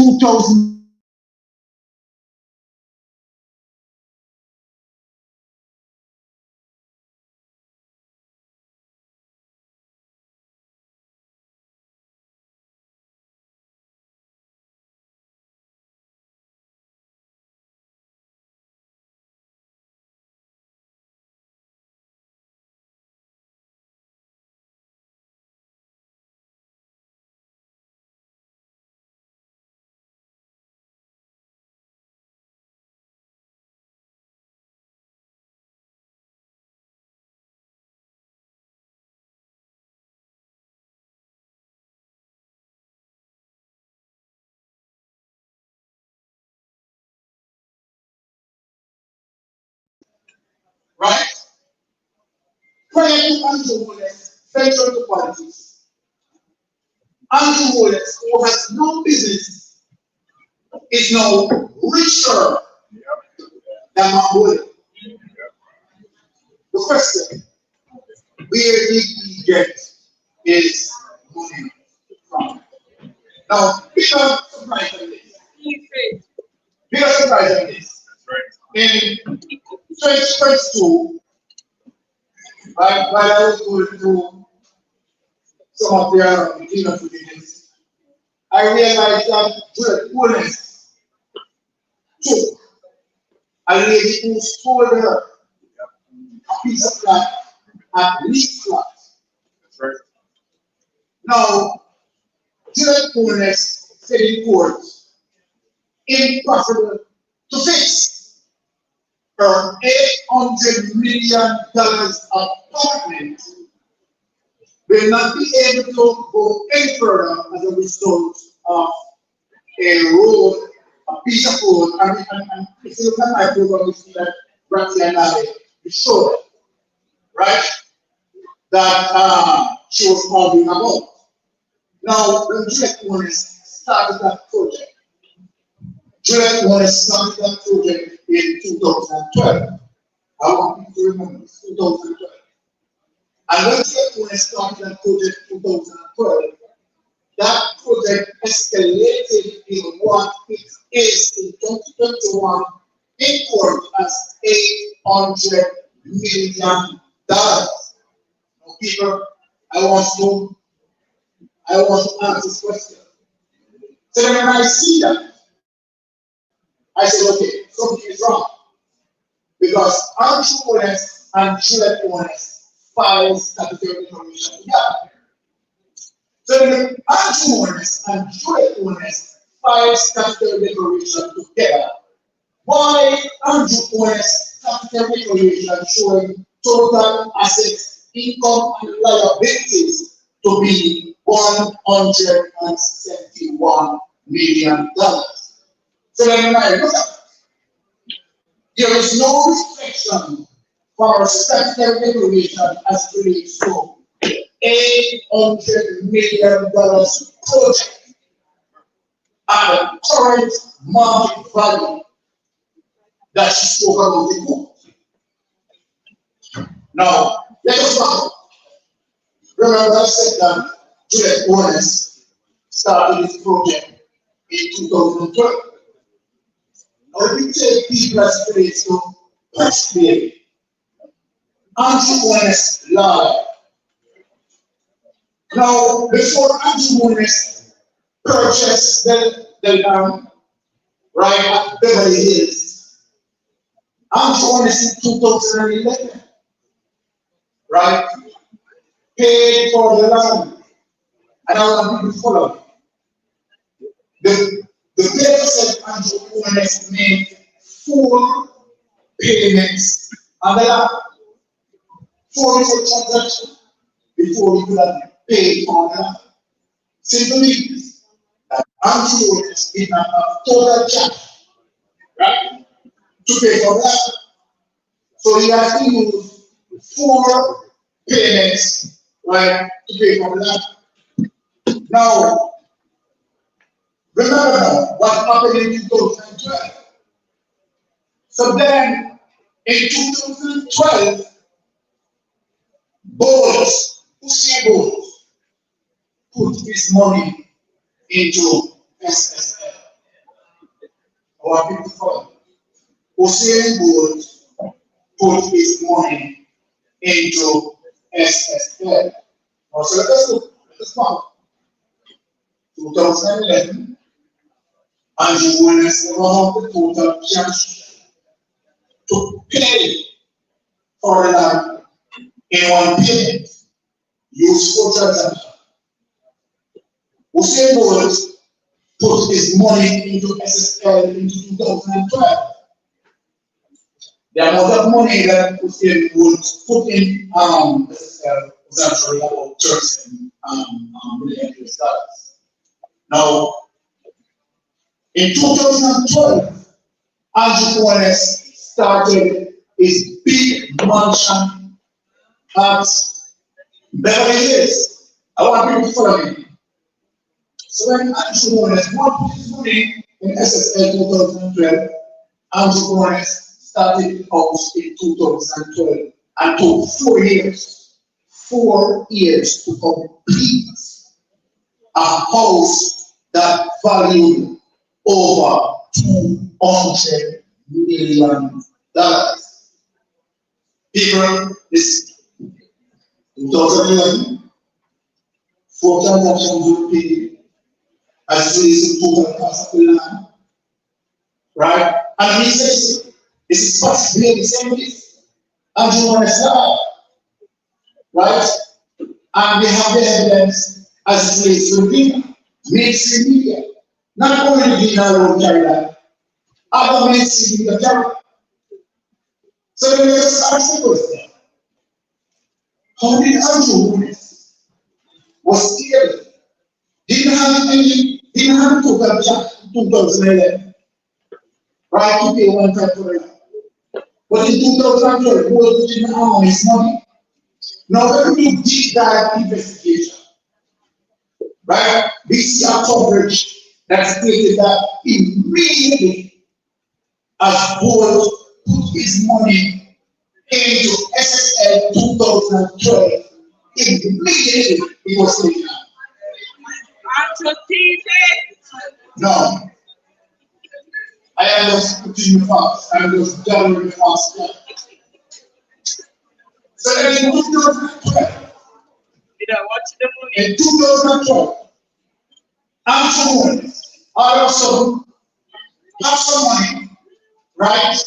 2000. Right? Prior to Andrew Wallace venture into politics, Andrew Wallace, who has no business, is now richer than Mongolia. The question, where did he get his money from? Now, bigger surprise than this. Bigger surprise than this. In 2022, right, while I was going through some of their cleanup videos, I realized that the bonus took a lady who stole her a piece of land at least flat. That's right. Now, Juliet bonus said in court, impossible to fix her $800 million apartment will not be able to go any further as a result of a road, a piece of road, and if you look at my program, you see that Bratty and I showed, right? That she was arguing about. Now, when Juliet Morris started that project, Juliet Morris started that project in 2012. I want you to remember this, 2012. And when Juliet Morris started that project in 2012, that project escalated in what it is in 2021 in court as $800 million. Now, people, I want to answer this question. So then when I see that, I said, okay, something is wrong. Because Andrew Honest and Juliet Honest filed statutory information together. So then Andrew Honest and Juliet Honest filed statutory declaration together. Why Andrew Honest statutory declaration showing total assets, income, and liabilities to be $171 million? So then when I look at it, there is no restriction for statutory declaration as relates to $800 million project at current market value that she spoke about in court. Now, let us back up. Remember, I said that Juliet Honest started this project in 2012. Now, let me take people as relates to perspective. Andrew Honest lied. Now, before Andrew Honest purchased the land right at Beverly Hills, Andrew Honest in 2011, right, paid for the land. And I want people to follow. The paper said Andrew Honest made 4 payments on the land. 4 different transactions before he could have paid for the land. Simply means that Andrew Honest did not have total cash, right, to pay for that. So he has to use 4 payments, right, to pay for that. Now, remember what happened in 2012. So then, in 2012, Usain Bolt put his money into SSL. our people follow. Usain Bolt put his money into SSL. Now, so let us look at this one. 2011, and you will have the total cash to pay for the land in one payment. Use for transaction. Usain Bolt put his money into SSL into 2012. The amount of money that Usain Bolt put in SSL was actually about $13 million. Now, in 2012, Andrew Wallace started his big mansion at Beverly Hills. I want people to follow me. So when Andrew Wallace put his money in SSL 2012, Andrew Wallace started the house in 2012 and took 4 years to complete a house that valued over $200 million. People, this 2011, 4 transactions were paid as well as total cost of the land. Right? And he says, this is possible in the same place. And you understand, right? And we have the evidence as it relates to the media, mainstream media. Not only the alone carry that, other mainstream media carry. So let me just ask the question. How did Andrew Wallace was able, didn't have total cash in 2011, right, to pay one time for it. But in 2012, he was putting on his money. Now, when we do deep dive investigation, right, we see a coverage that stated that immediately as Bolt put his money into SSL 2012, immediately he was taken out. No. I am just putting the facts. I am just gathering the facts. So then in 2012, Andrew I also have some money, right?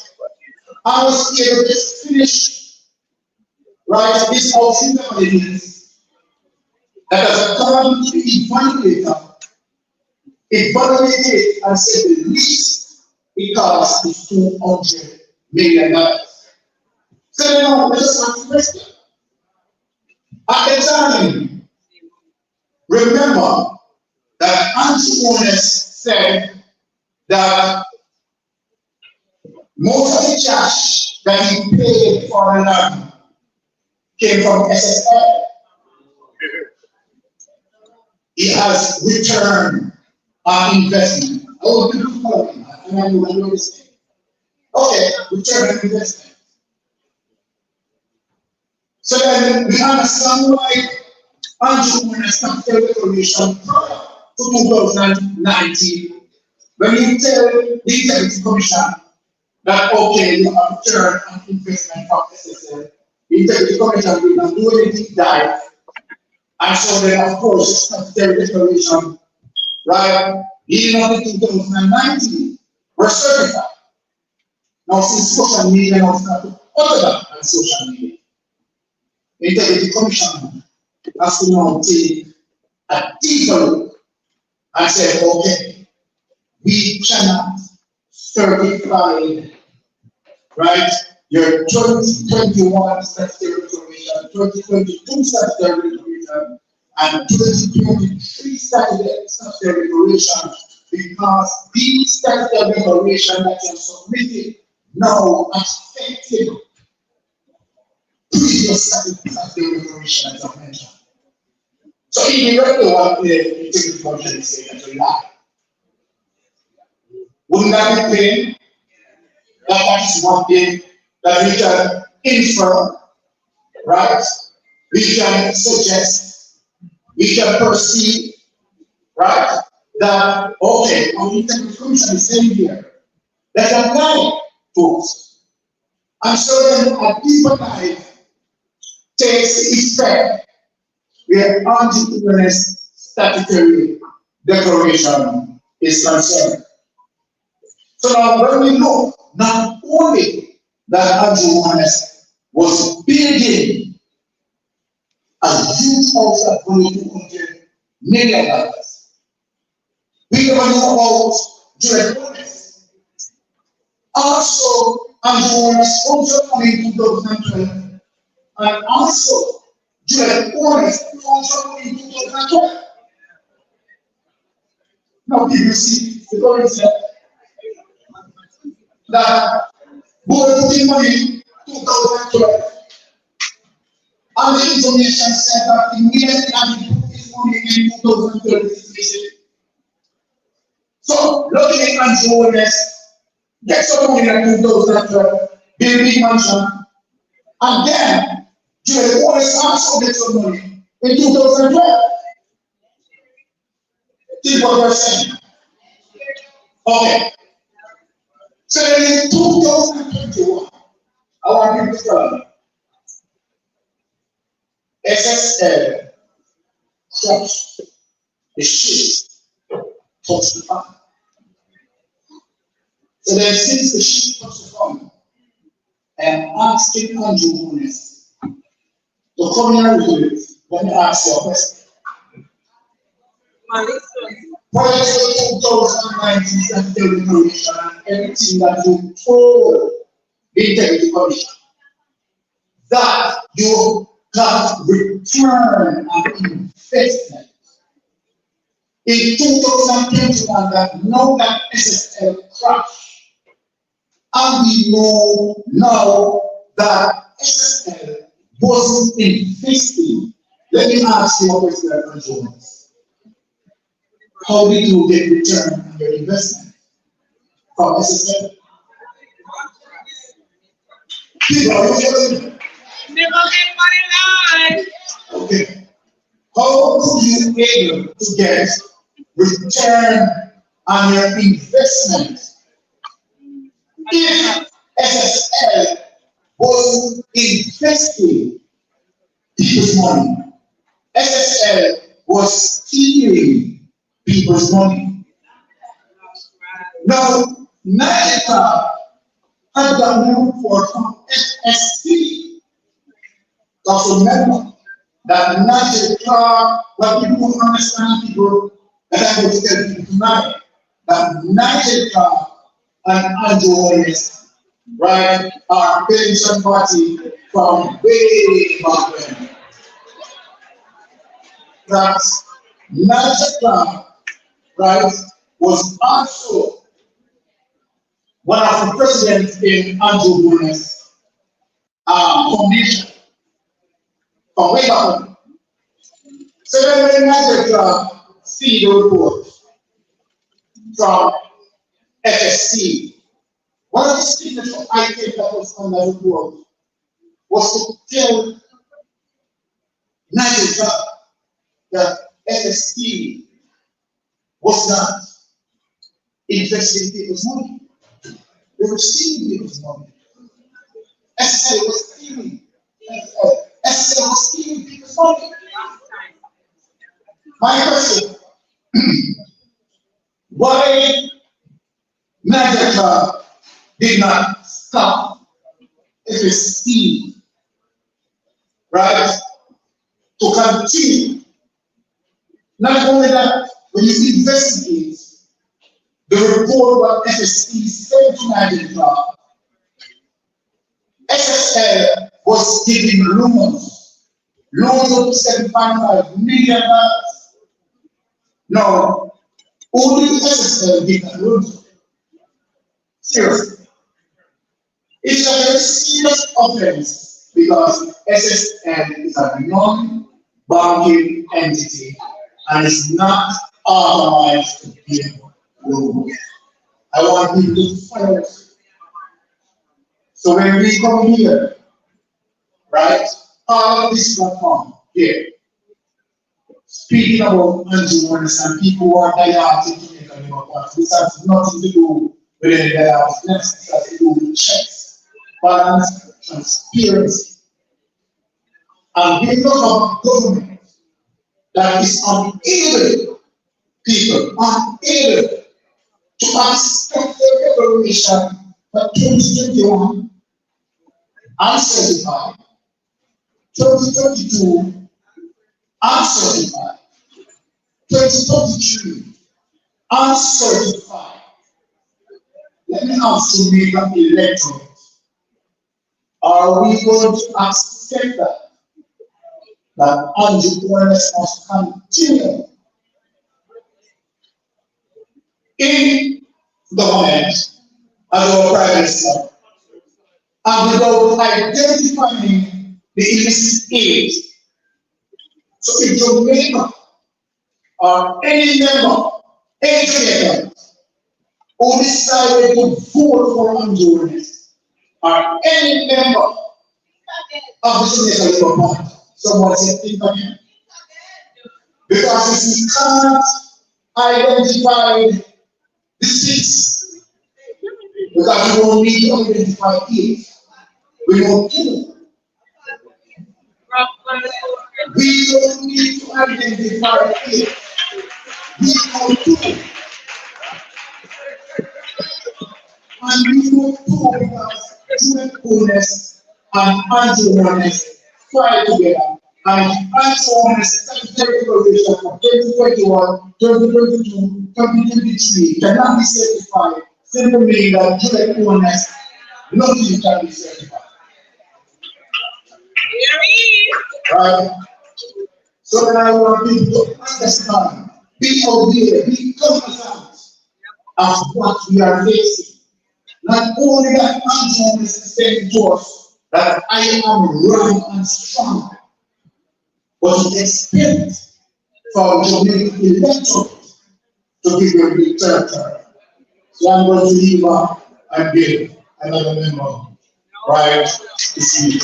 I was able to finish, right, this house in the Panelist that has according to the evaluator, evaluated and said the least because it's $200 million. So now let's just ask the question. At the time, remember that Andrew Wallace said that most of the cash that he paid for the land came from SSL. He has returned on investment. Oh, you follow me. I know you will understand. Okay, return on investment. So then we understand why Andrew Wallace started the declaration prior to 2019. When you tell the Integrity Commission that okay, you have return on investment from SSL, the Integrity Commission will not do any deep dive. And so then of course it's not the declaration, right? Even up to 2019, we're certified. Now since social media now started other than social media, the Integrity Commission has to now take a deeper look and say, okay, we cannot certify, right, your 2021 statutory declaration, 2022 statutory declaration, and 2023 statutory declaration because these statutory declaration that you submitted now affected previous statutory declaration as I mentioned. So if you read the one the Integrity Commission is saying that you lie, wouldn't that be plain? That is one thing that we can infer, right? We can suggest, we can perceive, right? That, okay, our Integrity Commission is saying here Let them guide folks. And so then a deeper life takes effect where entrepreneur's statutory declaration is concerned. So now when we look, not only that Andrew Honest was building a huge house at $200 million, we never know about Juliet Honest. Also, Andrew Honest also coming in 2012, and also Juliet Honest also coming in 2012. Now, people see the currency that both putting money in 2012, and the information said that immediately after he put his money in 2012, so looking at Andrew Honest, get some money in 2012, build big mansion, and then Juliet Honest also get some money in 2012. See what we're saying? Okay. So then in 2021, I want you to tell me, SSL crushed the ship, touched the farm. So then since the ship touched the farm, I'm asking Andrew Honest to come here with it. Let me ask you a question. Prior to 2019 statutory declaration and everything that you told the Integrity Commission, that you got return on investment in 2021, that now that SSL crashed, and we know now that SSL wasn't investing. Let me ask you a question, Andrew. How did you get return on your investment from SSL? People, are you hearing me? Never get money live. Okay. How could you be able to get return on your investment if SSL was investing people's money? SSL was stealing people's money. Now, NICA had done a report from FSC. Also remember that NICA, what people don't understand, people that I'm going to tell people tonight, that NICA and Andrew Honest, right, are pension party from way back when. That NICA, right, was also one of the presidents in Andrew Honest foundation from way back when. So then NICA see the report from FSC, one of the statements of IK that was on the report was to tell NICA that FSC was not investing people's money. They were stealing people's money. SSL was stealing. SSL was stealing people's money. My question, why NICA did not stop FSC, right, to continue? Not only that, when you investigate the report what FSC said to NICA, SSL was giving loans up to $7.5 million. No, only SSL did not loans. Seriously. It's a very serious offense because SSL is a non-banking entity and is not authorized to give loans. I want people to follow it. So when we come here, right, all of this platform here, speaking about Andrew Honest and people who are dieting to make a new part, this has nothing to do within the business that they do checks, balance, transparency, and build up a government that is unable, people unable to accept the evaluation for 2021 uncertified, 2022 uncertified, 2023 uncertified. Let me ask you, make up the electorate. Are we going to accept that entrepreneurs must continue in government as our private sector, and without identifying the illicit aid? So if Jamaica or any member, any Jamaican who decided to vote for undoing or any member of the Jamaica Labour Party, someone said think again. Because if we can't identify the six, because we don't need to identify it, we don't kill. We don't need to identify it, we don't do. And we don't do because human owners and anti-owners fly together. And anti-owners statutory provision for 2021, 2022, 2023 cannot be certified, simply meaning that human owners, nothing can be certified. Right? So then I want people to understand, be aware, be cognizant of what we are facing. Not only that Anton is saying to us that I am right and strong, but he expects for Jamaican electorate to give him the territory. So I'm going to leave and give another member right to see.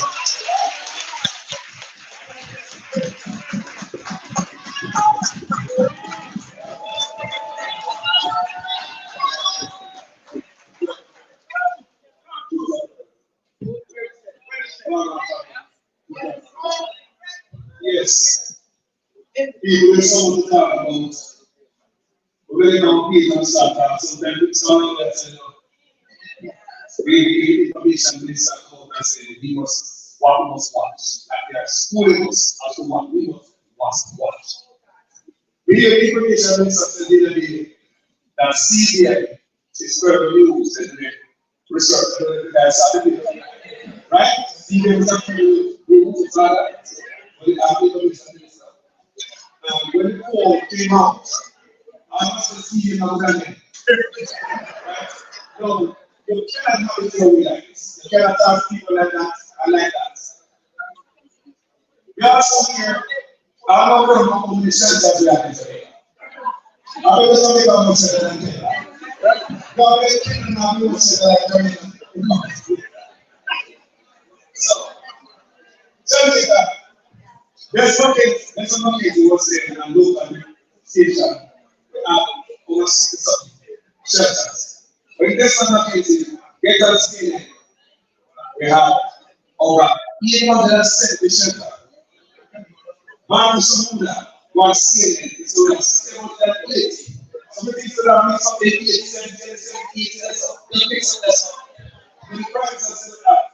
Yes. People in some of the talk about we're going to and stuff. Sometimes it's all that we information minister called and said we must watch. Like they are schooling us as to what we must watch. We hear information minister said the other day that CBI is further used in the research of the guys, right? CBI is actually used for that. When the call came out, I must have seen him on that. Right? No, you cannot have it your way like this. You cannot ask people like that and like that. We are some here, I don't know how many centers we have in today. I bet something about no center than that. God, we're killing our new center like that. So, tell me that. There's some case he was saying, and look at the station, over shelters. But in this other case, get us skin, we have over 870 shelters. One Samula, one CNN, so we have 780. Some of the things that are mixed up, they get 7, they mix up that. The prices are set up.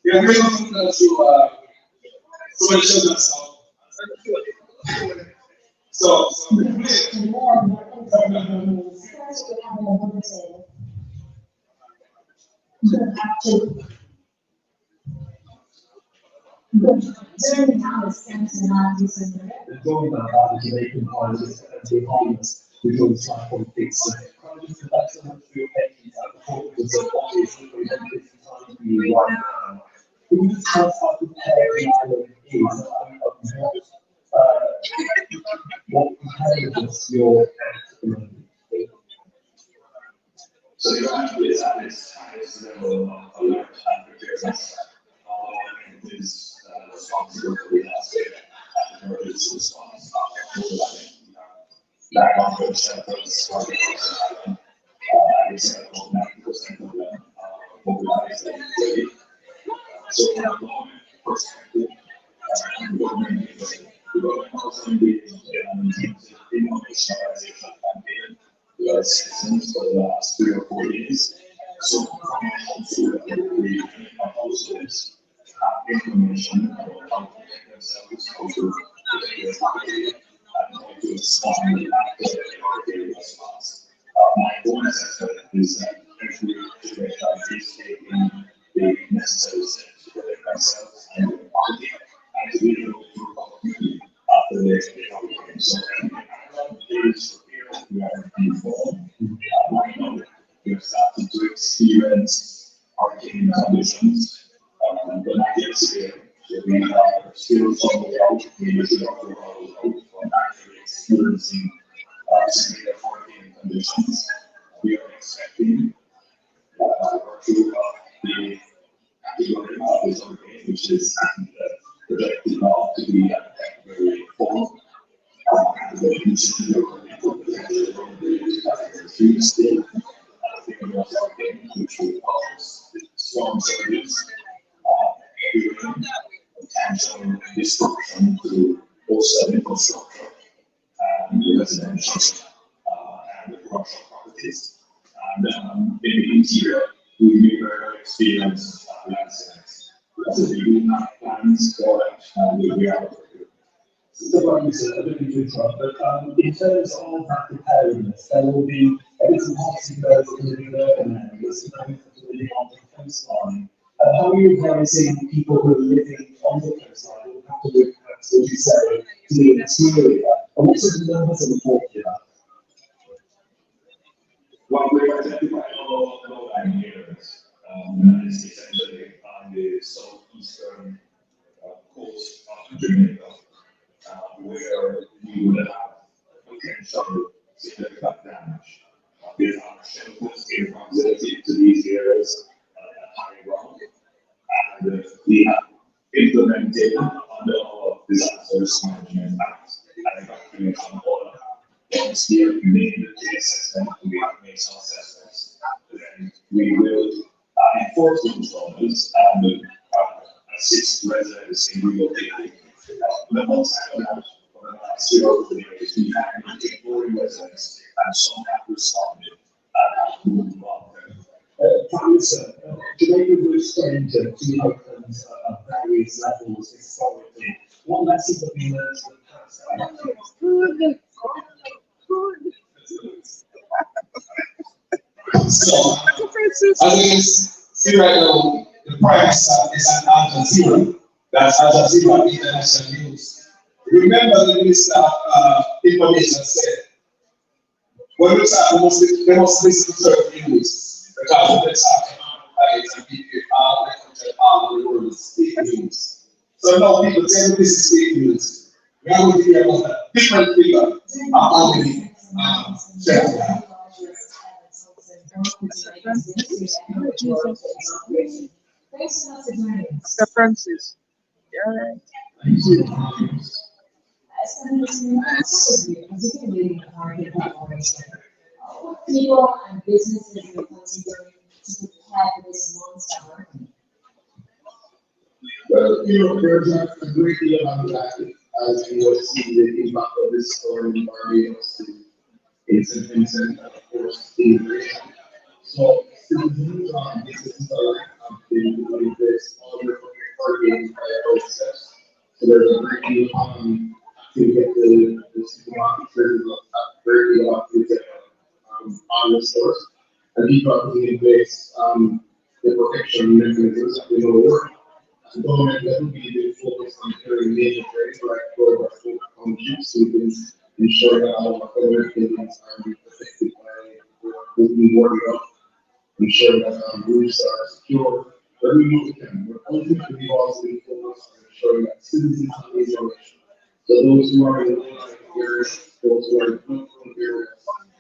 We are going to so many children. So the going about the Jamaican Panelist and the economists who joined the platform fix that's an actual pensions at the top of the obviously right now. Can you discuss how prepared the island is what preparedness you're at the moment? So the actually is at this level of preparedness. It is responsible for the this response. Back on the shelters, I said about 90% of them mobilized and ready. So from a government perspective, government also engaged in informationalization campaign with our citizens for the last 3 or 4 days. So from a household level, we households have information about how to protect themselves, how to protect their family, and how to respond after the response. My own assessment is that every Jamaica is taking the necessary steps to protect themselves and their family and to be able to recover after the hurricane. So is prepared, we are informed, right now we are starting to experience hurricane conditions, but not yet severe. So we are still somewhere out, we usually are from actually experiencing severe hurricane conditions. We are expecting virtue of the category of this hurricane, which is projected now to be at category 4. The initiative of the huge state, which will cause storm surges, potential destruction to also infrastructure and the residential and the commercial properties. And in the interior, we may experience landslides. So we do have plans for it, and we are So, like you said, I don't need to interrupt, but in terms of that preparedness, there will be everything obviously goes to the urban areas, and living on the coastline. How are you advising people who are living on the coastline who have to live, as you say, to the interior? And what sort of numbers are we talking about? Well, we identify all areas, and it's essentially on the southeastern coast of Jamaica, where we would have potential significant damage. We have shelters in proximity to these areas at high ground, and we have implemented under our disaster risk management act and evacuation order. Once we have made the assessment, we have made some assessments, then we will enforce those orders and assist residents in relocating. The most for the last year, we have been employing residents and some have responded and have moved on. Jamaica was trained to open at various levels historically. What lessons have you learned from the past? So, as you can see right now, the prime star is an Al Jazeera. That's Al Jazeera International News. Remember the Minister of Information said, when we start, they must listen to certain news because of the talking and people all the world is fake news. So now people tell me this is fake news. We are going to hear about a different figure of how many shares. Mr. Francis. Yeah. People and businesses are considering to have this monster. Well, there's a great deal on that as you will see the impact of this story barriers to incidents and of course immigration. So citizens on businesses alike have been putting this all the hurricane steps. So there's a great deal to get the supermarket very deal on the stores. And people are putting in place the protection mechanisms that we know work. The government doesn't really focus on carrying major trades like global food on chips, so we can ensure that all of our buildings are protected by being boarded up, ensure that roofs are secure. But we know we can. We're ultimately also focused on ensuring that citizens are isolation. So those who are in the low areas, those who are in the front areas,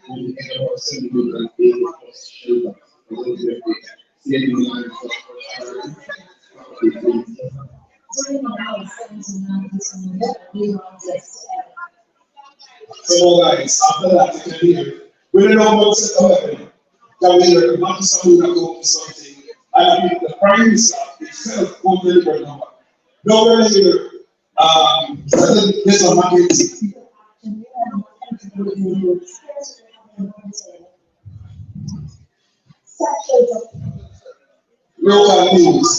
we can have our citizens and be able to shelter. Those who are saving lives of our rights. After that, you can hear. We don't know what's happening. That we are not someone that go to something. I think the Prime Minister itself won't deliver number. Nobody here, there's a market. Local news.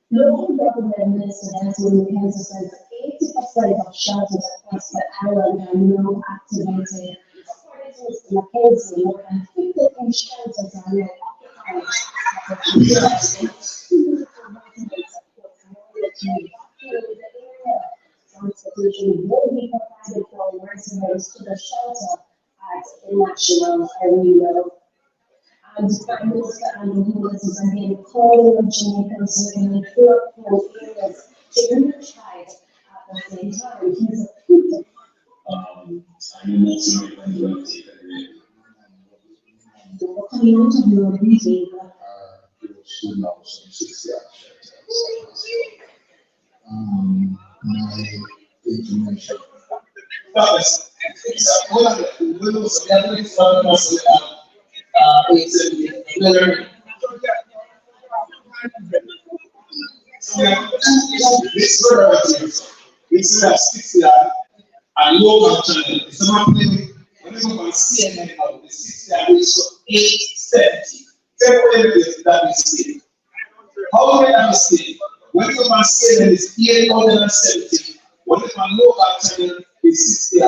Local government residents will emphasize 80% of shelters across the island are now activated. According to Mr. Mackenzie, more than 50 shelters are now occupied. Transportation will be provided for residents to the shelter at the national arena. And Prime Minister Andrew Holness is again calling on Jamaicans living in poor areas to unite at the same time. He's a people. Coming out of your meeting. My information. This it's 60 and local channel. It's not playing. Whenever I see CNN now, the 60 is 870. That is it. How many are mistake? Whenever my CNN is 870, whenever my local channel is 60.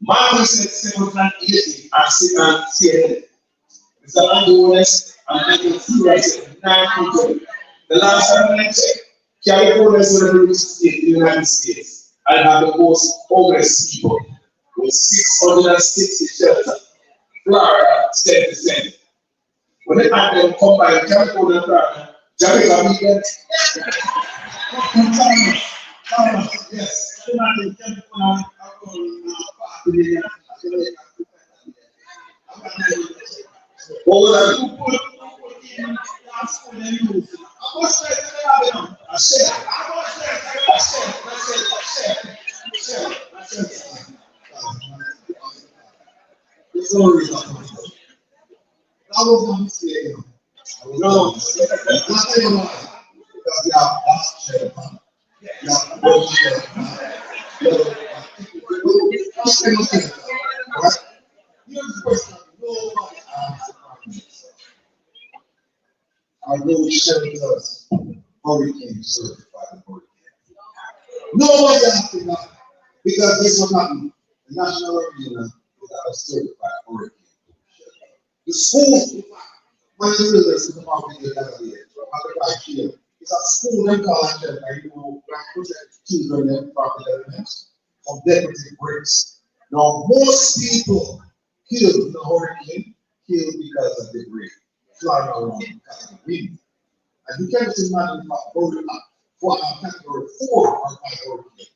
Martin said 780 and CNN. Mr. Landownes and Michael Fuller said 900. The last time I checked, California is one of the richest states in the United States and have the most homeless people with 660 shelters. Florida, 10%. When they had them combine California and Florida, Jamaica weekend. Yes. What would I do? Put in last one and use it. I was trying to have them. I said, there's no reason. That was my mistake. No, because you have last share. You have one share. Here's the question. Nobody answers. Are those shelters hurricane certified hurricane? Nobody answers that. Because this will happen. The national arena is a certified hurricane shelter. The schools, when you realize the public is that here, it's a school they call a shelter, you know, like protect children and property elements from decorative bricks. Now, most people killed in the hurricane killed because of the rain, flying around because of the wind. And you can't imagine how going up for a category 4 or 5 hurricane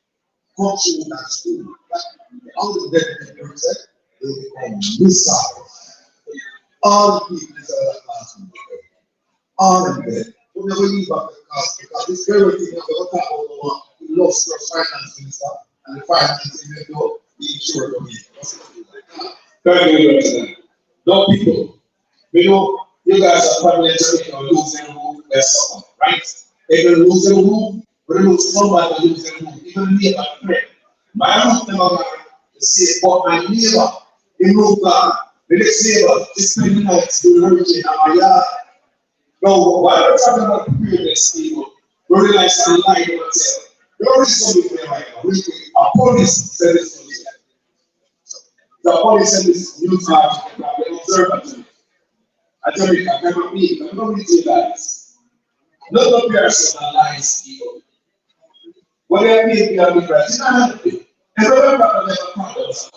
comes through that school. All the decorative bricks, they become missiles. All the people in that classroom, all of them. We never leave back the class because this very thing of the talk about the one who lost your finance minister and the finance minister know the insurance of it. Thank you, President. No people, you know, you guys are probably losing room their summer, right? If you lose a room, we lose somebody losing room, even me and my friend. My room never to say, but my neighbor in room plan, the next neighbor is spending nights doing hurricane in my yard. Now, while we're talking about preparedness, people, we realize some lie to ourselves. There is something there right now. A police said this to me. The police said this new charge, the observatory. I tell you, I never meet, I don't meet you guys. Not the person that lies, people. What they mean, you have to be right. It's not happening. And remember, I never problems.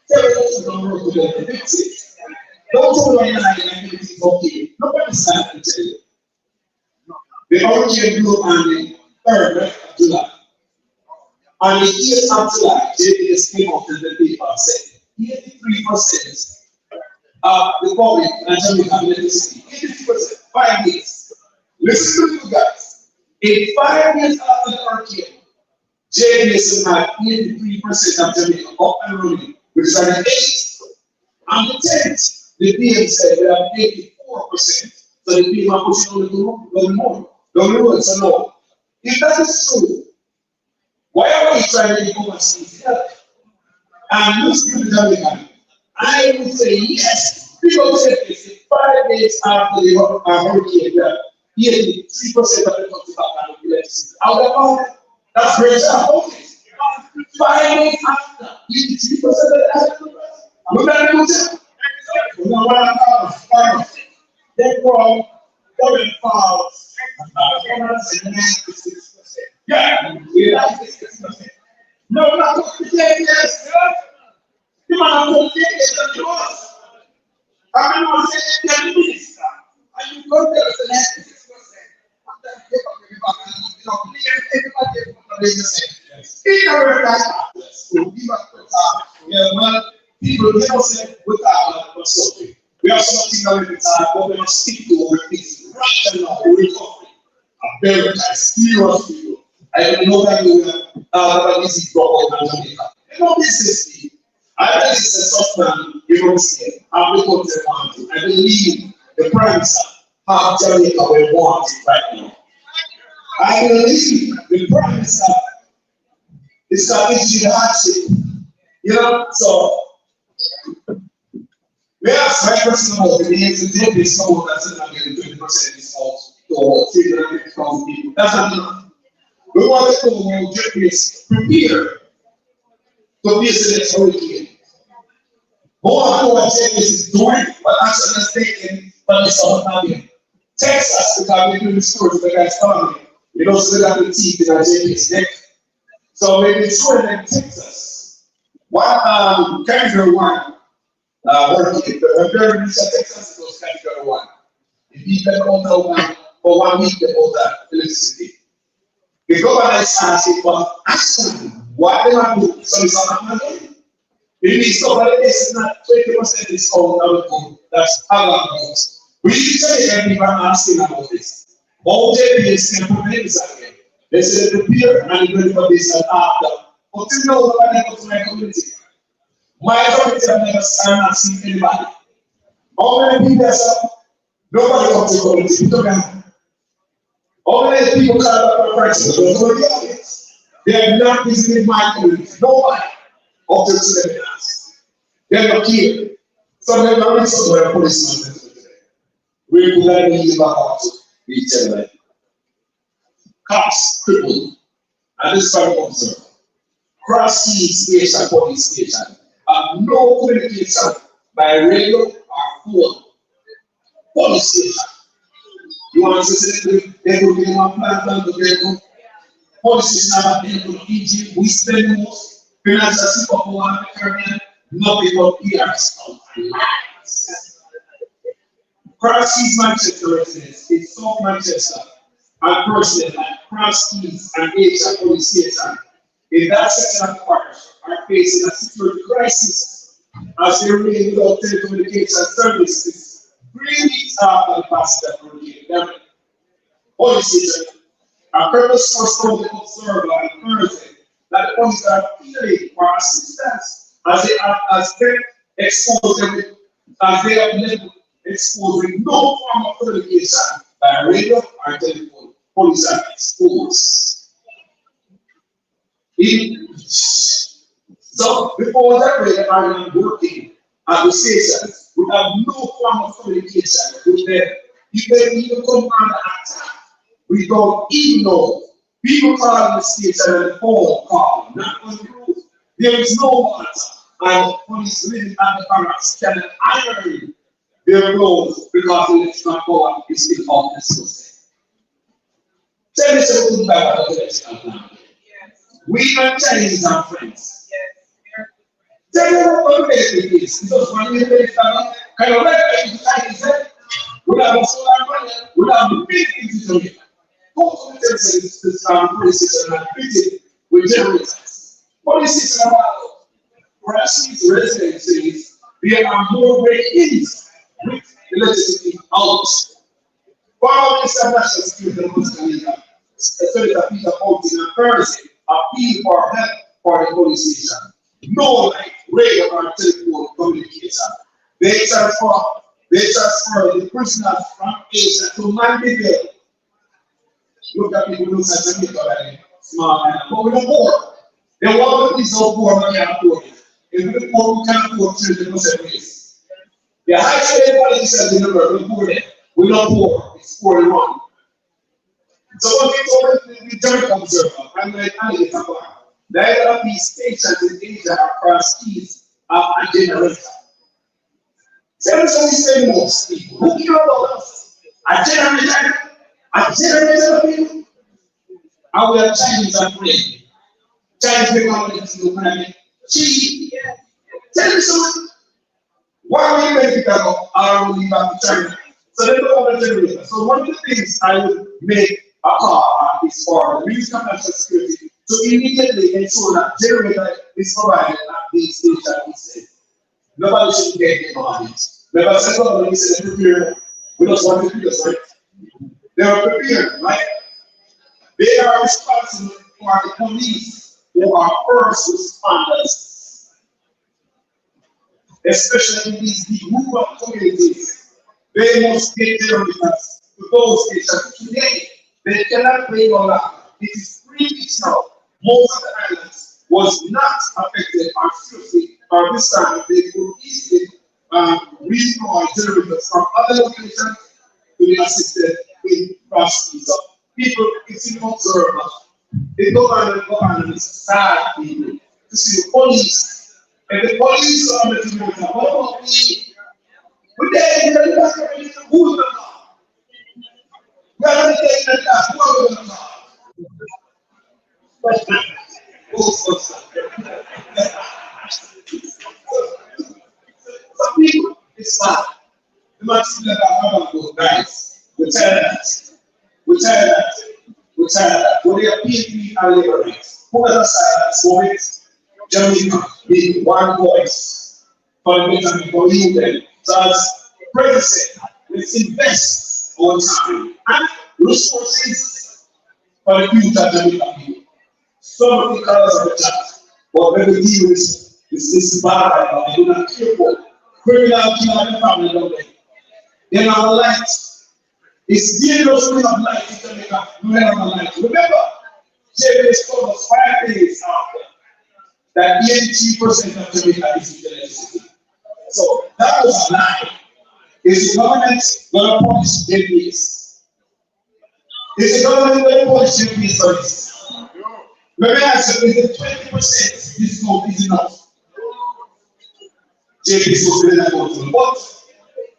Tell us to don't work with them, fix it. Don't tell them that it's okay. Nobody's trying to tell you. The hurricane blew on the 3rd of July. On the 8th of July, JPS came out in the paper and said 83% of the public and Jamaica electricity. 83%, 5 days. Listen to you guys. In 5 years after the hurricane, JBS had 83% of Jamaica up and running, which is an 8. On the 10th, the PM said we have 84%. So the PM are pushing on the more. The road, so no. If that is true, why are we trying to get overseas help? And Muslim Jamaican, I would say yes. People said this in 5 days after the hurricane, 83% of the country back on the electricity. How about it? That's great job. 5 days after, 83% of the country. I'm not going to we don't want to talk. Therefore, going forward, 96%. Yeah, we like 6%. No, not 10 years. You might not 10 years of yours. I'm not saying 10 minutes. And you go there to 96%. People never say without something. We have something that we can but we must stick to what is right now, the recovery. A very serious people. I don't know that you will this is proper in Jamaica. You know, this is the I think it's a software you don't see. I believe the Prime Minister have Jamaica where we want it right now. I believe the Prime Minister is committed to hardship. You know, so we have 5% of the names and take this someone that's not getting 20% discount to 350,000 people. That's not enough. We want to go and get this prepared to face the next hurricane. More and more this is doing what action is taken by the South African. Texas, because we're doing the story with the guy's family, you don't still have the teeth in our JP's neck. So maybe sure in Texas. What category 1 working, the very rich Texas was category 1. If you can hold that for 1 week, they hold that electricity. The government is asking for action. What they want to do, so it's not happening. If it's somebody is not 20% discount, that's how that goes. We usually people are asking about this. All JPs can put this again. They say prepare and ready for this and after. But you know what I go to my community? My community have never seen anybody. How many people are nobody comes to the community? You don't know. How many people come up for Christ? They have not visited my community. Nobody. Up to the they are not here. Some of them are really so very policemen today. We will let me give out to each other. Cops, crippled, and this time observe. Cross-key station, police station, have no communication by radio or phone. Police station. You want to say they will be one plan to get good. Police station have been to Egypt, we spend most financial support for one Caribbean, nothing but ears and lies. Cross-keys Manchester residents in South Manchester and personnel like Cross-keys and HR police station in that section of Paris are facing a security crisis as they remain without telecommunication services 3 weeks after the passage of Hurricane Demick. Police station, a purposeful story observer on Thursday that the police are appealing for assistance as they have exposing no form of communication by radio or telephone. Police are exposed. So before that, we are working at the stations. We have no form of communication with them. If they even come on the attack, we don't even know. People call the station and the phone call, not on the roof. There is no water, and police living at the barracks can iron their roads because the electrical power is still off the system. Tell me something about the electrical power. We are Chinese and friends. Tell me what the is. Because when we make kind of like the Chinese, we have a solar panel, we have the big things to do. Go to the police station and treat it with generators. Police station about Russian residences, there are more break-ins with electricity out. Power is a national security in Costa Rica. especially the people out in a Thursday, appeal for help for the police station. No like radio or telephone communication. They transfer the prisoners from Asia to Mandeville. Look at people who say Jamaica like small man, but we don't poor. They want to be so poor, but they can't afford it. If we poor, we can't afford children to separate. The highest paid politicians in the world, we poor them. We don't poor, it's poor and wrong. So what we told the Jamaica Observer, I'm going to tell you about there are these stations in Asia across keys of a generator. So we say most people, who care about us? A generator of people. And we are Chinese and praying. Chinese people are going to do money. She, tell me something. Why we make it up our own back to China? So they don't have a generator. So one of the things I would make a car is for the Ministry of National Security to immediately ensure that generator is provided at these stations. Nobody should get it on it. Never said government is prepared. We just want to do this, right? They are prepared, right? They are responsible for the police who are first responders, especially in these rural communities. They must get generators to those stations today. They cannot wait on that. It is 3 weeks now. Most of the islands was not affected or seriously, or this time they could easily redeploy generators from other locations to be assisted in prosperity. So people, it's an observer. The government is sad people to see the police. And the police are the generator. What about me? We there, we are the who is the law? We are not taking the task. Who are the law? Some people, it's bad. The much that I have to guys, we tell that. We tell that. We tell that. When they appeal to our labor rights, who has a silence for it? Jamaica, being one voice for the for you then. So as President said, let's invest our time and resources for the future of Jamaica people. Some of the colors of the chat, but when we deal with this bad right now, they do not care for criminal killing and family down there. They don't have a light. It's dangerous to have light in Jamaica. We don't have a light. Remember, JBS told us 5 days after that 80% of Jamaica is in electricity. So that was a lie. Is the government going to punish JBS? Is the government going to punish JBS for this? Let me ask you, is it 20% discount is enough? JBS was really not going to. But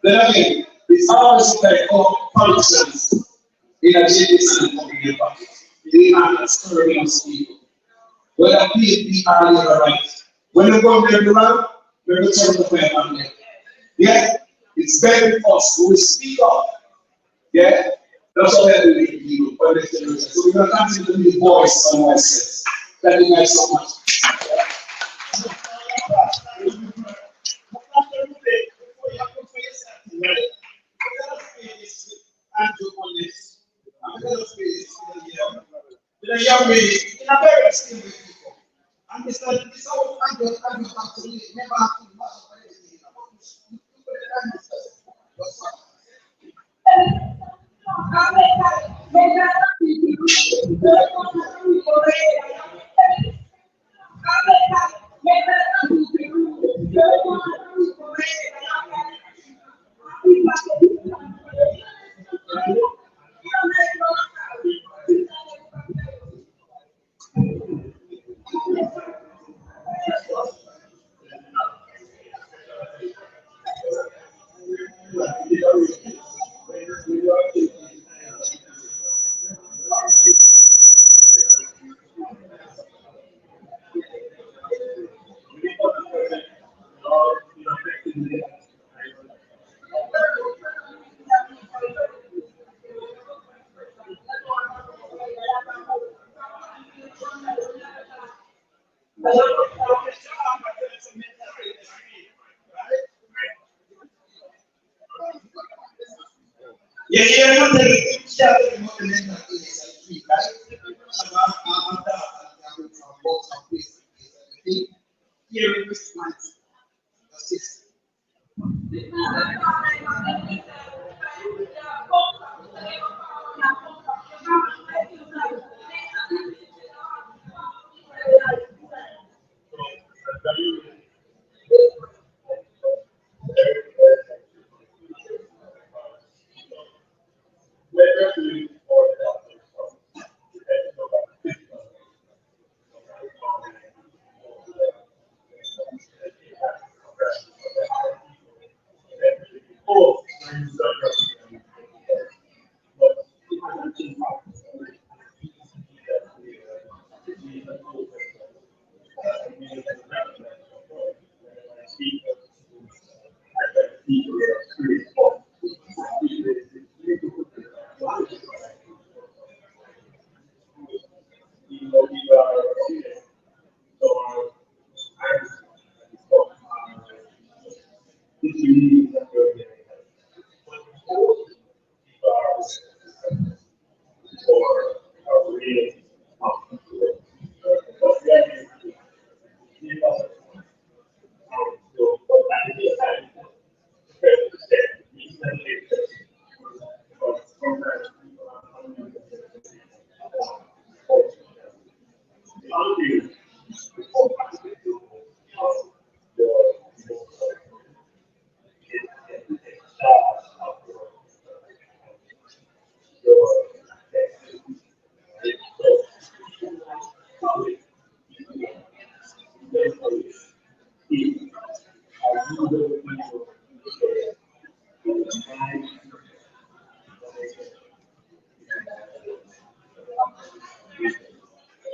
then again, it's always like politicians in a JBS and public pocket. They are not stirring us people. Whether PhD are labor right. When you go there, we're going to turn the plan on there. Yeah, it's better for us to speak up. Yeah, that's all that we need people for this generation. So we're going to continue to be the voice on voices. Thank you guys so much. The young lady in a very skilled people. And it's like this whole kind of actually never happened much of anything. Yeah, yeah, street, right? So I'm that, and I'm from both of places, everything. Here in this point, that's it.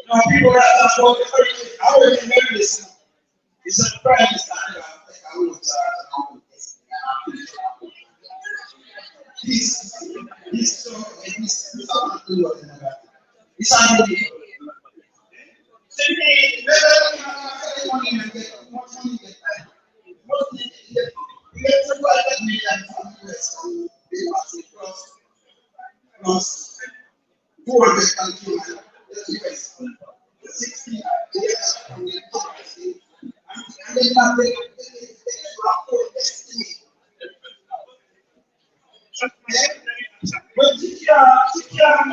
Now, people that talk about the hurricane, I already remember this. It's a prime minister. I will he's so he's unbelievable. So they never money and get much money get back. Mostly they get to buy that million from the US. So they must cross 400 countries. The US 60 years from the country. And then now they drop for destiny. But you can't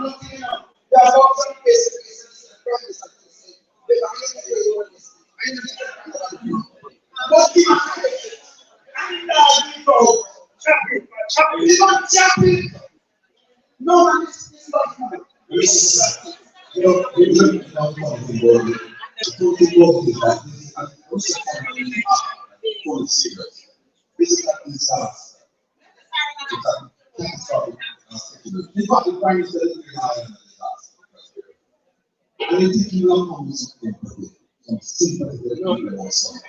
nothing enough. There are about some places but no one is not You know, we look at how the world is totally working like this, and also for the serious. This is like disaster. In fact, the prime minister is behind the disaster. And it takes long on this some simple people also.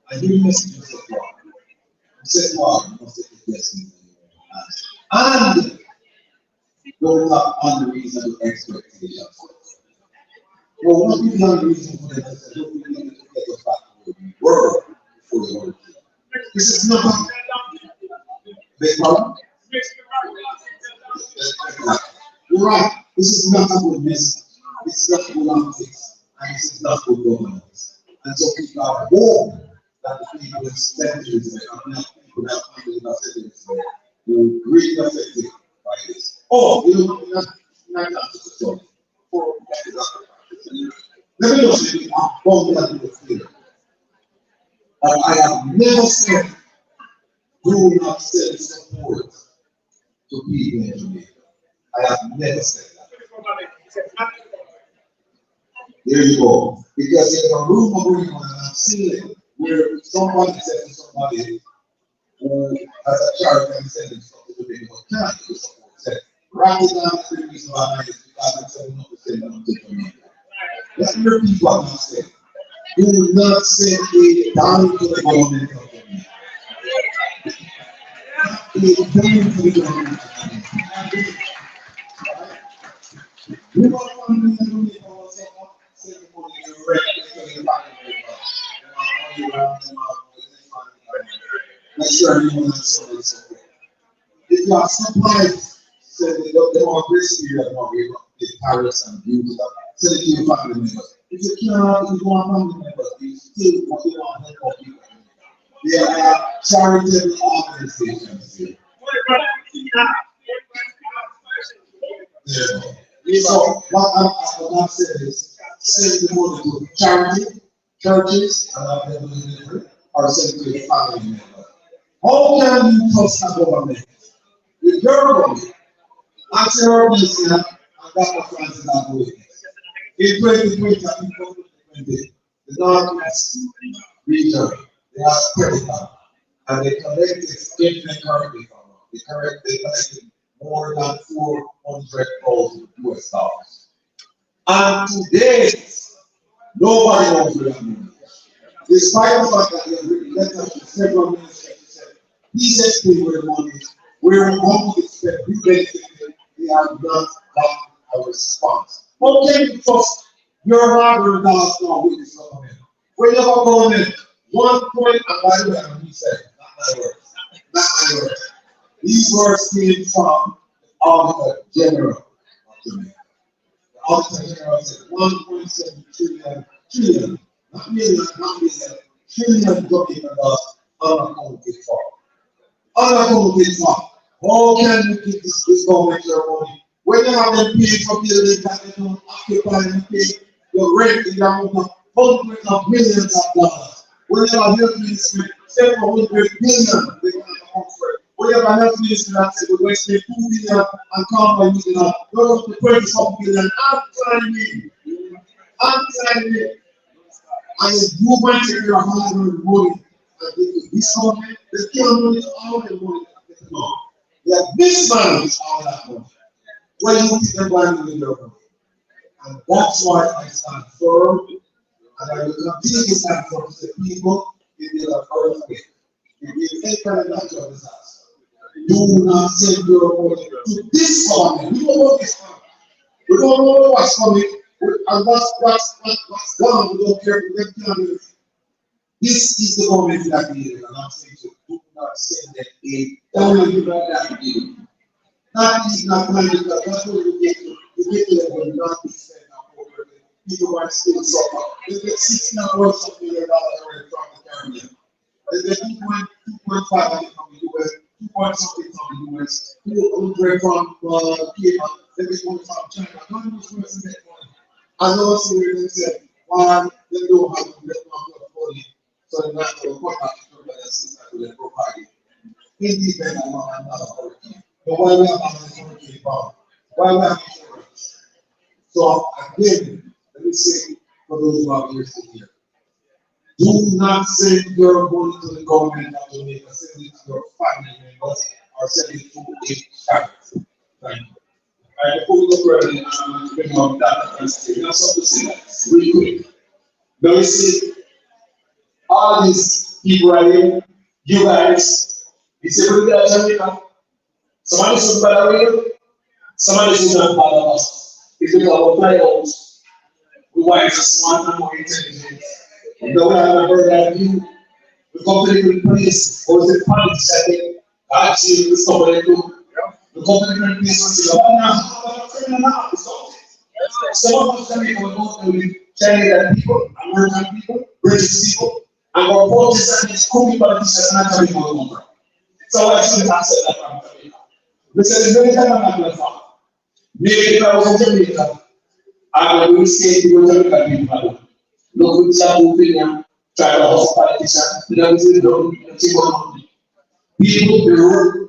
And you must use the law. You said, wow, you must take the blessing in your hands. And don't have unreasonable expectations. Well, what is the unreason for them to say, look, we need to get us back to where we were before the hurricane? This is not a big problem. You're right. This is not a good message. This is not good politics. And this is not good governance. And so people are warned that the people in centuries and people that people in centuries will greatly affected by this. Oh, you know, not just the story. Let me just say, I'm bothered with the fear. But I have never said, do not send support to people in Jamaica. I have never said that. There you go. Because there's a rumor going on, and I'm seeing it, where somebody said to somebody who has a charity and sending something to them, but can't do support. Said, write it down to the reason why it's because I'm 7% to Jamaica. That's where people are not saying. Do not send it down to the government of Jamaica. Down to the government of Jamaica. We want to come to Jamaica or send the money to the rent, make sure everyone has support. If you are supplied, send it they want this period now, we got the Paris and beauty, so they keep family members. If you can't, if you want family members, you still want to help more people. They are charitable organizations. Yeah. So what I'm saying is send the money to charity, churches, or send to the family members. How can you trust the government? With your government, answer your business, and that's what France is not doing. In 2020, the Northwest region, they are critical, and they collected infinite currency from them. They collected more than $400,000 US. And today, nobody knows where that money is. Despite the fact that they have written letters to several ministers to say, please explain where the money is, where we want to expect we benefit, they have not gotten a response. How can you trust your hard-earned dollars now with this government? When you have a government, 1 point, and by the way, I'm going to say, not my words, not my words. These words came from the Auditor General of Jamaica. The Auditor General said 1.7 trillion, not million, trillion Jamaican dollars unaccounted for. Unaccounted for. How can you keep this government your money? When you have them paying for buildings that they don't occupy and pay your rent in the amount of hundreds of millions of dollars. When you have a health ministry, 700 billion, they can account for it. When you have a health ministry that says we're going to spend 2 billion and come by using that, go up to 20-something billion, I'm telling you. And you went to your hard-earned money and give you this government, they can't money all the money that they know. They have mismanaged all that money. When you put them money in your money. And that's why I stand firm, and I will continue to stand firm to the people in the earthquake. If you take a natural disaster, do not send your money to this government. We don't know this government. We don't know what's coming, and what's done. We don't care if they can. This is the government that we need, and I'm saying to do not send them aid. Don't you know that deal. That is not money, because that's what you get to. You get to them when not be spent appropriately. People want still suffer. They get $16 million already from the Caribbean. They get 2.5 million from the US, 2 point something from the US, 200 from Cuba, they get money from China. None of those person get money. And also they said, one, they don't have to get money, so they're not going to come back to the system to their property. Independent of another hurricane. But why we have a hurricane bomb? Why we have insurance? So again, let me say for those who are here still here, do not send your money to the government of Jamaica, send it to your family members or send it to a charity. Thank you. All right, before we go further, bring up that and say, you have something to say really quick. Now you see, all these people right here, you guys, it's a really good Jamaica. Somebody should bother you, somebody should not bother us. If we go fly out, we want to smart and more intelligent. We don't have a bird like you. We come to the police, or is it politics that they actually discover they do? We come to the police and say, oh, no, some of us can make a vote with Chinese people, American people, British people, and our politicians coming politicians and actually go over. So I should have said that from Jamaica. We said, the Jamaican are not going to fall. Maybe if I was in Jamaica, I would say to the Jamaican people, look with some opinion, try to host politicians, don't people,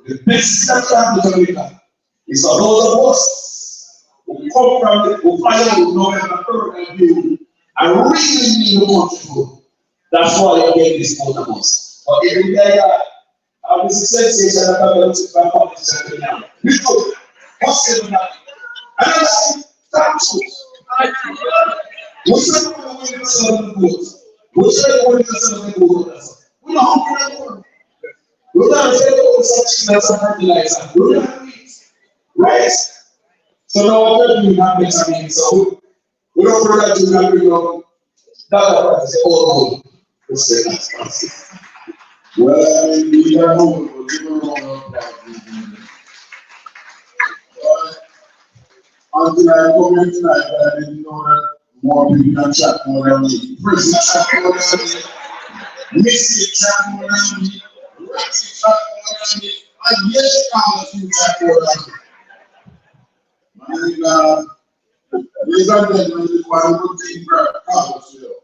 the best that in Jamaica is for those of us who come from the who fire who know and heard and view and really need the country. That's why you get this out of us. But if you get that, I will say that I'm going to try politicians now. Because what's in that? And that's factual. What's the point of the vote? What's the point of the vote? We don't have to vote. We're not saying such as a fertilizer. We're not right? So now what do we have next time? So we don't forget to have that is all good. Well, we are home. until I come in tonight, I didn't know that more people can chat more than me. Prison chat more than me. Missy chat more than me. Rexy chat more than me. And yet, Thomas, you chat more than me. My God. Ladies and gentlemen, this is one good thing for Thomas here.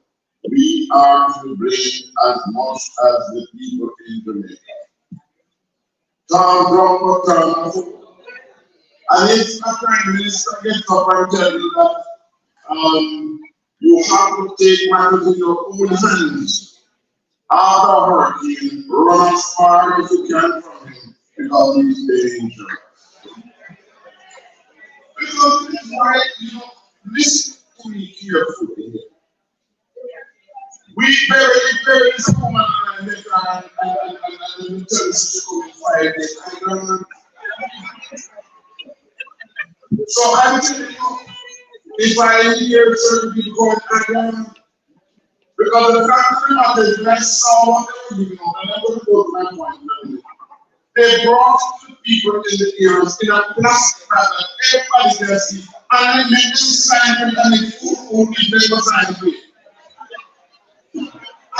We are to blame as much as the people in Jamaica. Tom Brown for Thomas. And if a prime minister gets up and tell you that you have to take matters in your own hands after hurricane, run as far as you can from him because he's dangerous. Because this is why, listen to me carefully. We bury this woman and we tell us to go in 5 days. So I'm telling you, if I hear certain people going because the fact of the matter is, I saw what they were giving on, and I'm going to go to my point. They brought the people in the ears in a plastic bag that everybody can see, and they made them sign it, and they food never signed it.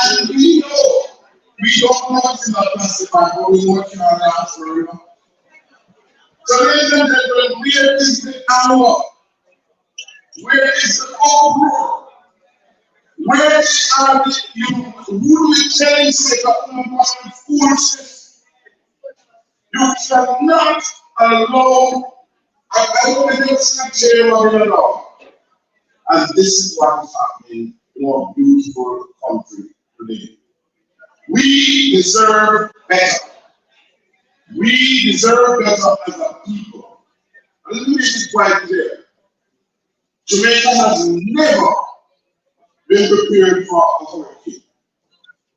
And we know, we don't know what's in that plastic bag, but we're working on that for you. So ladies and gentlemen, where is the hour? Where is the uproar? Where are the who do we change the foolishness? You cannot allow a government law. And this is what is happening in our beautiful country today. We deserve better. We deserve better as a people. And let me make it quite clear. Jamaica has never been prepared for a hurricane.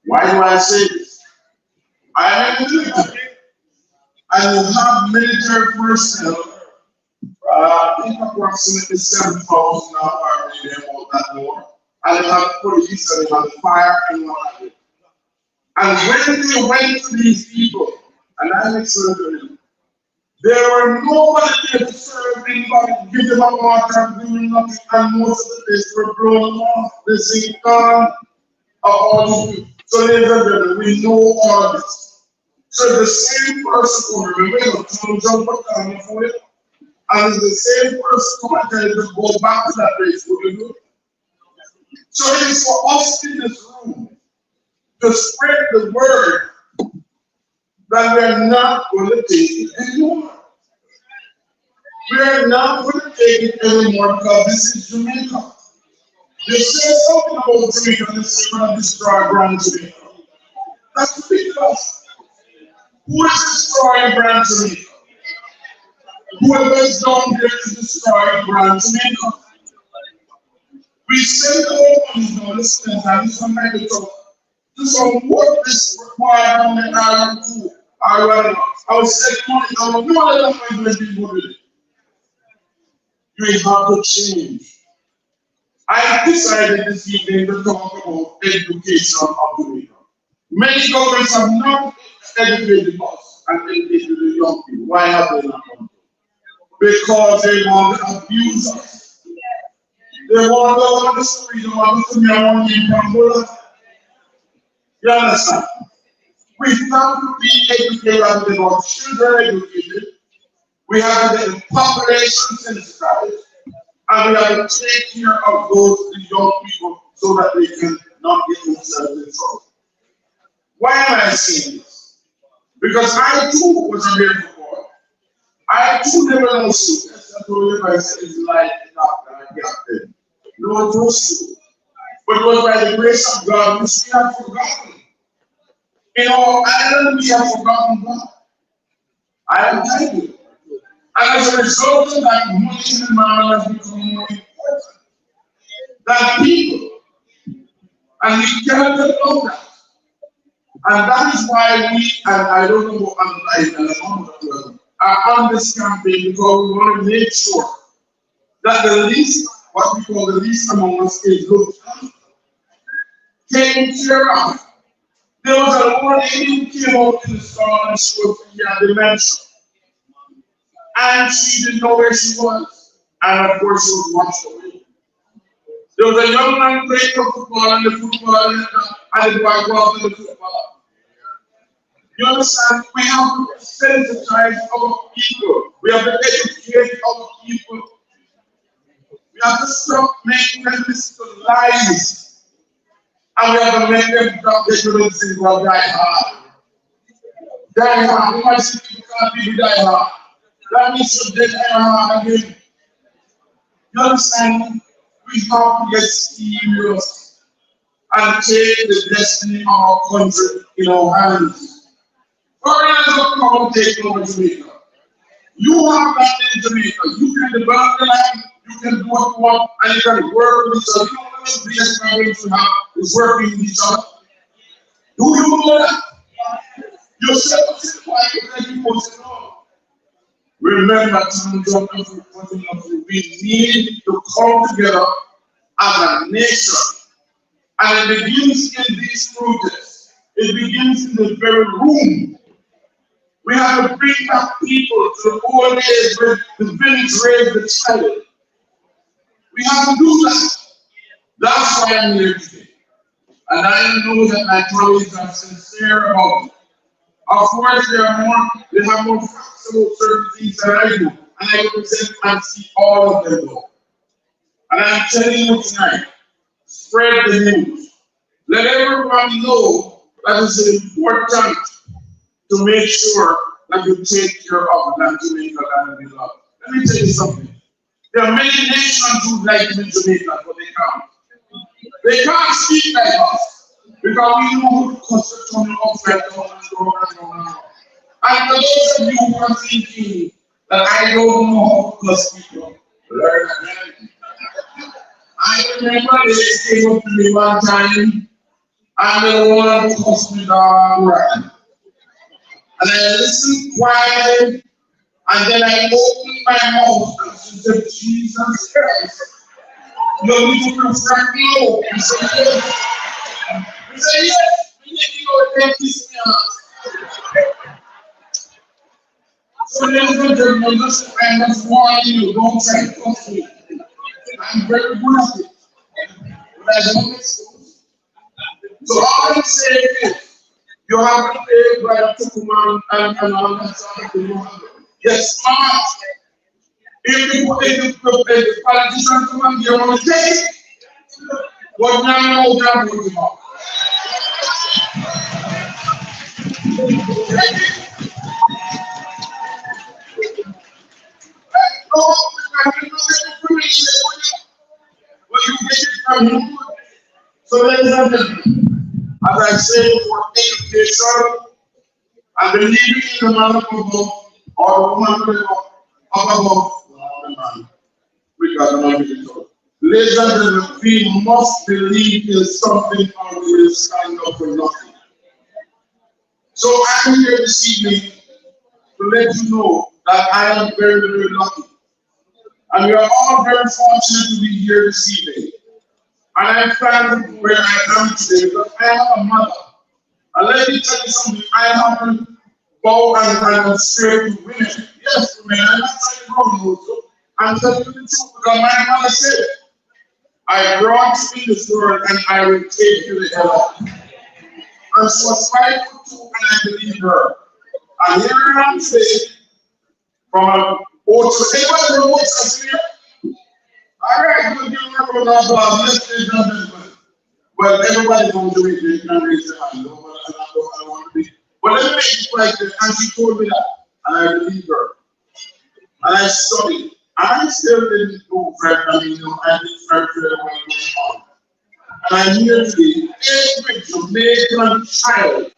Why do I say this? I am in the military, and you have military personnel, I think approximately 7,000 now, or maybe about that more. And you have police, and you have fire, and what have you. And when they went to these people, and I explained to them, there were nobody there to serve anybody, give them a water, doing nothing, and most of the days were blown off, the zinc on, all these people. So ladies and gentlemen, we know all this. So the same person who remember to jump down for it, and the same person who might tell you to go back to that place, what do you do? So it is for us in this room to spread the word that we are not going to take it anymore. We are not going to take it anymore because this is Jamaica. They say something about Jamaica and they say we're going to destroy Grand Jamaica. That's ridiculous. Who is destroying Grand Jamaica? Whoever is down there to destroy Grand Jamaica. We send the ones now, listen, and this one might be tough. Do some work this required on the island too. I was saying, I will know that I'm going to be good. You have to change. I decided this evening to talk about education of Jamaica. Many governments have not educated us and educated the young people. Why have they not done? Because they want to abuse us. They want to go on the street, they want to me, I want to be from. You understand? We have to be educated and get our children educated. We have to get the population sensitized, and we have to take care of those young people so that they can not get themselves in trouble. Why am I saying this? Because I too was a miracle boy. I too never know school. I told you I said it's like that I got there. No, it was true. But it was by the grace of God which we have forgotten. In our island, we have forgotten God. I am telling you. And as a result of that, money in the man has become more important than people. And we cannot allow that. And that is why we, and I don't know are on this campaign because we want to make sure that the least, what we call the least among us, is looked after, taken care of. There was a woman who came out in the store and she was in dementia. And she didn't know where she was. and of course, he was washed away. There was a young man playing football, and the football, and the boy go out to the football. You understand? We have to sensitize our people. We have to educate our people. We have to stop making them listen to lies. And we have to make them drop their children's in or die hard. Die hard. We might see people can't be die hard. That means to die hard again. You understand? We have to get serious and take the destiny of our country in our hands. Foreigners don't come and take over Jamaica. You have that in Jamaica. You can develop the land, you can do what you want, and you can work with each other. You know what the biggest problem you have is working with each other. Do you know that? You said what's the point of people say no. Remember, we need to come together as a nation. And it begins in these protests. It begins in the very room. We have to bring back people to the old age where the village raised the child. We have to do that. That's why I'm here today. And I know that my colleagues are sincere about it. Of course, they have more facts about certain things than I do. And I represent and see all of them go. And I'm telling you tonight, spread the news. Let everyone know that it's important to make sure that you take care of that Jamaica land we love. Let me tell you something. There are many nations who like to be Jamaica, but they can't. They can't speak like us because we know construction upside down and down and down and down. And for those of you who are thinking that I don't know how to cuss people, learn again. I remember they came up to me one time and they wanted to cuss me down right. And I listened quietly, and then I opened my mouth and said, Jesus Christ, you're looking for Frank Lowe. He said, yes. He said, yes, we need to go and kiss me out. So, ladies and gentlemen, listen, I must warn you, don't try to cuss me. I'm very good at it, but I don't excuse. So, all I'm saying is, you have to pay by the Tukuman and all that sort of thing. Yes, smart. If you put the politicians come and give them a take, what now you know that would about? So, ladies and gentlemen, as I say, for education, and believing in the man of above, or the woman of above, ladies and gentlemen, we must believe in something or we will stand up for nothing. So I'm here this evening to let you know that I am very, very lucky. And we are all very fortunate to be here this evening. And I'm thankful where I am today because I have a mother. And let me tell you something, I haven't bow and straight to women. Yes, women, I'm not trying to wrong also. I'm telling you the truth because my mother said it. I brought you in this world and I will take you to heaven. And she was 5'2" and I believe her. And here I am today from an old church. Anybody from old church here? All right, we'll give her a applause. Let's say gentlemen. Well, everybody from Jamaica, you can raise their hand. I don't want to be. But let me make it like this. And she told me that. And I believe her. And I studied. I still didn't go Fred. I mean, I did Fred when it was on. And I'm here today. Every Jamaican child,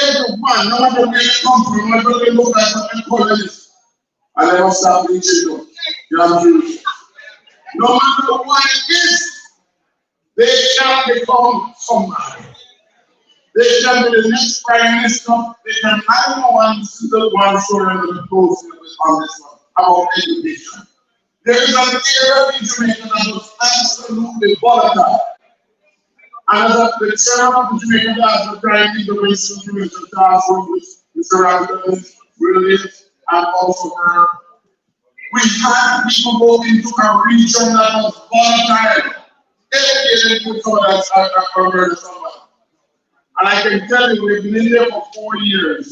everyone, no matter where you come from, no matter where you look like, I'm Panelist. And I must stop reaching you. You're Jewish. No matter what it is, they shall become somebody. They shall be the next prime minister. They can have no one single one story with the post on this one about education. There is an area in Jamaica that was absolutely volatile. And as the chairman of the Jamaica National Crime Intervention Commission Task Force, Mr. Rabbit, Williams, and also her We had people go into a region that was volatile. Every year they put someone that's murder someone. And I can tell you, we've been in there for 4 years.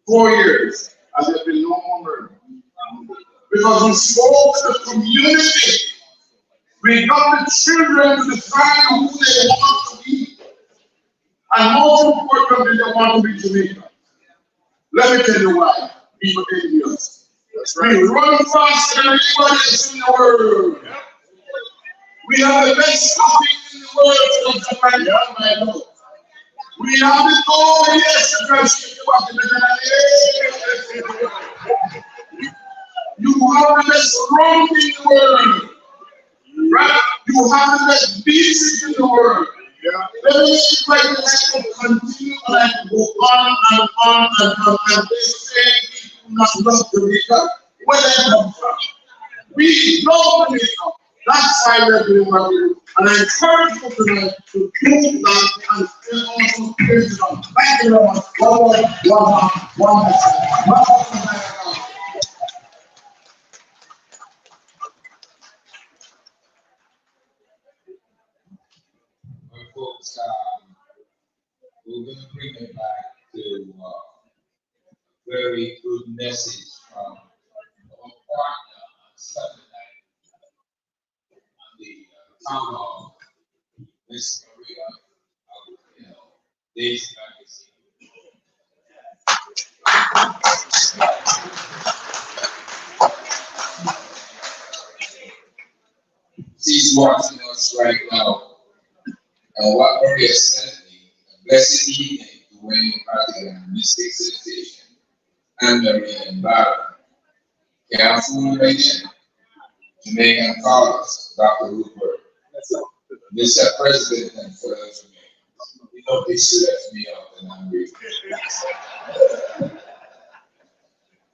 4 years. And there's been no more murder. Because we spoke to the community. We got the children to decide who they want to be. And most importantly, they want to be Jamaican. Let me tell you why. People hate us. We run faster than anybody else in the world. We have the best coffee in the world from Jamaica. We have the goal, yes, to translate you have the best rum in the world. Right? You have the best beaches in the world. Let me try to continue like to go on and on and on. And they say people not love Jamaica. Where they come from? We love Jamaica. That's why we're doing what we do. And I encourage you tonight to do that and still also praise it on. Thank you very much. One more. Folks, we're going to bring it back to a very good message from our partner on Sunday night on the town hall, Miss Maria of Days Magazine. She's watching us right now. And what Maria sent me, a blessed evening to Wayne Patrick and Mystic Sensation, and Maria and Barry. Can't fool me again. Jamaican callers, Dr. Rupert, Mr. President and fellow Jamaicans. You know, they should have me out and I'm grateful.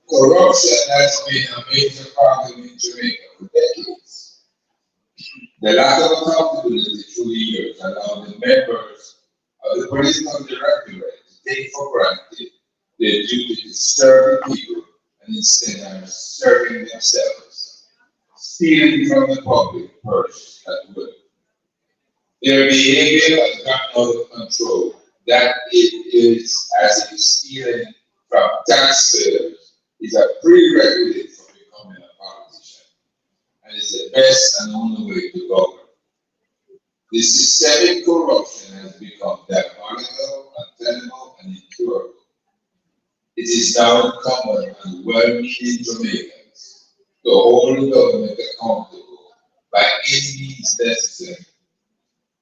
Corruption has been a major problem in Jamaica for decades. The lack of accountability through the years allowed the members of the political directorate to take for granted their duty to serve the people and instead are serving themselves, stealing from the public purse at will. Their behavior has gotten out of control. That it is as if stealing from taxpayers is a prerequisite for becoming a politician, and is the best and only way to govern. The systemic corruption has become diabolical, untenable, and incurable. It is now incumbent on well-meaning Jamaicans to hold the government accountable by any means necessary.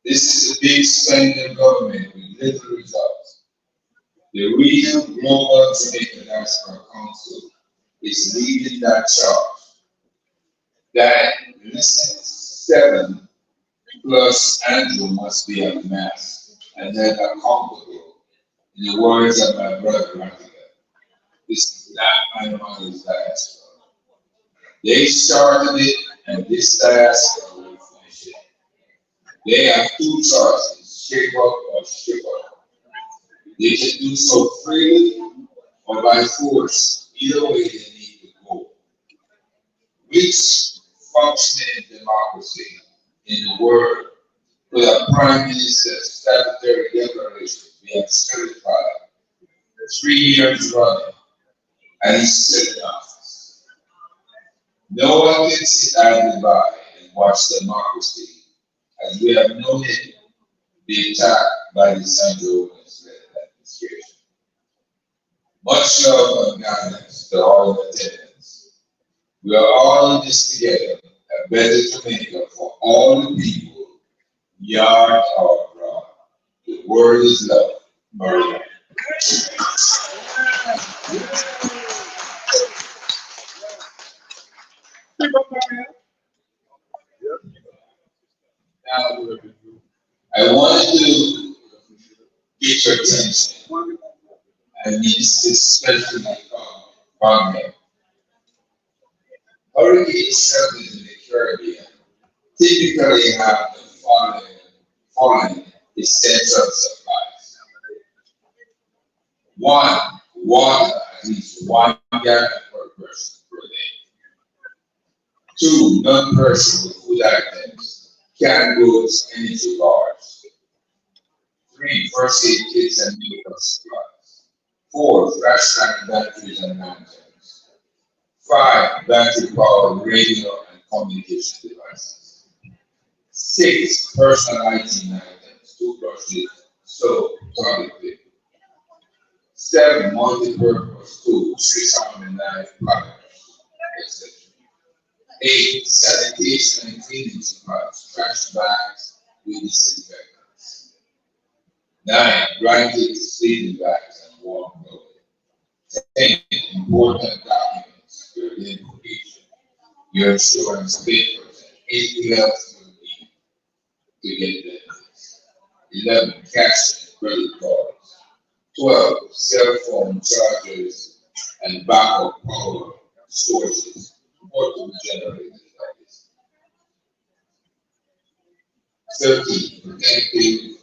This is a big spending government with little results. The real Global Jamaican Diaspora Council is leading that charge. That listen 7 plus Andrew must be at mass and then accountable. In the words of my brother Randy, this is not my mother's diaspora. They started it, and this diaspora will finish it. They have 2 choices: shape up or ship up. They can do so freely or by force. Either way, they need to go. Which functioning democracy in the world with a prime minister's statutory declaration we have certified 3 years running, and he's still in office? No one can sit idly by and watch democracy, as we have known it be attacked by the Sandro administration. Much love and guidance to all in attendance. We are all in this together, a better Jamaica for all the people, yard or abroad. The word is love. Maria. Now, I wanted to get your attention, and it's especially from me. Hurricane service in the Caribbean typically have the following essential supplies. 1, water, at least 1 gallon per person per day. 2, non-perishable food items, canned goods, energy bars. 3, first aid kits and medical supplies. 4, flashlight batteries and lanterns. 5, battery-powered radio and communication devices. 6, personal hygiene items, toothbrushes, soap, toilet paper. 7, multi-purpose tools, fish and knife, products, etc. 8, sanitation and cleaning supplies, trash bags with disinfectants. 9, blankets, sleeping bags, and warm clothing. 10, important documents, your identification, your insurance papers, and anything else you need to get benefits. 11, cash and credit cards. 12, cell phone chargers and backup power sources, portable generators like this. 13,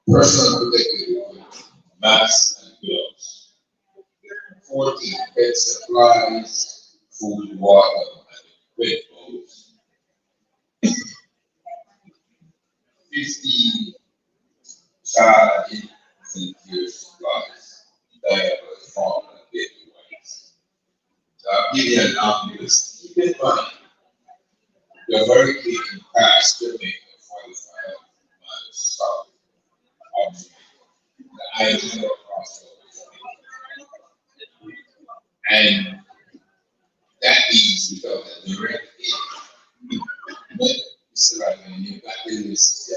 personal protective equipment, masks and gloves. 14, pet supplies, food, water, and wet clothes. 15, child and infant care supplies, diapers, formula, and baby wipes. So I'll give you a long list. Keep in mind, the hurricane passed Jamaica 45 miles south of Jamaica. The island crossed over. And that means because of the direct hit, Mr. Ragland, you've got the list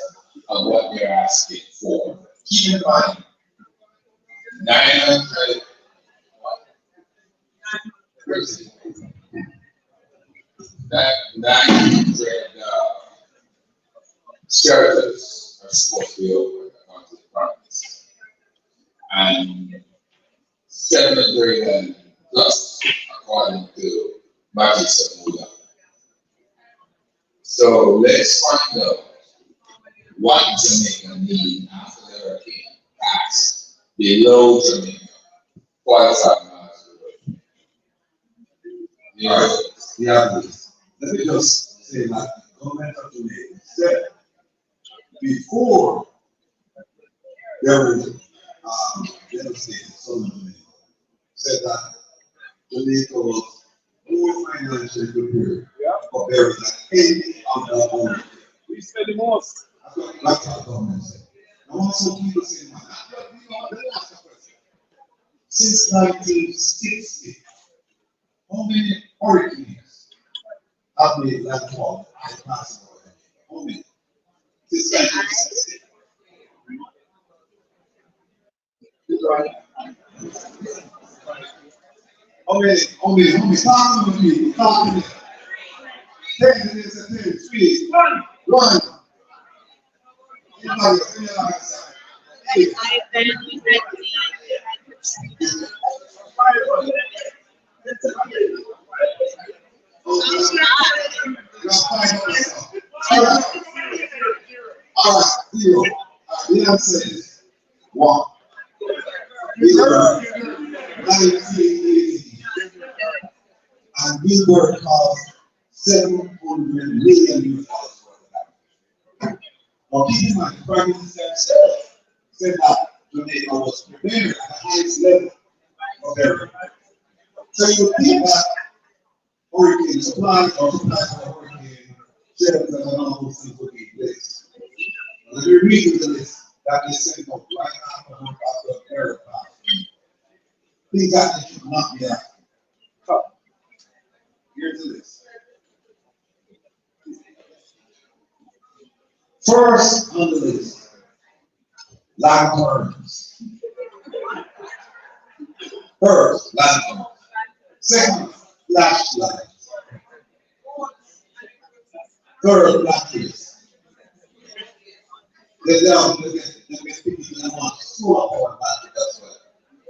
of what they're asking for. Keep in mind, 900 prison. That 900 shelters are supposed to be open according to the promise. And 700 plus according to budgets of Mula. So let's find out what Jamaica needs after the hurricane passed below Jamaica. 45 miles away. Yeah, please. Let me just say that the government of Jamaica said before there was devastated southern Jamaica, said that Jamaica was more financially prepared, but there was an end of the home. We said the most. That's what the government said. I want some people saying that. Since 1960, how many hurricanes have made landfall and passed over? How many? Since 1960. How many? Talk to me, talk to me. 10 minutes and 10, 3, 1. Anybody, hey. All right, zero. The answer is 1. 1980. And this work cost $700 million. Now keep in mind, the Prime Minister himself said that Jamaica was prepared at the highest level of everything. So you think that hurricane supplies or supplies for hurricane shelters and all those things would be in place. Let me read you the list that they sent out right after the terror passed. Things that they should not be asking. Here's the list. First on the list, lanterns. First, lanterns. Second, flashlights. Third, blankets. Let me speak to them on so important that's what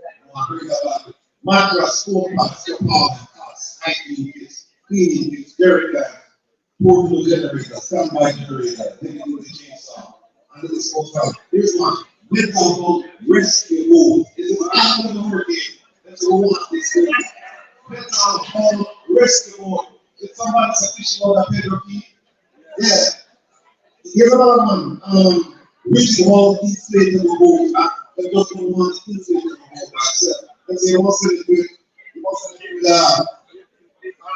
I want to bring about mattress, four packs, your power costs, hygiene kits, cleaning kits, dairy bags, portable generator, standby generator, then you do the chainsaw. And this goes on. Here's one. Mental rescue board. This is after the hurricane. That's what we want this week. Mental rescue board If somebody's a fish about a Pedro key, yeah. Here's another one. Which one is later to go back? And just one is later to go back. Let's say what's it with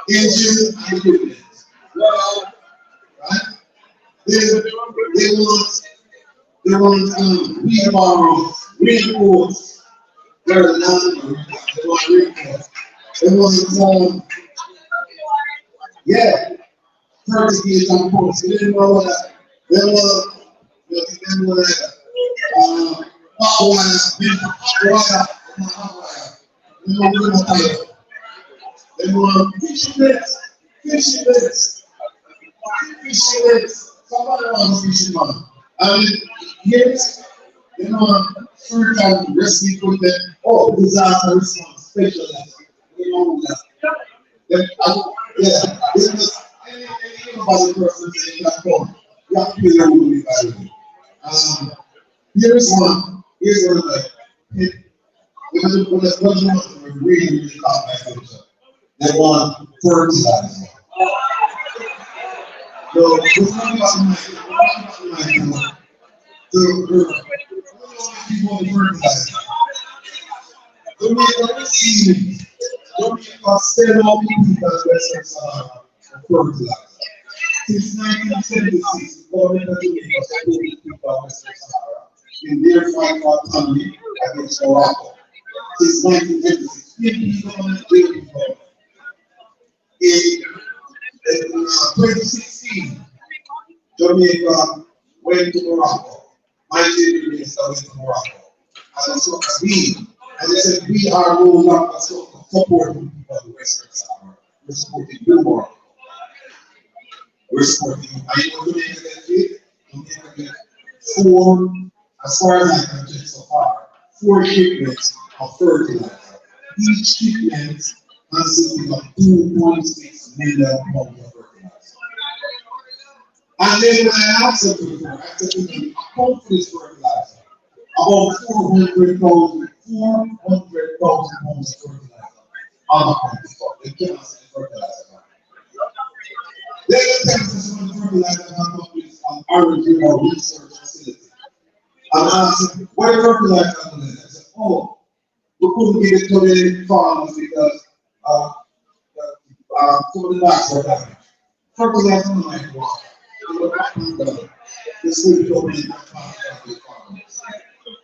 engine and equipment. Right? They want wheelbarrows, reinforced. There's none. They want reinforced. They want yeah, 30 gauge on post. They didn't know that. They want hot wire. They want fishing nets. Somebody wants fishing man. And yes, they want certain rescue equipment. Oh, disaster response specialist. They want that. Yeah, this anybody person saying that come. You have to pay them money by the way. Here's one like when the really complex. They want fertilizer. So this one people fertilizer. Don't make us sell all people that Western Sahara for fertilizer. Since 1976, the government of Jamaica supported people of Western Sahara in their fight for autonomy against Morocco. Since 1976, 50 government people. In 2016, Jamaica went to Morocco. My senior minister went to Morocco. And so and they said, we are no longer supporting people of the Western Sahara. We're supporting you, Morocco. We're supporting you. Are you going to Jamaica get it? Jamaica get 4, as far as I can judge so far, 4 shipments of fertilizer. Each shipment consisting of 2.6 million pounds of fertilizer. And then when I asked them before, I said to them, account for this fertilizer, about 400,000 pounds of fertilizer on account for. They cannot sell fertilizer. They can tell us some of the fertilizer that is an origin or research facility. And I asked them, what fertilizer is it? I said, oh, we couldn't give it to the farmers because some of the bags were damaged. Fertilizer is like water. This will be open in the farmers.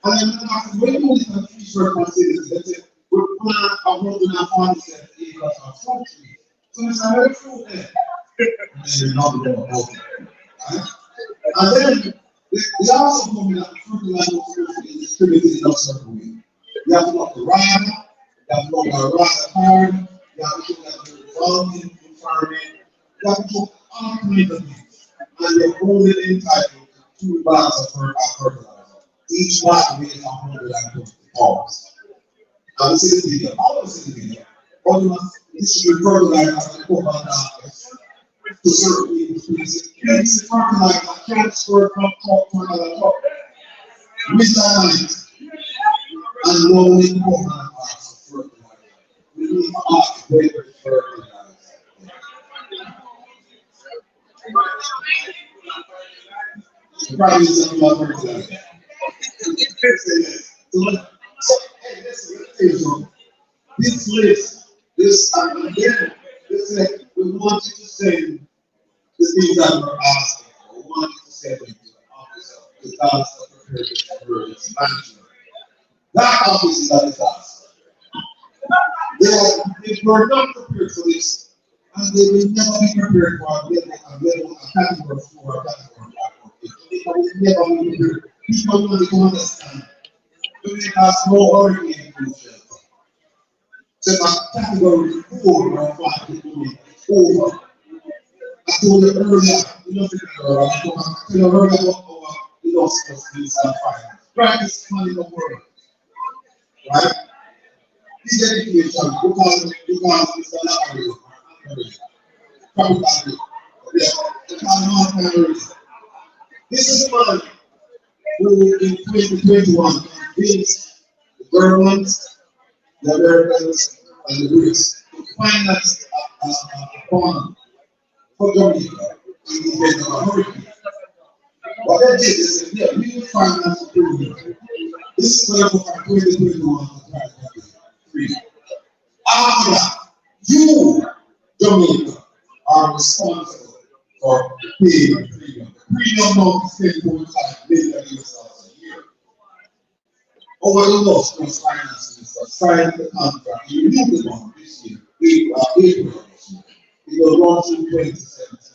And then when you look at research facilities, they say, we plant 147 acres of fruit trees. So it's a very fruit there. And you're not going to open it. And then they also told me that the fertilizer is distributed in a certain way. You have to look at the rider, you have to look at the rider card, you have to look at the development in farming, you have to look at all kinds of things. And you're only entitled to 2 bags of fertilizer. Each bag weighs 120 pounds. Now this is the video. All of this is the video. All you must distribute fertilizer as a co-founder to certain people. This is fertilizer transfer from top to another top. Reside and rolling over parts of fertilizer. We need to ask where the fertilizer. The problem is that about fertilizer. So, hey, listen, let me tell you something. This list, again, this like, we want you to send the things that we're asking for. We want you to send them to the office of disaster preparedness and emergency management. That office is a disaster. They were not prepared for this, and they will never be prepared for a category 4 or category 5. They will never be prepared. People don't understand. It has no hurricane proof shelter. So my category 4 or 5 people over. I told you earlier, you know, I told you earlier about the loss of these fire. Practice money in the world. Right? This education, because it's a lottery. This is money who in 2021 convinced the government, the Americans, and the Brits to finance a bond for Jamaica in the event of a hurricane. What they did is that yeah, we will finance the program. This is where we are 2021 free. After that, you, Jamaica, are responsible for paying the premium. The premium now is 10.5 million US dollars a year. Over the loss was finance minister signed the contract. He renewed the bond this year, April this year. It will run through 2017.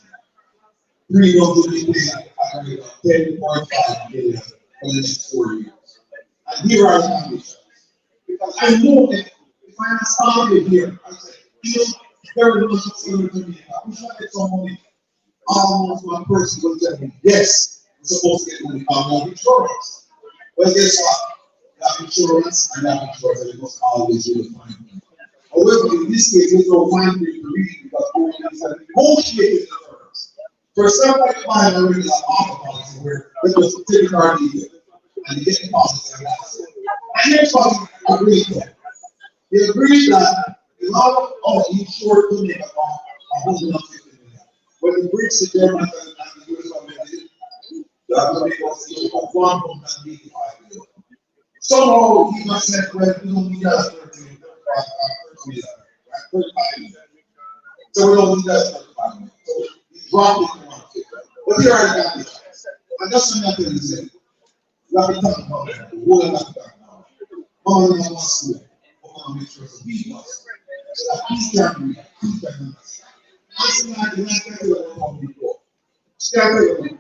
Premium will be paid at a rate of 10.5 million for the next 4 years. And here are the conditions. Because I know that if I am started here, I say, you know, very much similar to me. I wish I had some money. Almost one person will tell me, yes, I'm supposed to get money from life insurance. Well, guess what? Life insurance and life insurance, and it must always really find me. However, in this case, there's no mind to read because we're negotiating the terms. For somebody to buy a regular auto policy where they just take a car deal and you get the policy and that's it. And here's what he agreed to. He agreed that the law of insured to make about 150 million. When the Brits, the Germans, and the US government did, that will make us see about 185 million. Somehow he must have said, well, we don't need that 30 million. So we don't need that 35 million. So he dropped it to 150. But here are the conditions. And that's another thing he said. Let me talk about that. What am I talking about? All of us school. I want to make sure it's a big bus. So that he can read, he can understand. I said, I did not tell you what before. She can't tell you.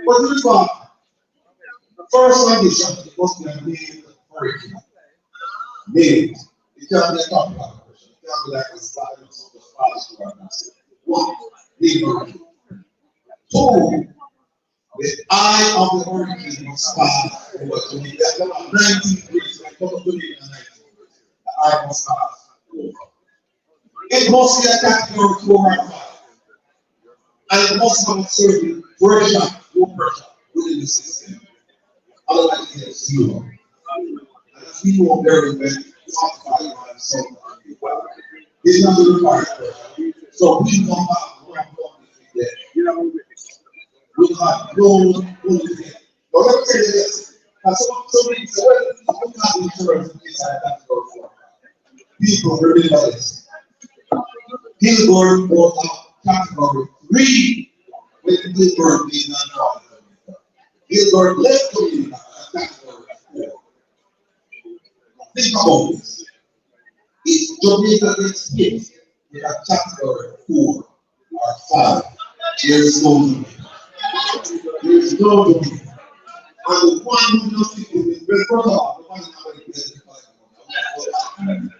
But this one, first condition, it must be a named hurricane. Named. It can't be a talk about it. It can't be like a slide or something. One, named hurricane. Two, the eye of the hurricane must pass over to me. That's about 19 degrees. Like come to me in 19 degrees. The eye must pass over. It must be a category 4 and 5. And it must have certain pressure, low pressure within the system. Otherwise, it's zero. And as we know very well, it's not 5 and so it's not the required pressure. So we don't have one company there. We have no there. But let me tell you this. Now, somebody said, well, you can't insurance inside that door for people remember this. Hillsborough brought out category 3 with Hillsborough being non-profit. Hillsborough left community category 4. Think about this. If Jamaica gets hit with a category 4 or 5, there is no Jamaica. There is no Jamaica. And the one who knows people is very brother, the one who knows people is and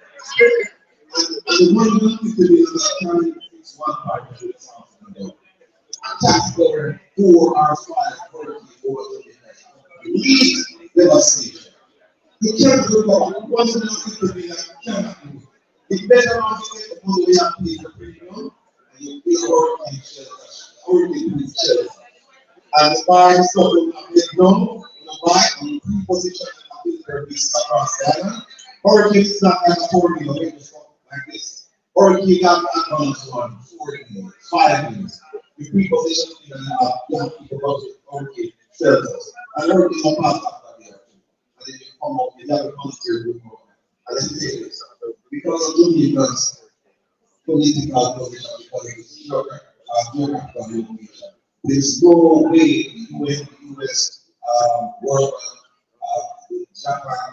the one who knows people is trying to fix one part of the sound. Category 4 or 5 currently over the least devastation. You can't do that. Once you know people be like, you cannot do it. It's better not to get the money and pay the premium and you pay hurricane shelter, hurricane shelter. And the buy stuff will not get done, you buy and you pre-position and build their business across the island. Hurricane is not like a 4 year like this. Hurricane got advanced 1, 4 years, 5 years. You pre-position and young people about it, hurricane shelters. And hurricane will pass after there too. And then you come up with 11 months here with more. And let me say this. Because of Jamaica's political position, because of the geographical location, there's no way the US, world, Japan,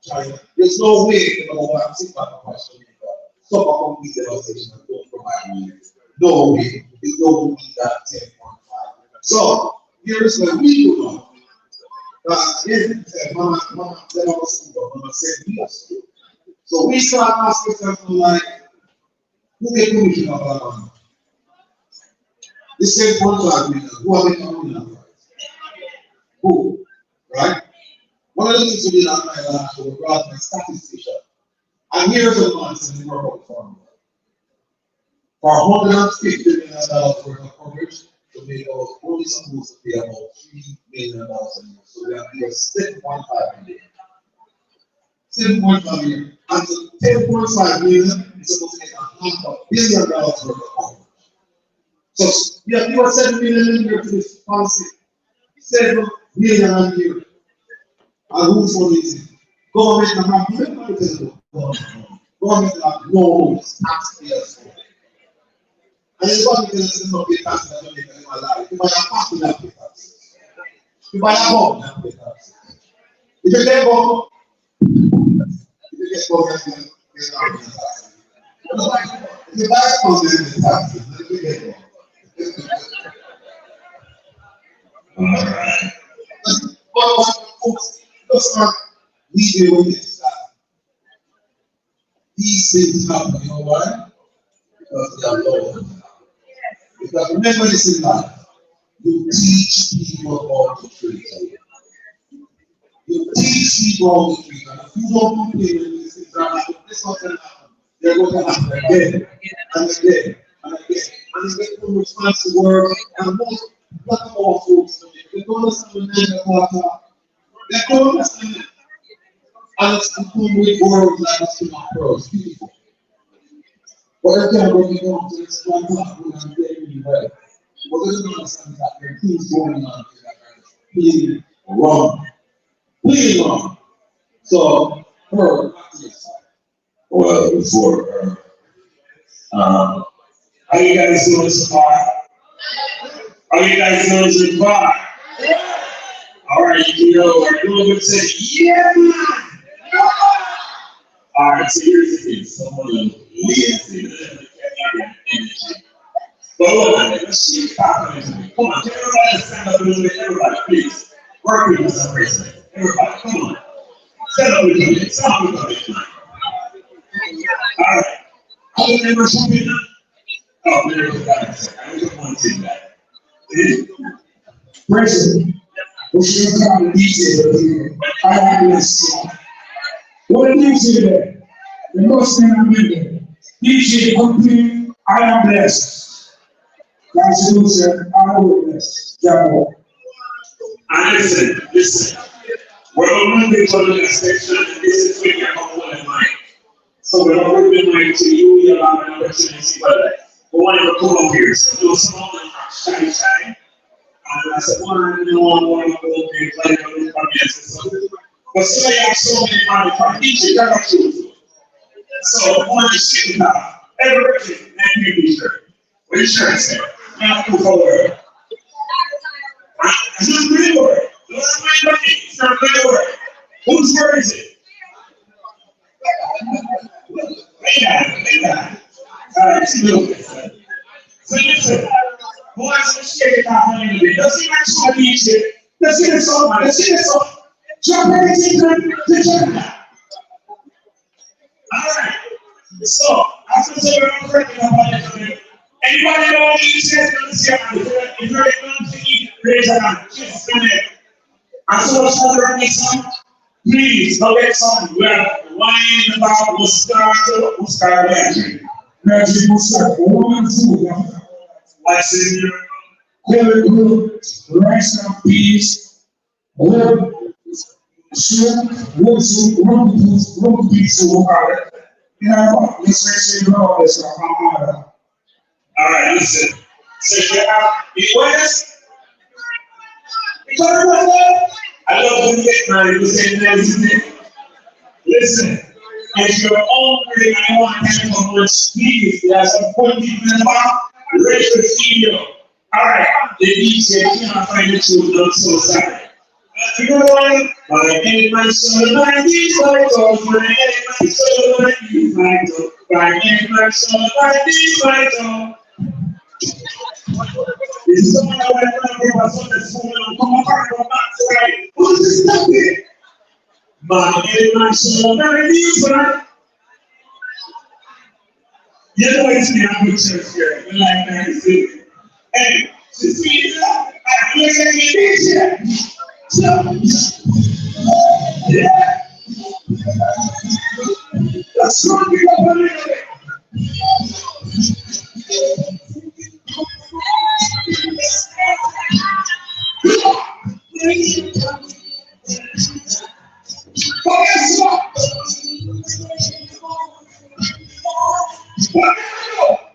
China, there's no way the number one sit back and watch Jamaica suffer complete devastation and don't provide relief. No way. They don't need that 10.5. So, here's what we do now. Again, Mama said we are school. So we start asking something like, who get commission of that money? The same contract with who are they coming up? Who? Right? One of the things we did on my last show, we brought my statistician. And here's the months in the world formula. For $150 million worth of coverage, Jamaica was only supposed to pay about $3 million a year. So we have here 7.5 million. 7.5 million. And the 10.5 million is supposed to get $500 million worth of coverage. So, yeah, you are 7 million in here to this policy. 7 million a year. And who's for this? Government have given money to the government have no taxpayers. And the government doesn't know pay taxes that don't make them alive. You buy a party that pay taxes. You buy a home that pay taxes. If you get home, if you get home, then you not pay taxes. If you buy a home, then you pay taxes. Then you get home. Alright. But folks, that's not we deal with this. These things happen, you know why? Because they are Lord. Because remember this in life, you teach people how to treat you. You teach people how to treat you. And if you don't put in these things happen, this one can happen. They're going to happen again and again and again. And they get too fancy work and most black and white folks, they don't understand the name of water. They don't understand it. And it's become with words like it's in our pearls, beautiful. But every time when you go to explain that, we're going to get really well. But they don't understand that there are things going on that are being wrong. Being wrong. So, her, well, before her, how you guys doing so far? How you guys doing so far? All right, you know, we're doing good. Say, yeah, man. All right, so here's the thing. Someone lazy. But look, let's see if confidence. Come on, get everybody to stand up a little bit. Everybody, please. Work with us some reason. Everybody, come on. Stand up a little bit. Stand up a little bit. All right. Other members come in now. Oh, there you go. I just want to say that. President, we should come to detail here. I have this. What did you say there? The most thing I'm doing. DJ complete, I am blessed. That's who said, I will bless. Jabo. And listen. We're going to go to the next section, and this is where you're humble in mind. So we're not going to be mind to you, you'll have an opportunity, but we want you to come up here. So do some of them are shy. And I said, one, to go here, play a little bit. But still, you have so many money from each, you got to choose. So, one is sitting down. Everybody, thank you, teacher. What is your answer? Now, move forward. It's not really word. Don't mind money. It's not really word. Whose word is it? Lay down. All right, see you. So, listen. Who has to shake it out a little bit? Let's see my song beach it. Let's see the song, man. Let's see the song. Jump everything to jump. All right. So, after the anybody know what he says? If you're going to eat, raise your hand. Just a minute. And so much more on this song. Please, go get some. We have wine about Muscat. Magic Muscat. One food. What's in your Very good. Rice and peas. Wood. Soup. Wood soup. Rum pizza. You know, let's say all this. all right, listen. So you have the West. I love to get married. You say that. Listen, if you're hungry and you want to have much, please, there's some point people in the back, ready to see you. All right, the DJ cannot find the truth, not so sorry. You know what? My name is so my knees like oh, my name is so my knees like oh, my name is so my knees like oh. This is someone that went to the phone and come apart from that side. Who's this stuff here? My name is so my knees like. You know it's me, I'm with church here. You like that, you see? Hey, you see that? I'm looking at you here. Yeah. That's what we are doing. But guess what? What do you do?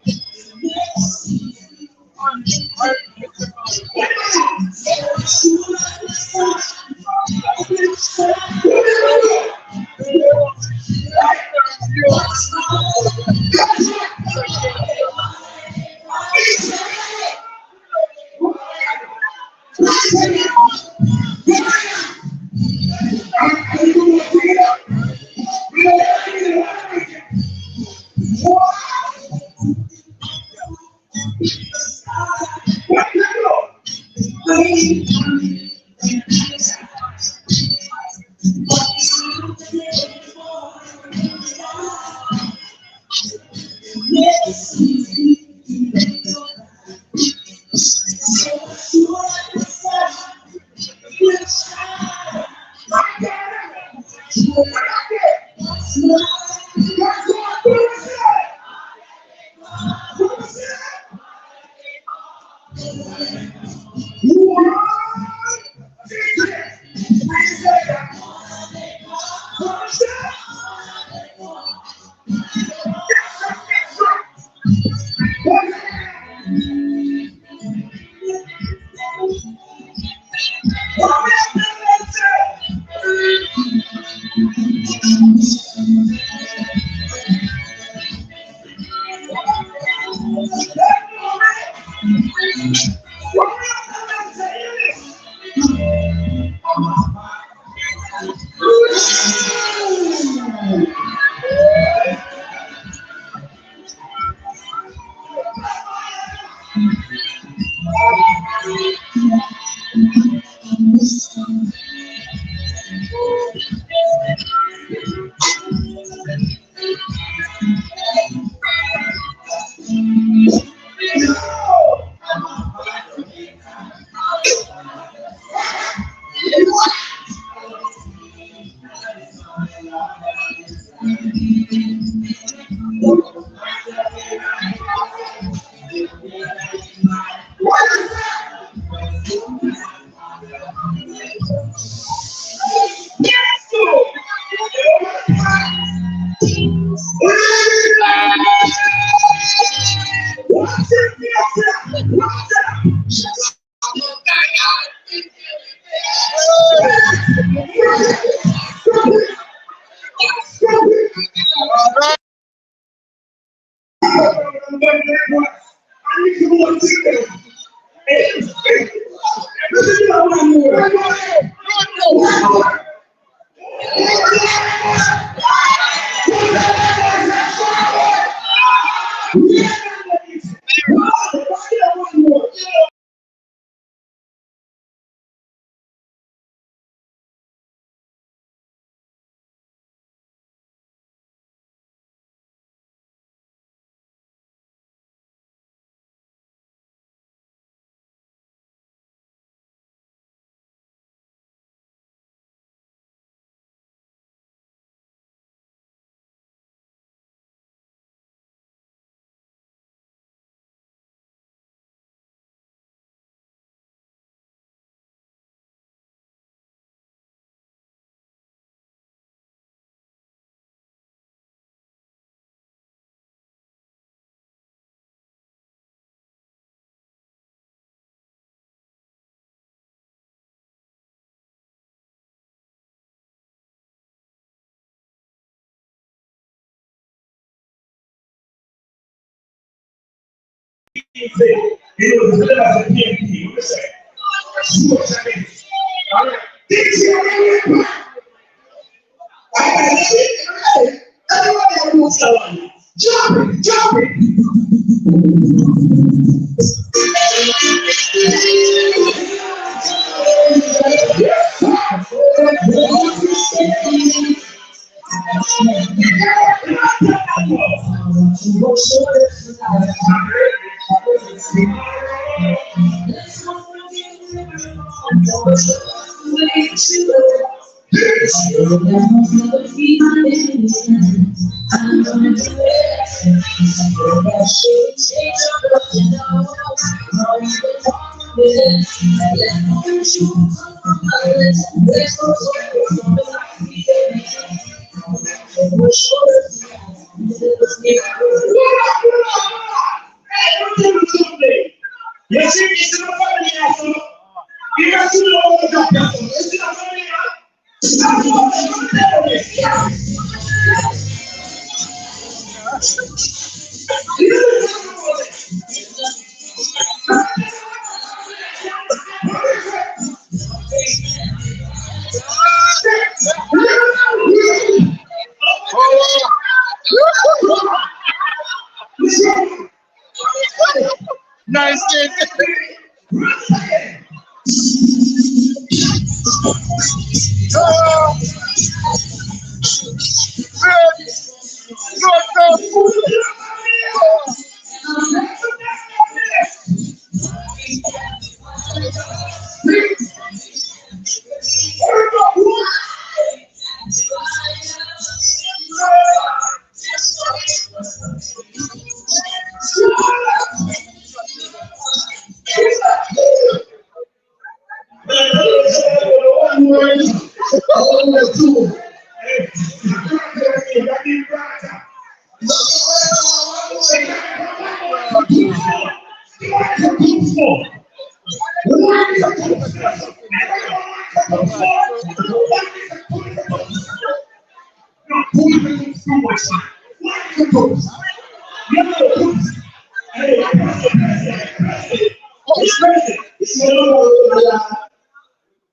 Nice kid.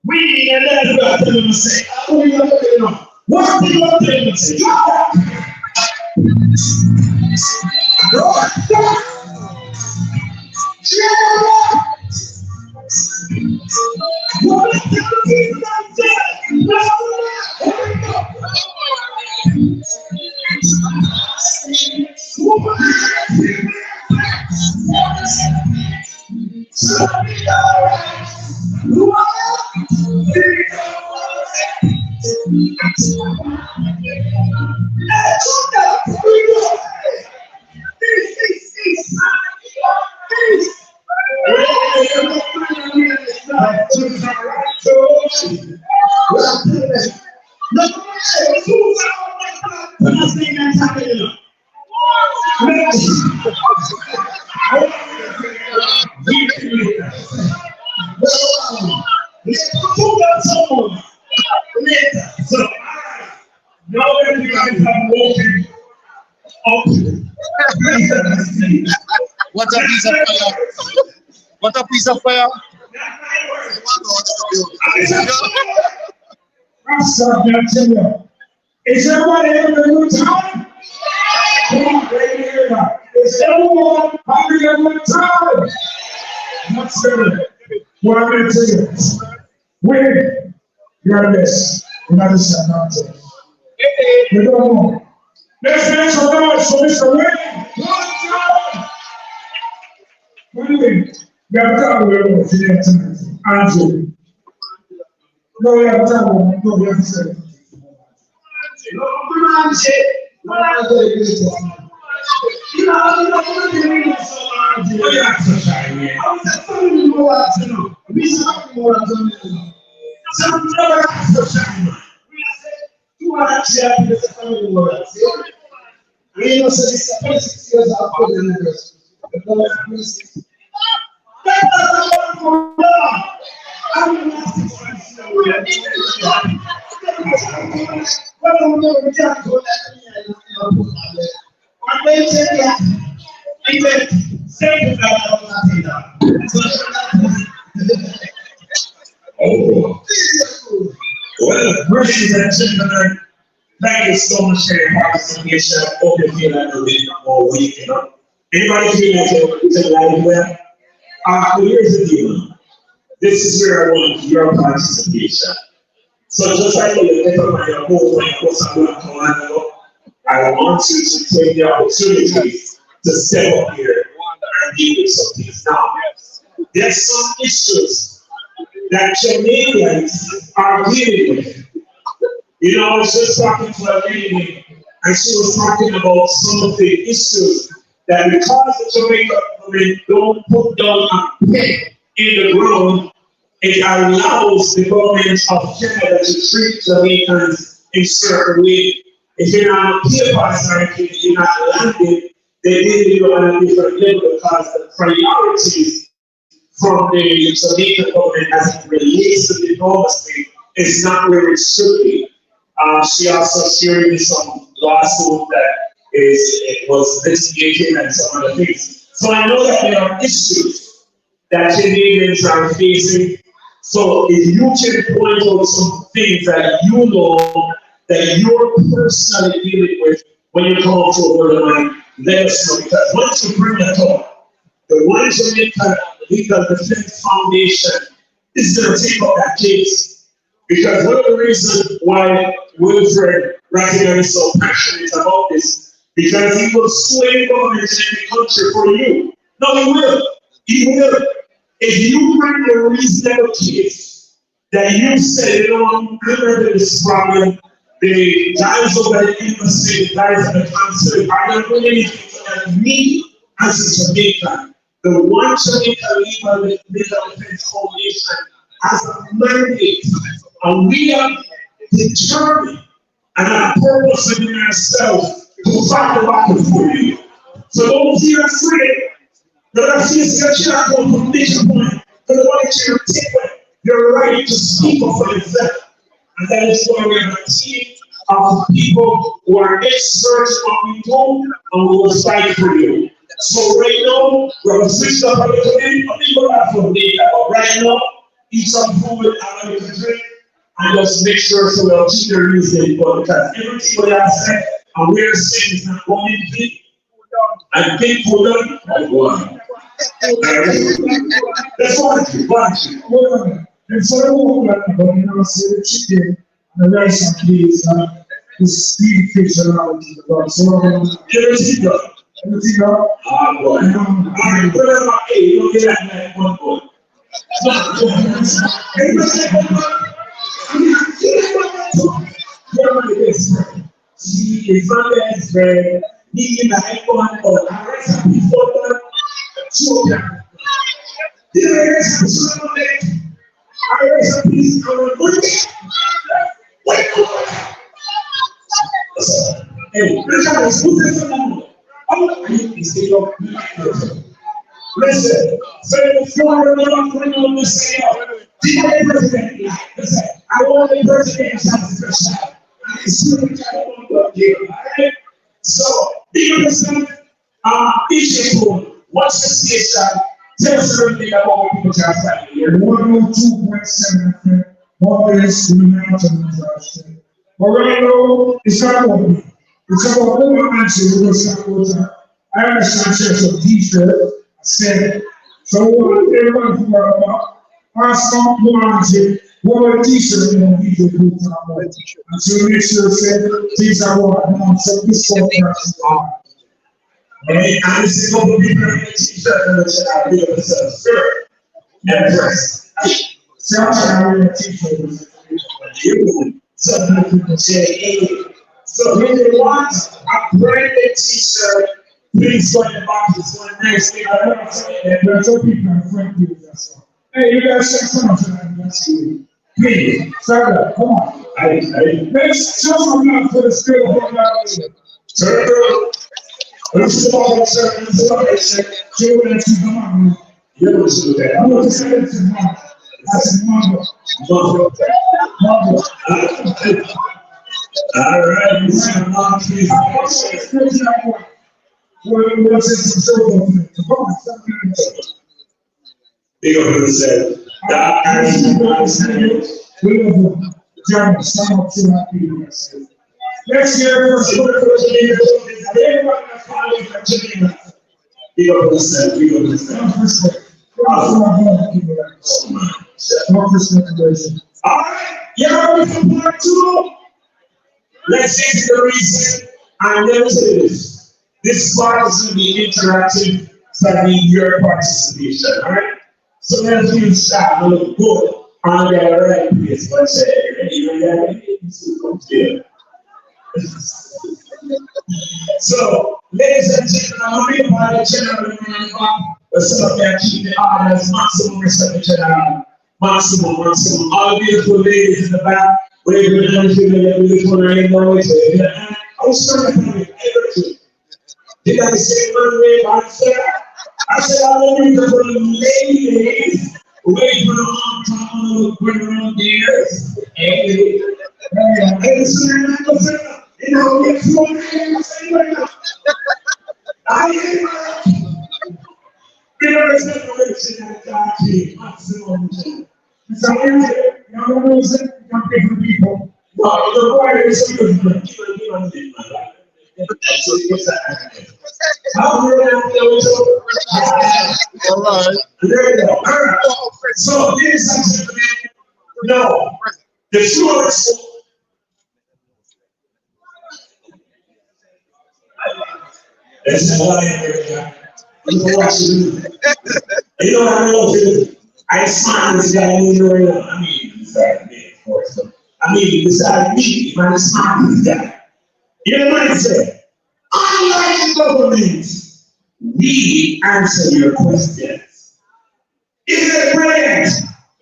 We and that's what I tell them to say. What do you tell them to say? What a piece of fire! What a piece of fire! Is everybody having a good time? Come on, baby, hear that. Is everyone having a good time? That's good. What I'm going to tell you, you're this. You're not this mountain. You don't know. Let's make some noise for Mr. Wayne. Good job. What do you think? We have time to go tonight. Andrew. No, we have time. No, we have to say. Well, ladies and gentlemen, thank you so much for your participation. I hope you feel like a little bit more weak, you know. Anybody feel like you're like well? Here's the deal. This is where I want your participation. So just like you let up on your home when you go somewhere to Orlando, I want you to take the opportunity to step up here and deal with some things. Now, there's some issues that Jamaicans are dealing with. You know, I was just talking to a lady, and she was talking about some of the issues that because the Jamaican government don't put down a peg in the ground, it allows the government of Canada to treat Jamaicans in certain way. If you're not on papers or if you're not landed, they deal with you on a different level because the priorities from the Jamaican government as it relates to diplomacy is not where it should be. She also shared me some lawsuit that it was litigated and some other things. So I know that there are issues that Canadians are facing. So if you can point out some things that you know that you're personally dealing with when you come up to a word of mine, let us know. Because once you bring that up, the One Jamaica Legal Defense Foundation is going to take up that case. Because one of the reasons why Wilfred Rattigan is so passionate about this, because he will sway governments in the country for you. No, he will. He will. If you bring a reasonable case that you say, you know, I'm clear to this problem, the guys over the embassy, the guys at the consulate are not doing anything to me as a Jamaican. The One Jamaica Legal Defense Foundation has a mandate, and we have determined and a purpose in ourselves to fight the battle for you. So don't feel afraid. Don't feel scared from mission point. Don't want you to take your right to speak up for yourself. And that is why we have a team of people who are experts on what we do and we will fight for you. So right now, we're going to switch up a little bit. I think we're not for data, but right now, eat some food and a little drink and just make sure so we'll keep your music because everything we have said and we're saying is not going to be. I think we're done. I go on. Let's watch it. And so I walk like the you know, say the chicken, the rice and peas, the steamed fish around the box. So everything done. Everything done? Ah, boy. I put it on A, you don't get that one boy. She is my best friend. He is my one or I rest before the children. There is a son I raise a piece of a good wait. Hey, listen, so if you are not going on the sale, the president, listen, I want the president to have a special. I assume I want to give, alright? So, be understand, each people, what's the station? Tell us everything about what people can find here. 102.7 always remember. But right now, it's not about me. It's about women answering. I understand church of teacher said, so what everyone who are about, ask some who answer, what teacher in the teacher who talk about. And so make sure said, things are going so this one person on. And this is going to be very teacher and the child will be spirit and rest. Sometimes a teacher so when you want a branded t-shirt, please go in the box. It's one nice thing. I don't know and there are some people in front of you. Hey, you guys should come tonight. Let's see. Please, start up. Come on. Let's show some love for the spirit of God. Turn. Let's go on, sir. Children, come on. You don't do that. I'm going to say it to mom. That's mama. Mama. All right, you see the mom, please. Big up yourself. Next year, big up yourself. Big up yourself. All right, you're ready for part 2? Let's get to the reason. And let me say this. This part is going to be interactive, so I need your participation, all right? So let's do start. Look good on the right place. But say, so, ladies and gentlemen, I'm going to be part of the general but some of them keep the orders, maximum respect to general. Maximum. All beautiful ladies in the back, whatever the beautiful right now is. I was trying to find everything. Did I say one way back there? I said, all the beautiful ladies, wait for the long time, bring around the earth. Hey, you know, we're flowing in the same way now. I am. There is separation at God, maximum. So, you music, you can pay for people. No, the choir is good. All right. There you go. All right. So, ladies and gentlemen, no, the shorts. That's all I am. You know what to do. You know what I know to do. I smile this guy, I mean, beside me, of course. I mean, beside me, man, smile this guy. You know what I say? Unlike government, we answer your questions. Is it brilliant?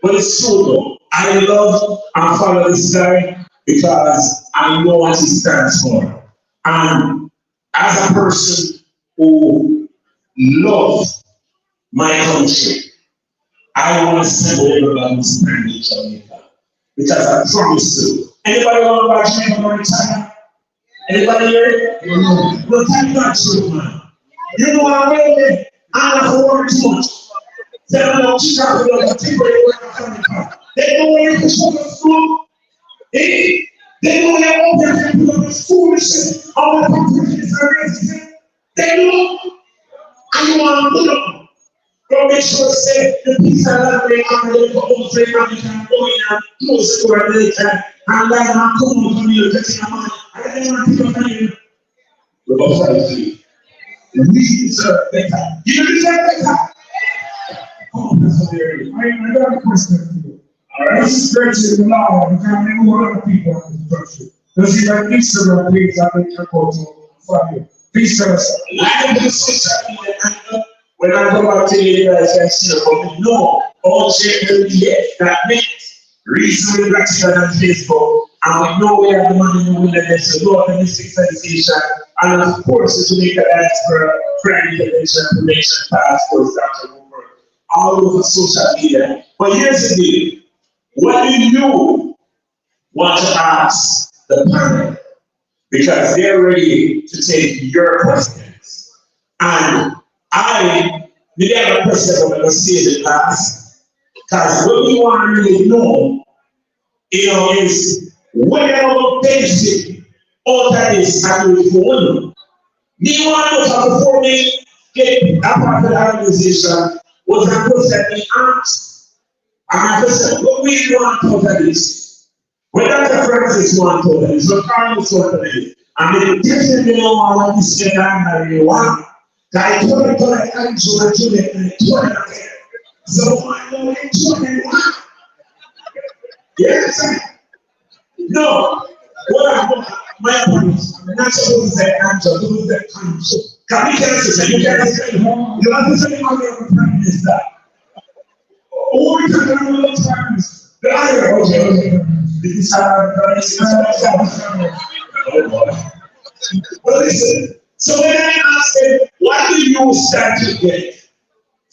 But it's true though. I love and follow this guy because I know what it stands for. And as a person who loves my country, I want to send everybody's friend in Jamaica. Because I promise you. Anybody want to watch Jamaica or China? Anybody here? No, that's not true, man. You know what I mean? I don't have to worry too much. Tell them about Chicago, the people they know where you can show the school. They know they're all there to put up foolishness. All the competitions are racism. They know. And you want to put up. Go make sure to say the peace and love they are the whole thing and you can go in and close to where they can. And that's not cool for me to get in the money. I don't want to put you. We deserve better. You deserve better. Oh, that's very. I got a question for you. All right. This is great to the law because I know a lot of people in this country. Does he have Instagram page that they can go to from you? Please tell us. Like the social media. When I go back to the US, I see a no, all children yet. That makes reasonably better than Facebook. And we know we have the money in the wilderness, so go to the mystic sensation. And of course, to make an diaspora, friend information, passports, Dr. Hoover, all over social media. But here's the deal. What do you want to ask the panel? Because they're ready to take your questions. And I did have a question I'm going to say in the class, because what we want to really know, is whether our benefit out of this activity for one. Me want to know before me get a part of the organization was a question we asked. And I said, what we want out of this? When Dr. Francis want out of this, when Carlos want out of this, and they definitely don't want to say that they want. I told it like Angela and Juliet and told it. So I know it told it. Yes. No. What I want, my apologies. I'm not supposed to say Angela, I'm supposed to say Angela. Can you say, you can't say, you have to say, I'm going to prime minister. Oh, we can't have a little prime minister. Okay. This is how I'm prime minister. Oh, boy. Well, listen. So when I ask them, what do you stand to get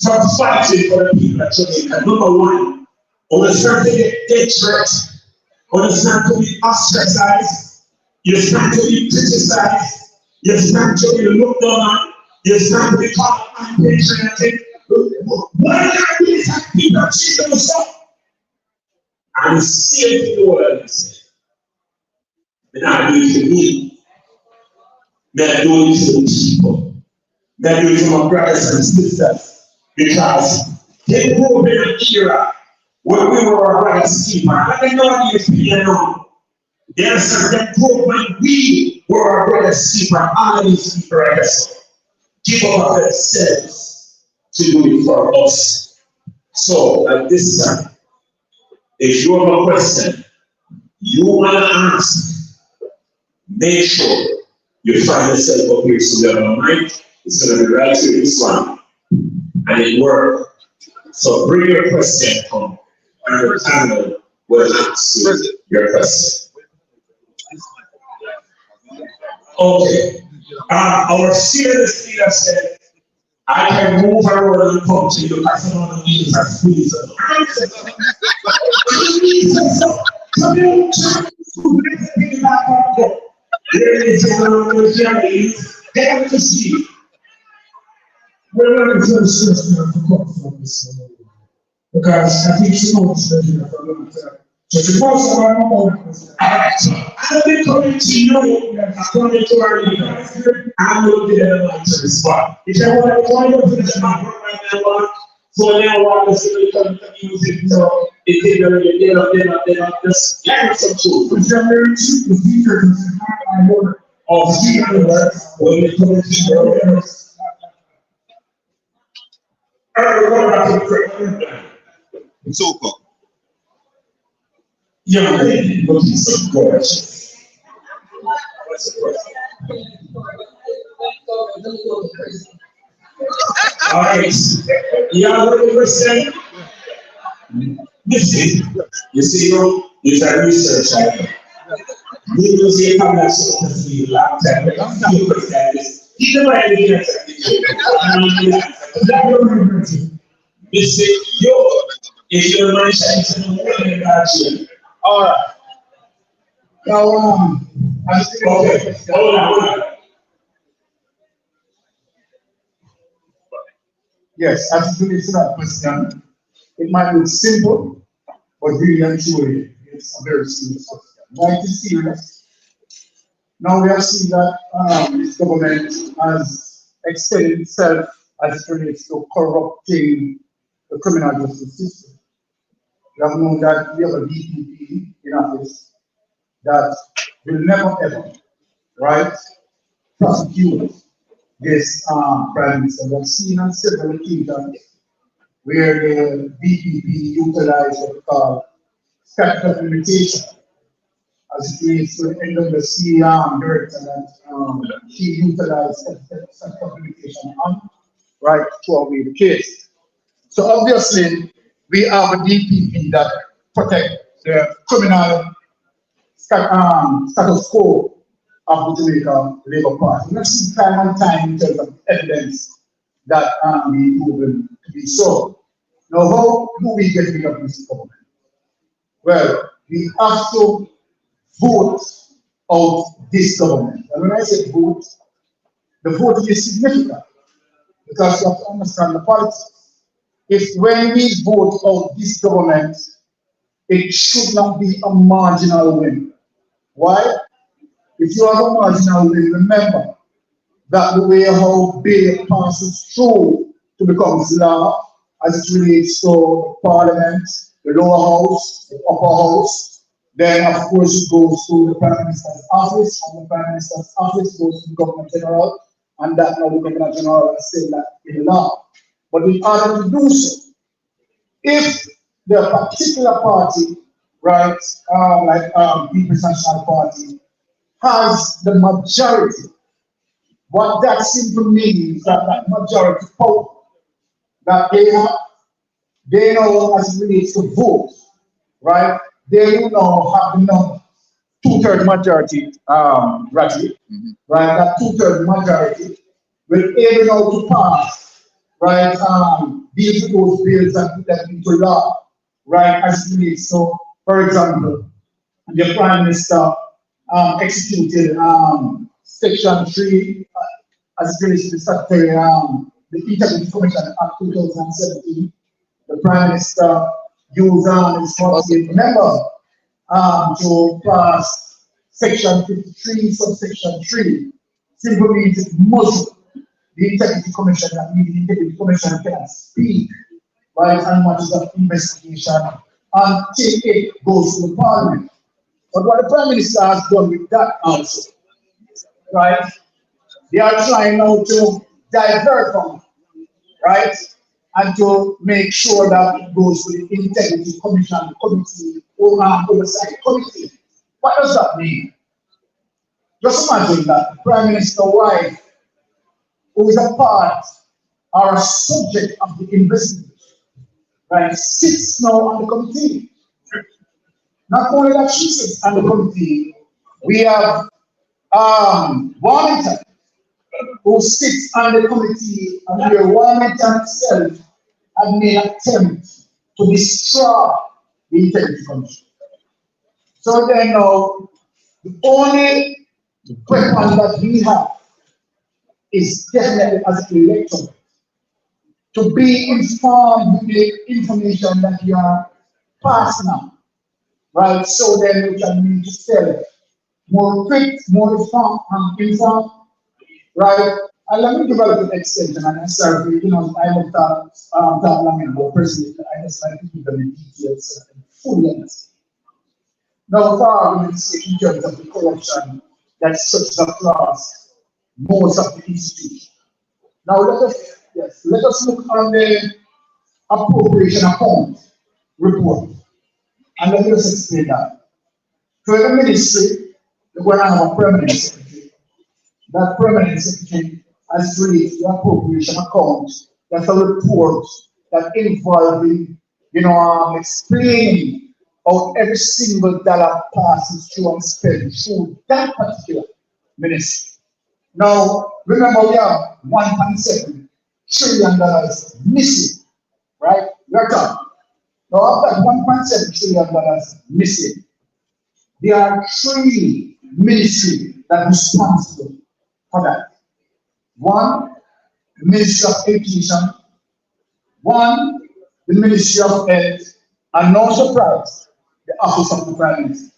from fighting for the people of Jamaica? Number one, understand to get threats, understand to be ostracized, you stand to be criticized, you stand to be looked down on, you stand to be called unpatriotic. Why are these people treat themselves? And see it in the world and say, they're not doing it to me. They're doing it to the people. They're doing it to my brothers and sisters. Because they grew up in an era where we were a rights keeper. And they know the opinion now. They understand that grew up when we were a brothers keeper, honoring keeper, I guess. Give up of themselves to do it for us. So at this time, if you have a question you want to ask, make sure you find yourself up here somewhere online. It's going to be right here, this one. And it works. So bring your question home. And the panel will answer your question. Okay. Our fearless leader said, I can move around and come to you because I don't need to squeeze them. Come in, there is a there to see. We're not going to stress me to come from this because I think she knows that you have a long time. So the most of our moment, I'll be coming to you, according to our leader, I will be the one to respond. If I want to finish my program and one, so now what is going to come to music, so it did just get some tools. which are very cheap, the teacher can I work. Of here, when we come to your So young lady looking so gorgeous. What's the question? All right. Yeah, what you were saying? You see, you are research. We will see how that's supposed to be a long time. He never had any answer. They say, yo, if you're my chance, I'm going to catch you. All right. Now, Okay, hold on. yes, as it relates to that question, it might look simple, but really and truly, it's a very serious question. Why it is serious? Now we have seen that this government has extended itself as it relates to corrupting the criminal justice system. We have known that we have a DPP in office that will never ever, right, prosecute this prime minister. We have seen on several occasions where the DPP utilized what we call statute of limitation as it relates to the NWC director that she utilized statute of limitation on, right, to away the case. So obviously, we have a DPP that protect the criminal status quo of the Jamaica Labour Party. We have seen time and time in terms of evidence that be proven to be so. Now, how do we get rid of this government? Well, we have to vote out this government. And when I say vote, the vote is significant because you have to understand the politics. If when we vote out this government, it should not be a marginal win. Why? If you have a marginal win, remember that the way how bill passes through to become law as it relates to Parliament, the lower house, the upper house, then of course it goes to the Prime Minister's office, and the Prime Minister's office goes to the Governor General, and that now the Governor General has said that in law. But in order to do so, if the particular party, right, like People's National Party, has the majority, what that simply means that that majority power that they have, they know as it relates to vote, right? They will now have the number, 2/3 majority, right? That 2/3 majority will able now to pass, right? These those bills and put them into law, right? As it relates to, for example, the Prime Minister executed Section 3 as it relates to the Secretary, the Integrity Commission Act 2017. The Prime Minister used his member to pass Section 53, subsection 3. Simply means it must the Integrity Commission, that means the Integrity Commission can speak, right, on matters of investigation until it goes to the Parliament. But what the Prime Minister has done with that also, right, they are trying now to divert from it, right, and to make sure that it goes to the Integrity Commission Committee or Oversight Committee. What does that mean? Just imagine that the Prime Minister's wife, who is a part or a subject of the investigation, right, sits now on the committee. Not only that she sits on the committee, we have Warrington, who sits on the committee, and where Warrington itself had made an attempt to destroy the Integrity Commission. So then now, the only weapon that we have is definitely as an electorate to be informed with the information that you are passing on, right? So then we can make yourself more quick, more informed, right? And let me develop an extension, and I started, I don't talk long about personally, I just like to give them the details so that fully understand. Now, for argument's sake, in terms of the corruption that such across most of the institutions. Now, let us look on the appropriation account report, and let me just explain that. For the ministry, we're going to have a permanent secretary. That permanent secretary has released the appropriation account. That's a report that involving, explaining of every single dollar passes through and spent through that particular ministry. Now, remember we have $1.7 trillion missing, right? We're talking. Now, of that $1.7 trillion missing, there are three ministries that are responsible for that. One, the Ministry of Education. One, the Ministry of Health. And no surprise, the Office of the Prime Minister.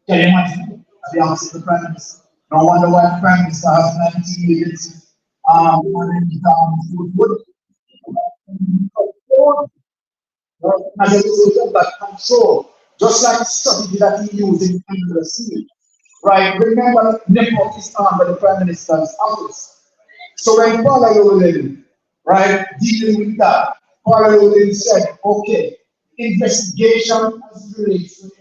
Can you imagine the Office of the Prime Minister? No wonder why the Prime Minister has 19 agencies. As a result of that control, just like the strategy that he used in Panelist, right? Remember, network is under the Prime Minister's office. So when Paula Yolin, right, dealing with that, Paula Yolin said, okay, investigation as it relates to the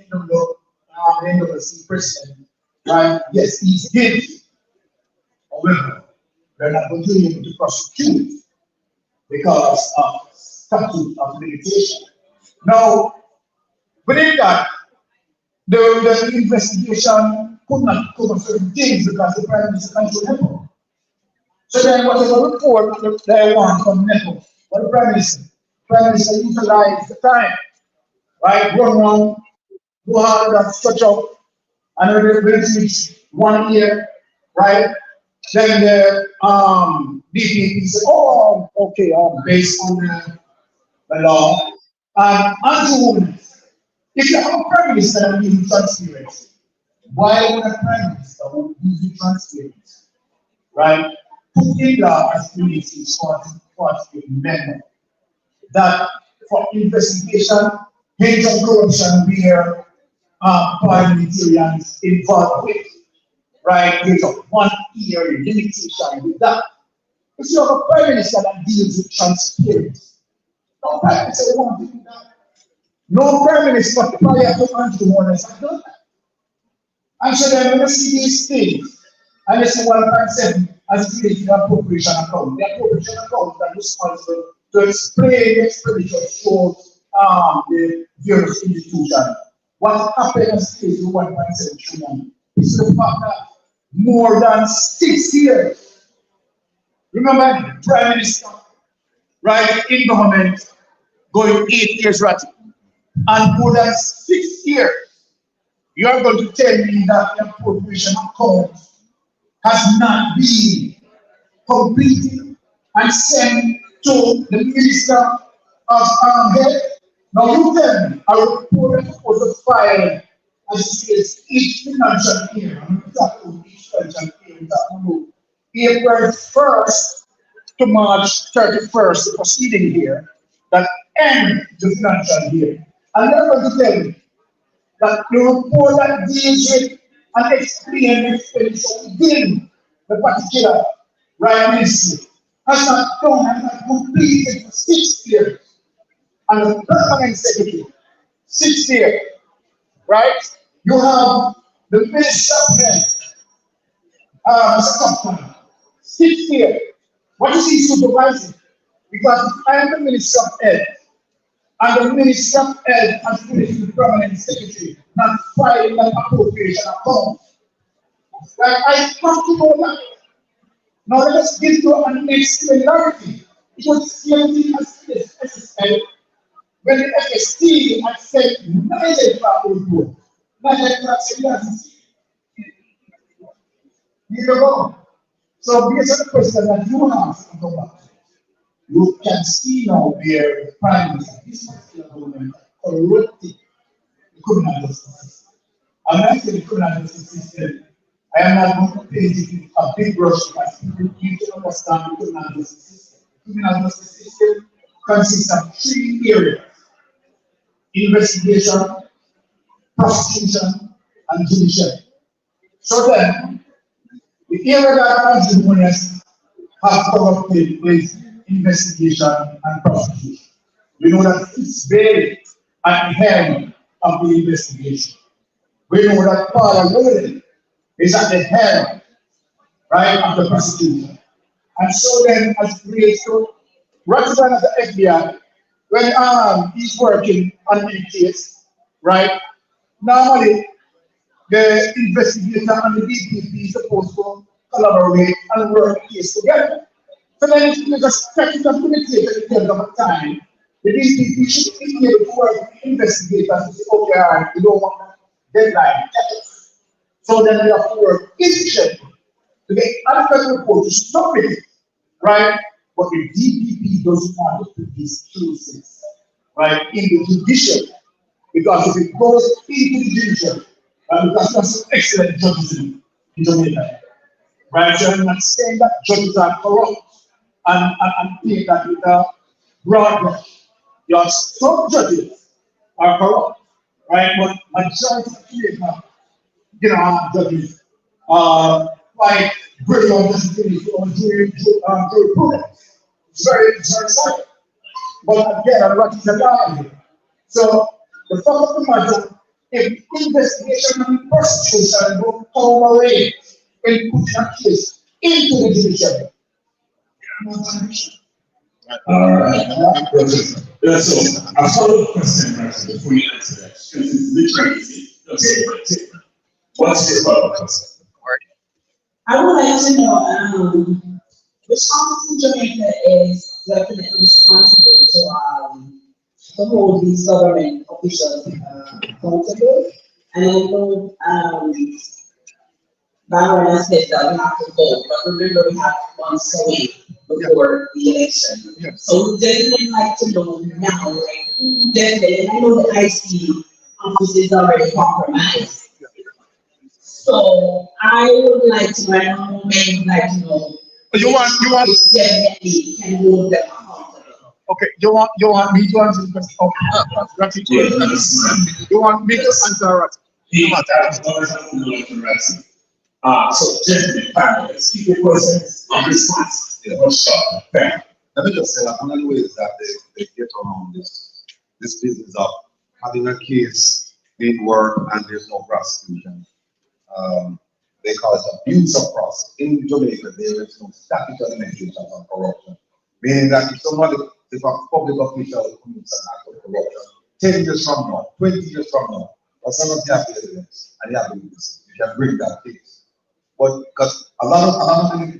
NWC president, right? Yes, he's guilty. However, they're not going to be able to prosecute because of statute of limitation. Now, within that, the investigation could not cover certain things because the Prime Minister controlled network. So then whatever report they want from network, what the Prime Minister utilized the time, right? Run around, go hard and stretch out, and when they reach 1 year, right? Then the DPP said, oh, okay, based on the law. And Andrew, if you have a Prime Minister that will give transparency, why would a Prime Minister who gives you transparency, right? Put in law as released in 40 amendment that for investigation, hate and corruption where parliamentarians involved with, right? There's a 1 year limitation with that. If you have a Prime Minister that deals with transparency, no Prime Minister won't do that. No Prime Minister prior to Andrew Warners have done that. And so then when you see these things, and you see 1.7 as it relates to the appropriation account that is responsible to explain the expenditure towards the various institutions. What happened as it relates to 1.7 trillion is the fact that more than 6 years, remember the Prime Minister, right, in government, going 8 years right, and more than 6 years, you are going to tell me that the appropriation account has not been completed and sent to the Minister of Health. Now you tell me, a report was filed as it is each financial year, I'm talking about each financial year, we're talking about April 1st to March 31st, the proceeding year, that end the financial year. And they're going to tell me that the report that deals with and explain the expenditure within the particular right ministry has not done and not completed for 6 years. And the permanent secretary, 6 years, right? You have the Minister of Health, Mr. Compton, 6 years. What is he supervising? Because I am the Minister of Health, and the Minister of Health has finished the permanent secretary, not filing that appropriation account. Like I have to know that. Now let us give to an similarity. It was the same thing as SSL when the FST had said neither part will go. Neither part said yes. You know. So based on the question that you asked to go back, you can see now where the Prime Minister, this particular government, corrupted the criminal justice system. And when I say the criminal justice system, I am not going to paint it with a big brush because people need to understand the criminal justice system. The criminal justice system consists of 3 areas: investigation, prosecution, and judiciary. So then, the area that entrepreneurs have corrupted is investigation and prosecution. We know that it's very at the head of the investigation. We know that Paula is at the head, right, of the prosecution. And so then, as it relates to rather than the FBI, when he's working on the case, right? Normally, the investigator and the DPP is supposed to collaborate and work case together. So then if you just stretch it up to the table at the end of the time, the DPP should be able to work with the investigators to say, okay, all right, we don't want deadline. So then we have to work efficiently to get adequate report to submit it, right? But the DPP doesn't want to put these cases, right, in the judiciary. Because if it goes into the judiciary, because there's some excellent judges in Jamaica, right? So I'm not saying that judges are corrupt and think that with a broad brush. Your some judges are corrupt, right? But majority of Jamaica, judges like brilliant disciplines or jurisprudence. It's very exciting. But again, I'm not here. So the fact of the matter, if investigation and prosecution will cooperate in putting a case into the judiciary. So, a follow-up question, Martin, before you answer that, because it's literally easy. What's your follow-up question? I would like to know, which office in Jamaica is definitely responsible to hold these government officials accountable? And I know Byron said that we have to vote, but remember we have months away before the election. Yes. So we definitely like to know now, right? Definitely, and I know the IC office is already compromised. So I would like to, I know many would like to know. You want definitely can hold them accountable. Okay, you want me to answer the question? Okay, you want me to answer So, gentlemen, panelists, keep your questions and responses. Let me just say that one of the ways that they get around this business of having a case being work and there's no prosecution. They call it abuse of process. In Jamaica, there is no statutory limitations on corruption. Meaning that if a public official commits an act of corruption, 10 years from now, 20 years from now, or some of the evidence and the evidence, you can bring that case. But because a lot of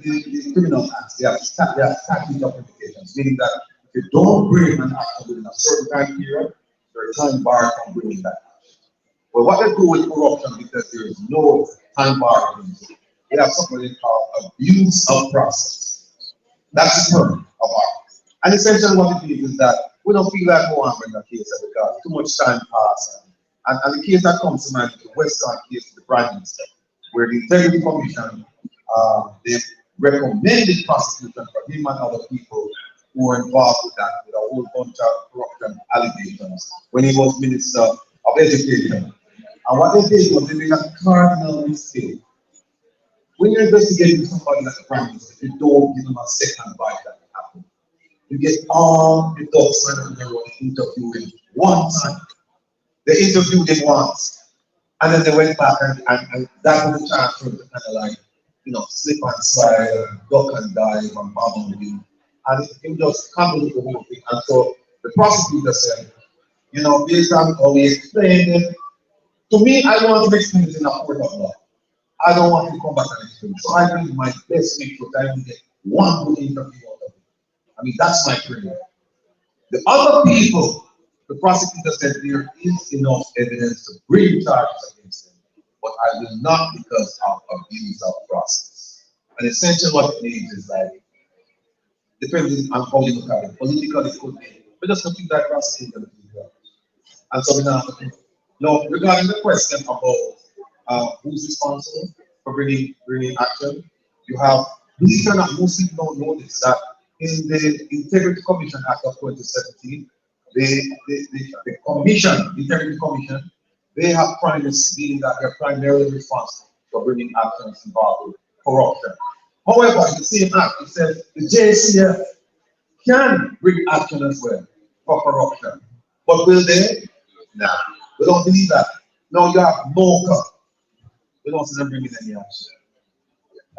the criminal acts, they have statute of limitations, meaning that if you don't bring an act within a certain time period, there is time bar from bringing that act. But what they do with corruption, because there is no time bar, they have something they call abuse of process. That's the term of art. And essentially what it means is that we don't feel like going on bring a case because too much time passes. And the case that comes to mind is the Western case of the Prime Minister, where the Integrity Commission, they recommended prosecution for him and other people who were involved with that, with a whole bunch of corruption allegations when he was Minister of Education. And what they did was they made a cardinal mistake. When you're investigating somebody like the Prime Minister, you don't give them a second bite that can happen. You get all the dogs and interview him one time. They interviewed him once, and then they went back and that was the chance for them to kind of like, slip and slide, and duck and dive and bubble with him. And he just handled the whole thing. And so the prosecutor said, based on how he explained it, to me, I want to explain it in a court of law. I don't want to come back and explain. So I think my best make sure that I will get one good interview out of it. I mean, that's my prayer. The other people, the prosecutor said there is enough evidence to bring charges against them, but I will not because of abuse of process. And essentially what it means is like, depending on how you look at it, politically it could be, but just looking at prosecutor. And so we now, regarding the question about who's responsible for bringing action, you have, believe it or not, most people don't know this, that in the Integrity Commission Act of 2017, the commission, the Integrity Commission, they have primacy, meaning that they're primarily responsible for bringing actions involved with corruption. However, in the same act, it says the JCF can bring action as well for corruption. But will they? Nah, we don't believe that. No, you have MOCA. We don't see them bringing any action.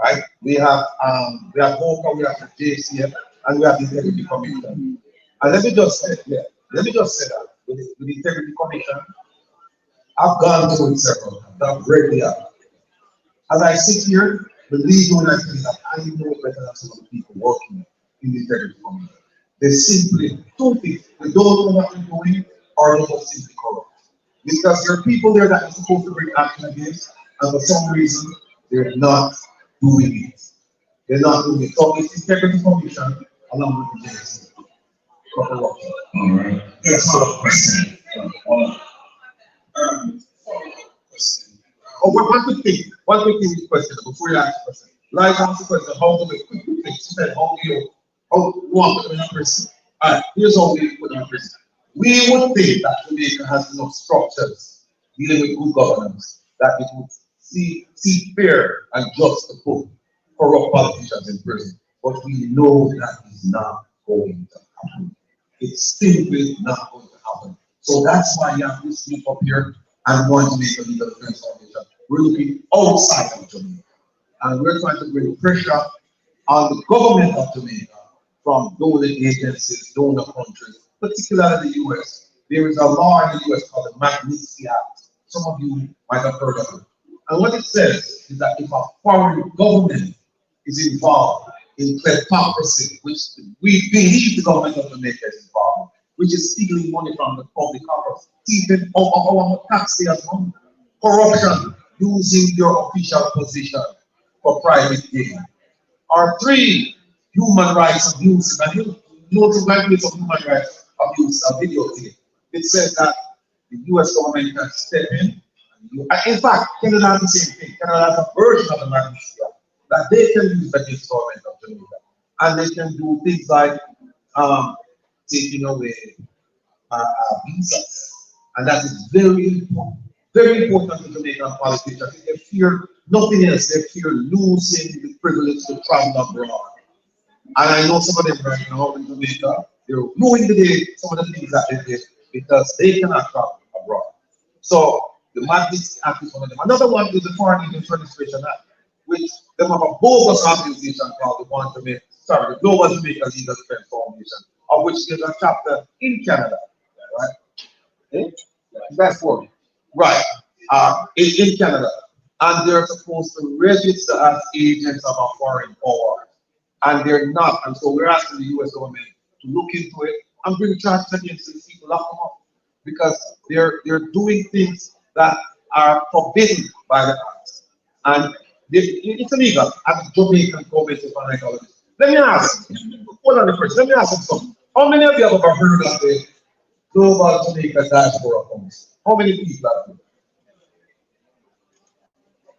Right? We have MOCA, we have the JCF, and we have the Integrity Commission. And let me just say that with the Integrity Commission, I've gone through it several times. I've read the app. As I sit here, believe me when I say that I know better than some of the people working in the integrity community. They simply don't think they don't know what they're doing, or they just simply corrupt. Because there are people there that are supposed to bring action against, and for some reason, they're not doing it. They're not doing it. So it's integrity commission along with the JSC. All right. That's a question. Oh, one quick thing with the question before you ask the question. Like ask the question, how do we quick thing? She said, how do you want to put in a person? Alright, here's how we put in a person. We would think that Jamaica has enough structures dealing with good governance that it would see fair and just to put corrupt politicians in prison. But we know that is not going to happen. It's simply not going to happen. So that's why you have this group up here and want to make a legal defense foundation. We're looking outside of Jamaica. And we're trying to bring pressure on the government of Jamaica from donor agencies, donor countries, particularly the US. There is a law in the US called the Magnitsky Act. Some of you might have heard of it. And what it says is that if a foreign government is involved in kleptocracy, which we believe the government of Jamaica is involved, which is stealing money from the public coffers, stealing our taxpayers' money, corruption, using your official position for private gain. Or 3, human rights abuses. And you know the language of human rights abuse, a video tape. It says that the US government can step in. In fact, Canada has the same thing. Canada has a version of the Magnitsky Act that they can use against the government of Jamaica. And they can do things like taking away visas. And that is very important to Jamaican politicians. They fear nothing else. They fear losing the privilege to travel abroad. And I know some of them right now in Jamaica, they're ruining the day, some of the things that they did because they cannot travel abroad. So the Magnitsky Act is one of them. Another one is the Foreign Agent Registration Act, which they have a bogus organization called the Global Jamaica Legal Defense Foundation, of which there's a chapter in Canada, right? Okay? That's one. Right. In Canada. And they're supposed to register as agents of a foreign power. And they're not. And so we're asking the US government to look into it and bring charges against these people, lock them up. Because they're doing things that are forbidden by the act. And it's illegal. And Jamaican government is behind all of this. Let me ask, hold on the first, let me ask you something. How many of you have ever heard of the Global Jamaica Diaspora Funds? How many people have you?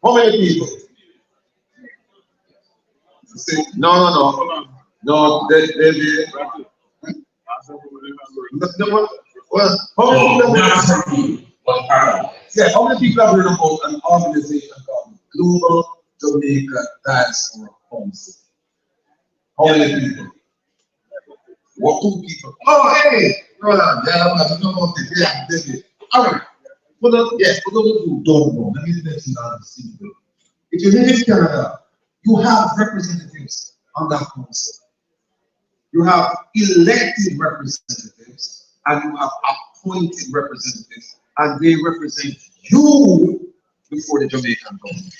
How many people? No. No, they well, how many people have heard about an organization called Global Jamaica Diaspora Funds? How many people? What, 2 people? Oh, hey! Hold on. Yeah, I'm not know about it. Yeah, all right. For those who don't know, let me let you understand. If you live in Canada, you have representatives on that council. You have elected representatives and you have appointed representatives, and they represent you before the Jamaican government.